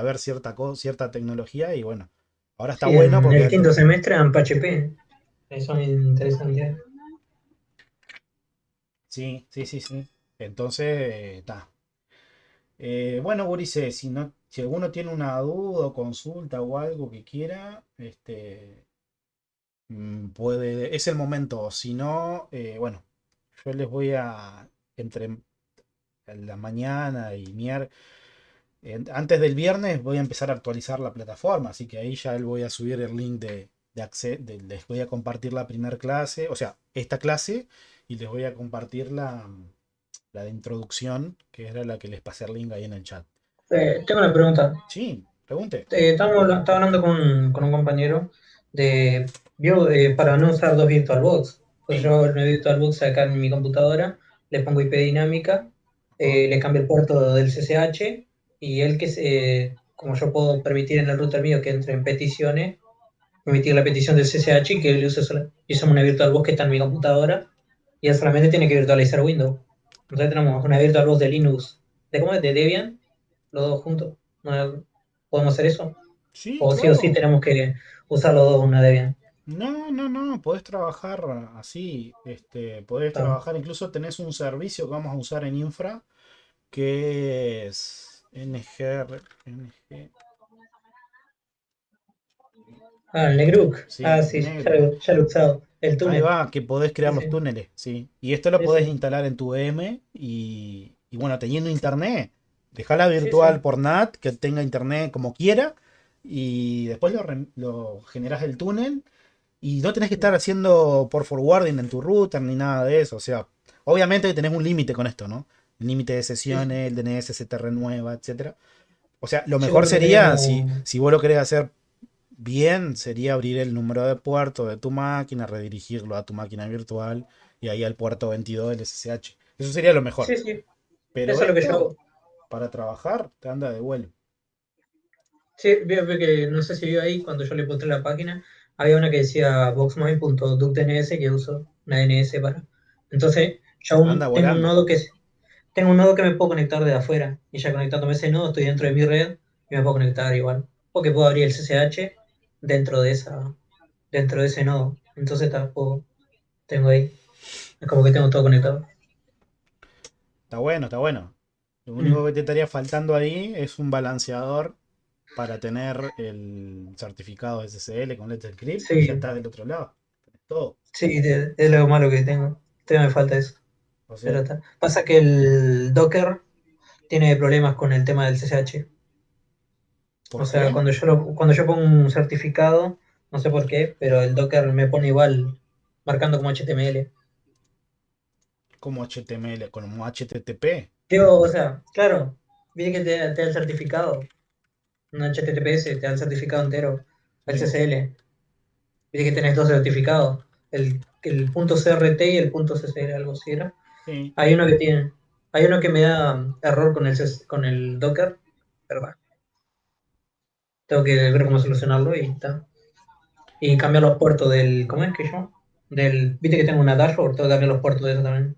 ver cierta tecnología y bueno, ahora está sí, bueno en el porque quinto semestre en PHP. Eso es interesante. sí, sí, sí, sí. Entonces, está. Bueno, Gurice, si alguno tiene una duda o consulta o algo que quiera, es el momento. Si no, bueno, yo les voy entre la mañana y antes del viernes voy a empezar a actualizar la plataforma, así que ahí ya les voy a subir el link de acceso, les voy a compartir la primera clase, o sea, esta clase, y les voy a compartir la de introducción, que era la que les pasé el link ahí en el chat. Tengo una pregunta. Sí, pregunte. Estaba hablando con un compañero para no usar dos VirtualBox. Pues Sí. yo el VirtualBox acá en mi computadora, le pongo IP dinámica, le cambio el puerto del CCH, y él como yo puedo permitir en el router mío que entre en peticiones, permitir la petición del CCH y que él use una VirtualBox que está en mi computadora, y él solamente tiene que virtualizar Windows. Entonces tenemos una VirtualBox de Linux, ¿de cómo es? De Debian, los dos juntos. No, ¿Podemos hacer eso? Sí, O sí claro. tenemos que usar los dos una Debian. No, podés trabajar así, podés Está. trabajar, incluso tenés un servicio que vamos a usar en infra, que es NG, Ah, el Negruk. Ah, sí, sí, negro. ya lo he usado. El Ahí túnel. va, que podés crear Sí, los sí. túneles, sí. Y esto lo Sí, podés sí. instalar en tu VM y bueno, teniendo internet, dejala Sí, virtual sí. por NAT, que tenga internet como quiera, y después lo generás el túnel y no tenés que estar haciendo por forwarding en tu router ni nada de eso. O sea, obviamente que tenés un límite con esto, ¿no? El límite de Sí, sí. sesiones, el DNS se te renueva, etcétera. O sea, lo Sí, mejor porque sería, teníamos. si vos lo querés hacer bien, sería abrir el número de puerto de tu máquina, redirigirlo a tu máquina virtual y ahí al puerto 22 del SSH. Eso sería lo mejor. Sí, sí. Pero Eso es lo que yo esto, hago. para trabajar, te anda de vuelo. Sí, veo que no sé si vio ahí cuando yo le puse la página, había una que decía boxmine.duckdns que uso una DNS para. Entonces, yo Anda aún volando. tengo un nodo que me puedo conectar de afuera. Y ya conectándome a ese nodo, estoy dentro de mi red y me puedo conectar igual. Porque puedo abrir el CCH dentro dentro de ese nodo. Entonces tengo ahí. Es como que tengo todo conectado. Está bueno, está bueno. Lo único Mm, que te estaría faltando ahí es un balanceador para tener el certificado SSL con Let's Encrypt y ya sí, está del otro lado. Tenés todo. sí, es lo malo que tengo. Todavía me falta eso. O Pero sea, está. Pasa que el Docker tiene problemas con el tema del CCH. O ¿por sea, qué? cuando yo pongo un certificado, no sé por qué, pero el Docker me pone igual, marcando como HTML. Como HTML, como HTTP. Digo, o sea, claro, viene que te da el certificado, un HTTPS, te da el certificado entero, el Sí, CCL. Viene que tenés dos certificados, el punto CRT y el punto CCL, algo así era. sí. Hay uno que tiene, hay uno que me da error con con el Docker, pero bueno, tengo que ver cómo solucionarlo y está. Y cambiar los puertos ¿cómo es que yo? Viste que tengo una dashboard, tengo que cambiar los puertos de eso también.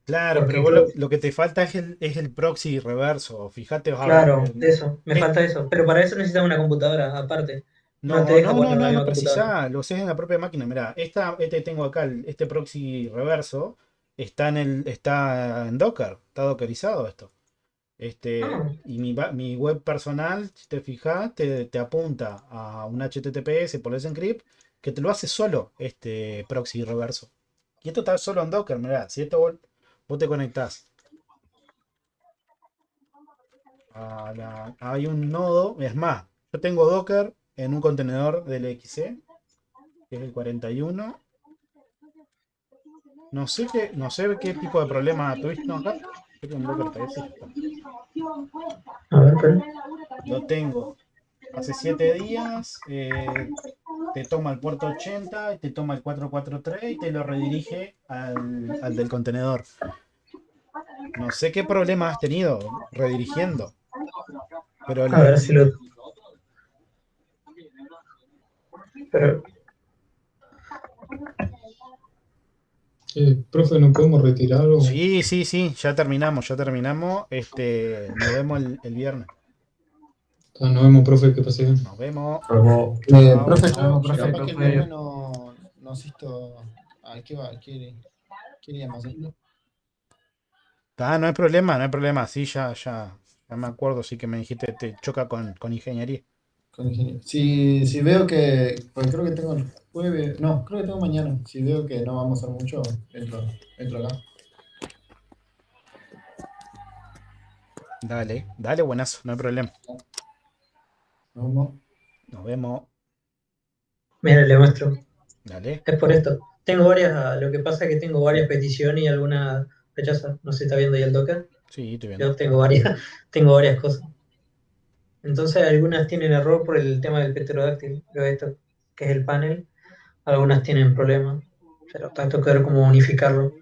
Claro, pero Porque vos creo, lo que te falta es el proxy reverso. Fíjate, a ver, claro, eso, me falta eso. Pero para eso necesitas una computadora aparte. No te no, deja no, no, ponerlo en la no misma computadora. precisás, lo haces en la propia máquina. Mirá, este tengo acá, este proxy reverso, está en Docker, está dockerizado esto. Ah, Y mi web personal, si te fijas, te apunta a un HTTPS por Let's Encrypt que te lo hace solo este proxy reverso. Y esto está solo en Docker, mirá, si esto vos te conectás hay un nodo, es más, yo tengo Docker en un contenedor del XC, que es el 41. No sé qué tipo de problema tuviste. No, acá tengo un Docker PS, ya está. a ver, pero. Lo tengo hace 7 días. Te toma el puerto 80 y te toma el 443 y te lo redirige al del contenedor. No sé qué problema has tenido redirigiendo, pero A ver si lo. Pero, Profe, ¿no podemos retirar o sí, sí, sí, ya terminamos, ya terminamos. Nos vemos el viernes. nos vemos, profe, que pase bien? Nos vemos. Como Chao. Profe, nos vemos, yo profe, capaz que que el fue. viernes no asisto. ¿A qué va? ¿Qué iríamos a hacer? No hay problema, no hay problema. Sí, ya me acuerdo, sí que me dijiste, te choca con ingeniería. Con ingeniero. Si veo que, pues creo que tengo el jueves, no, creo que tengo mañana. Si veo que no vamos a hacer mucho, entro acá. Dale, dale, buenazo, no hay problema. Nos vemos. Nos vemos. Mira, le muestro. Dale. Es por esto. Tengo lo que pasa es que tengo varias peticiones y alguna rechaza. No sé si está viendo ahí el Docker. Sí, estoy viendo. Yo tengo varias, tengo varias cosas. Entonces algunas tienen error por el tema del pterodáctilo, esto, que es el panel. Algunas tienen problemas. Pero tanto que ver cómo unificarlo.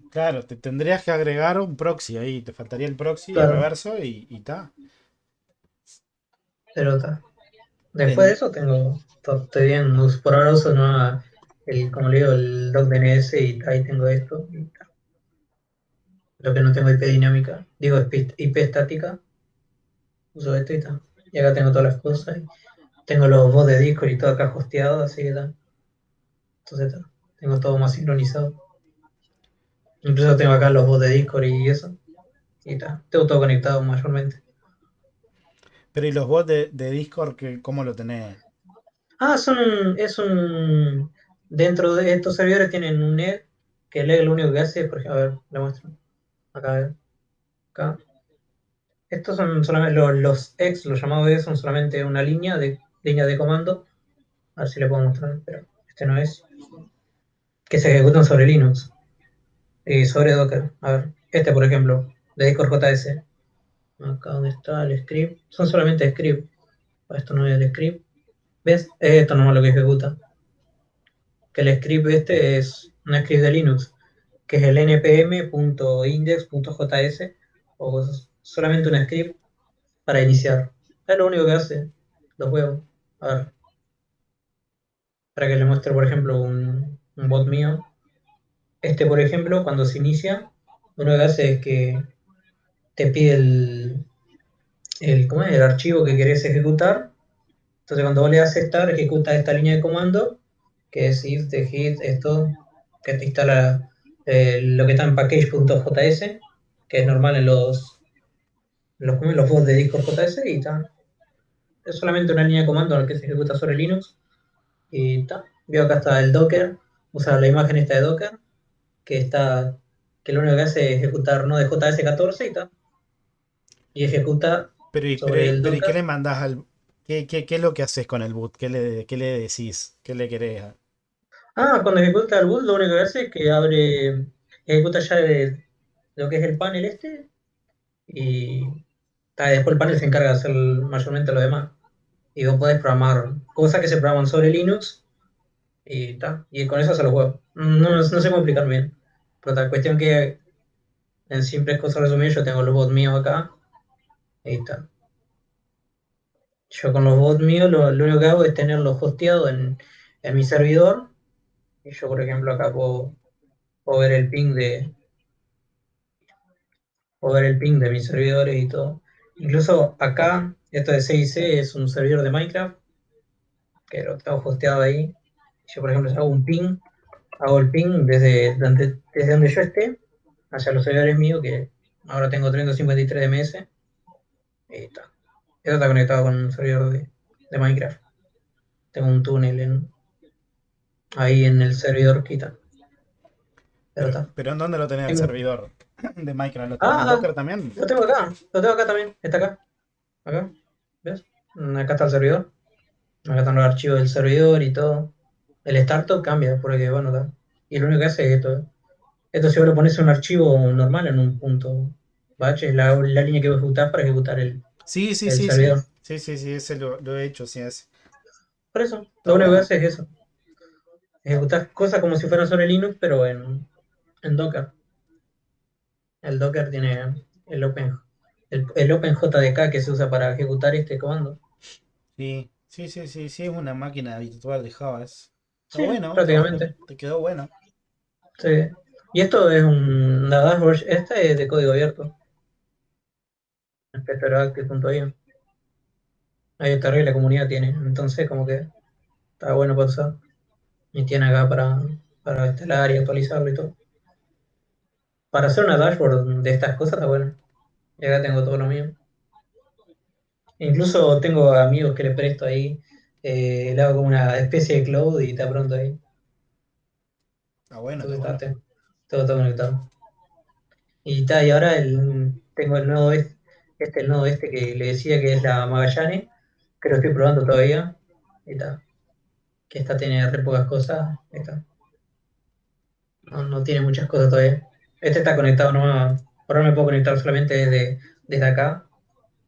Claro, te tendrías que agregar un proxy ahí. Te faltaría el proxy Claro, reverso y está. pero está. Después de En- eso estoy bien. Por ahora uso como le digo, el DocDNS y ahí tengo esto. Lo que no tengo IP dinámica. Digo, IP estática. Uso esto y está. Y acá tengo todas las cosas. Tengo los bots de Discord y todo acá hosteado, así que tal. Entonces tengo todo más sincronizado. Incluso tengo acá los bots de Discord y eso. Y tal. Tengo todo conectado mayormente. Pero ¿y los bots de Discord, cómo lo tenés? Ah, es un. Dentro de estos servidores tienen un net, que el egg lo único que hace, por ejemplo, a ver, le muestro. Acá, a ver, acá. Estos son solamente los eggs, los llamados eggs, son solamente una línea de comando. A ver si le puedo mostrar, pero este no es. Que se ejecutan sobre Linux y sobre Docker. A ver, este por ejemplo, de Discord JS. Acá donde está el script. Son solamente script. Esto no es el script. ¿Ves? Esto nomás lo que ejecuta. Que el script este es un script de Linux, que es el npm.index.js, o solamente un script para iniciar. Es lo único que hace los juegos. A ver, para que le muestre, por ejemplo, un bot mío. Este, por ejemplo, cuando se inicia, lo único que hace es que te pide ¿cómo es? El archivo que querés ejecutar. Entonces, cuando vos le das aceptar, ejecuta esta línea de comando, que es if, the hit, esto, que te instala lo que está en package.js, que es normal en los bots de Discord JS, y está. Es solamente una línea de comando en la que se ejecuta sobre Linux, y está. Veo acá está el Docker, usa la imagen esta de Docker, que está, que lo único que hace es ejecutar no de JS14 y está. Y ejecuta sobre el Pero ¿y qué Docker. le mandás al... ¿Qué es lo que haces con el boot? ¿Qué le decís? ¿Qué le querés? Ah, cuando ejecuta el boot, lo único que hace es que ejecuta ya lo que es el panel este, y después el panel se encarga de hacer mayormente lo demás. Y vos podés programar cosas que se programan sobre Linux, y y con eso se lo juego. No sé cómo explicar bien. Pero tal cuestión que en simples cosas resumidas, yo tengo los bots míos acá, y está. Yo con los bots míos lo único que hago es tenerlos hosteados en mi servidor. Y yo, por ejemplo, acá puedo ver el ping de mis servidores y todo. Incluso acá, esto de 6C es un servidor de Minecraft, que lo tengo hosteado ahí. Yo, por ejemplo, si hago el ping desde donde yo esté, hacia los servidores míos, que ahora tengo 353 ms, y está. Esto está conectado con un servidor de Minecraft. Tengo un túnel ahí en el servidor Kita. Pero está. Pero ¿en dónde lo tenés el Tengo- servidor de Minecraft? ¿Lo tenés en Ah, Docker también? lo tengo acá también, está acá. Acá, ¿ves? Acá está el servidor. Acá están los archivos del servidor y todo. El startup cambia, porque bueno, está. Y lo único que hace es esto. Esto si vos lo pones en un archivo normal, en un punto batch, es la línea que vos ejecutás para ejecutar Sí, sí, el sí, sí. servidor. Sí, sí, sí, ese lo he hecho, sí, ese. Por eso, Está lo único que bueno. hace es eso. Ejecutás cosas como si fueran sobre Linux, pero en Docker. El Docker tiene el OpenJDK que se usa para ejecutar este comando. Sí, sí, sí, sí, sí, es una máquina virtual de Java. Está Sí, bueno, está bueno. prácticamente. Te quedó bueno. Sí. Y esto es una dashboard, esta es de código abierto, inspectoractive.io. Ahí está, la comunidad tiene, entonces como que está bueno para usar. Y tiene acá para instalar y actualizarlo y todo. Para hacer una dashboard de estas cosas está bueno. Y acá tengo todo lo mío. Incluso tengo amigos que le presto ahí, le hago como una especie de cloud y está pronto ahí. Está bueno, está Entonces bueno. todo conectado. Y ahora tengo el nodo el nodo este que le decía que es la Magallanes, que lo estoy probando todavía. Y está. Que esta tiene re pocas cosas. Esta. No tiene muchas cosas todavía. Este está conectado nomás. Por ahora me puedo conectar solamente desde acá,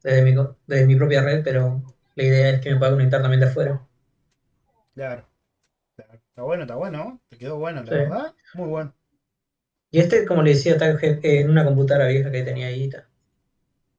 desde mi propia red, pero la idea es que me pueda conectar también de afuera. Claro, claro. Está bueno, está bueno. Te quedó bueno, la Sí. verdad. Muy bueno. Y este, como le decía, está en una computadora vieja que tenía ahí.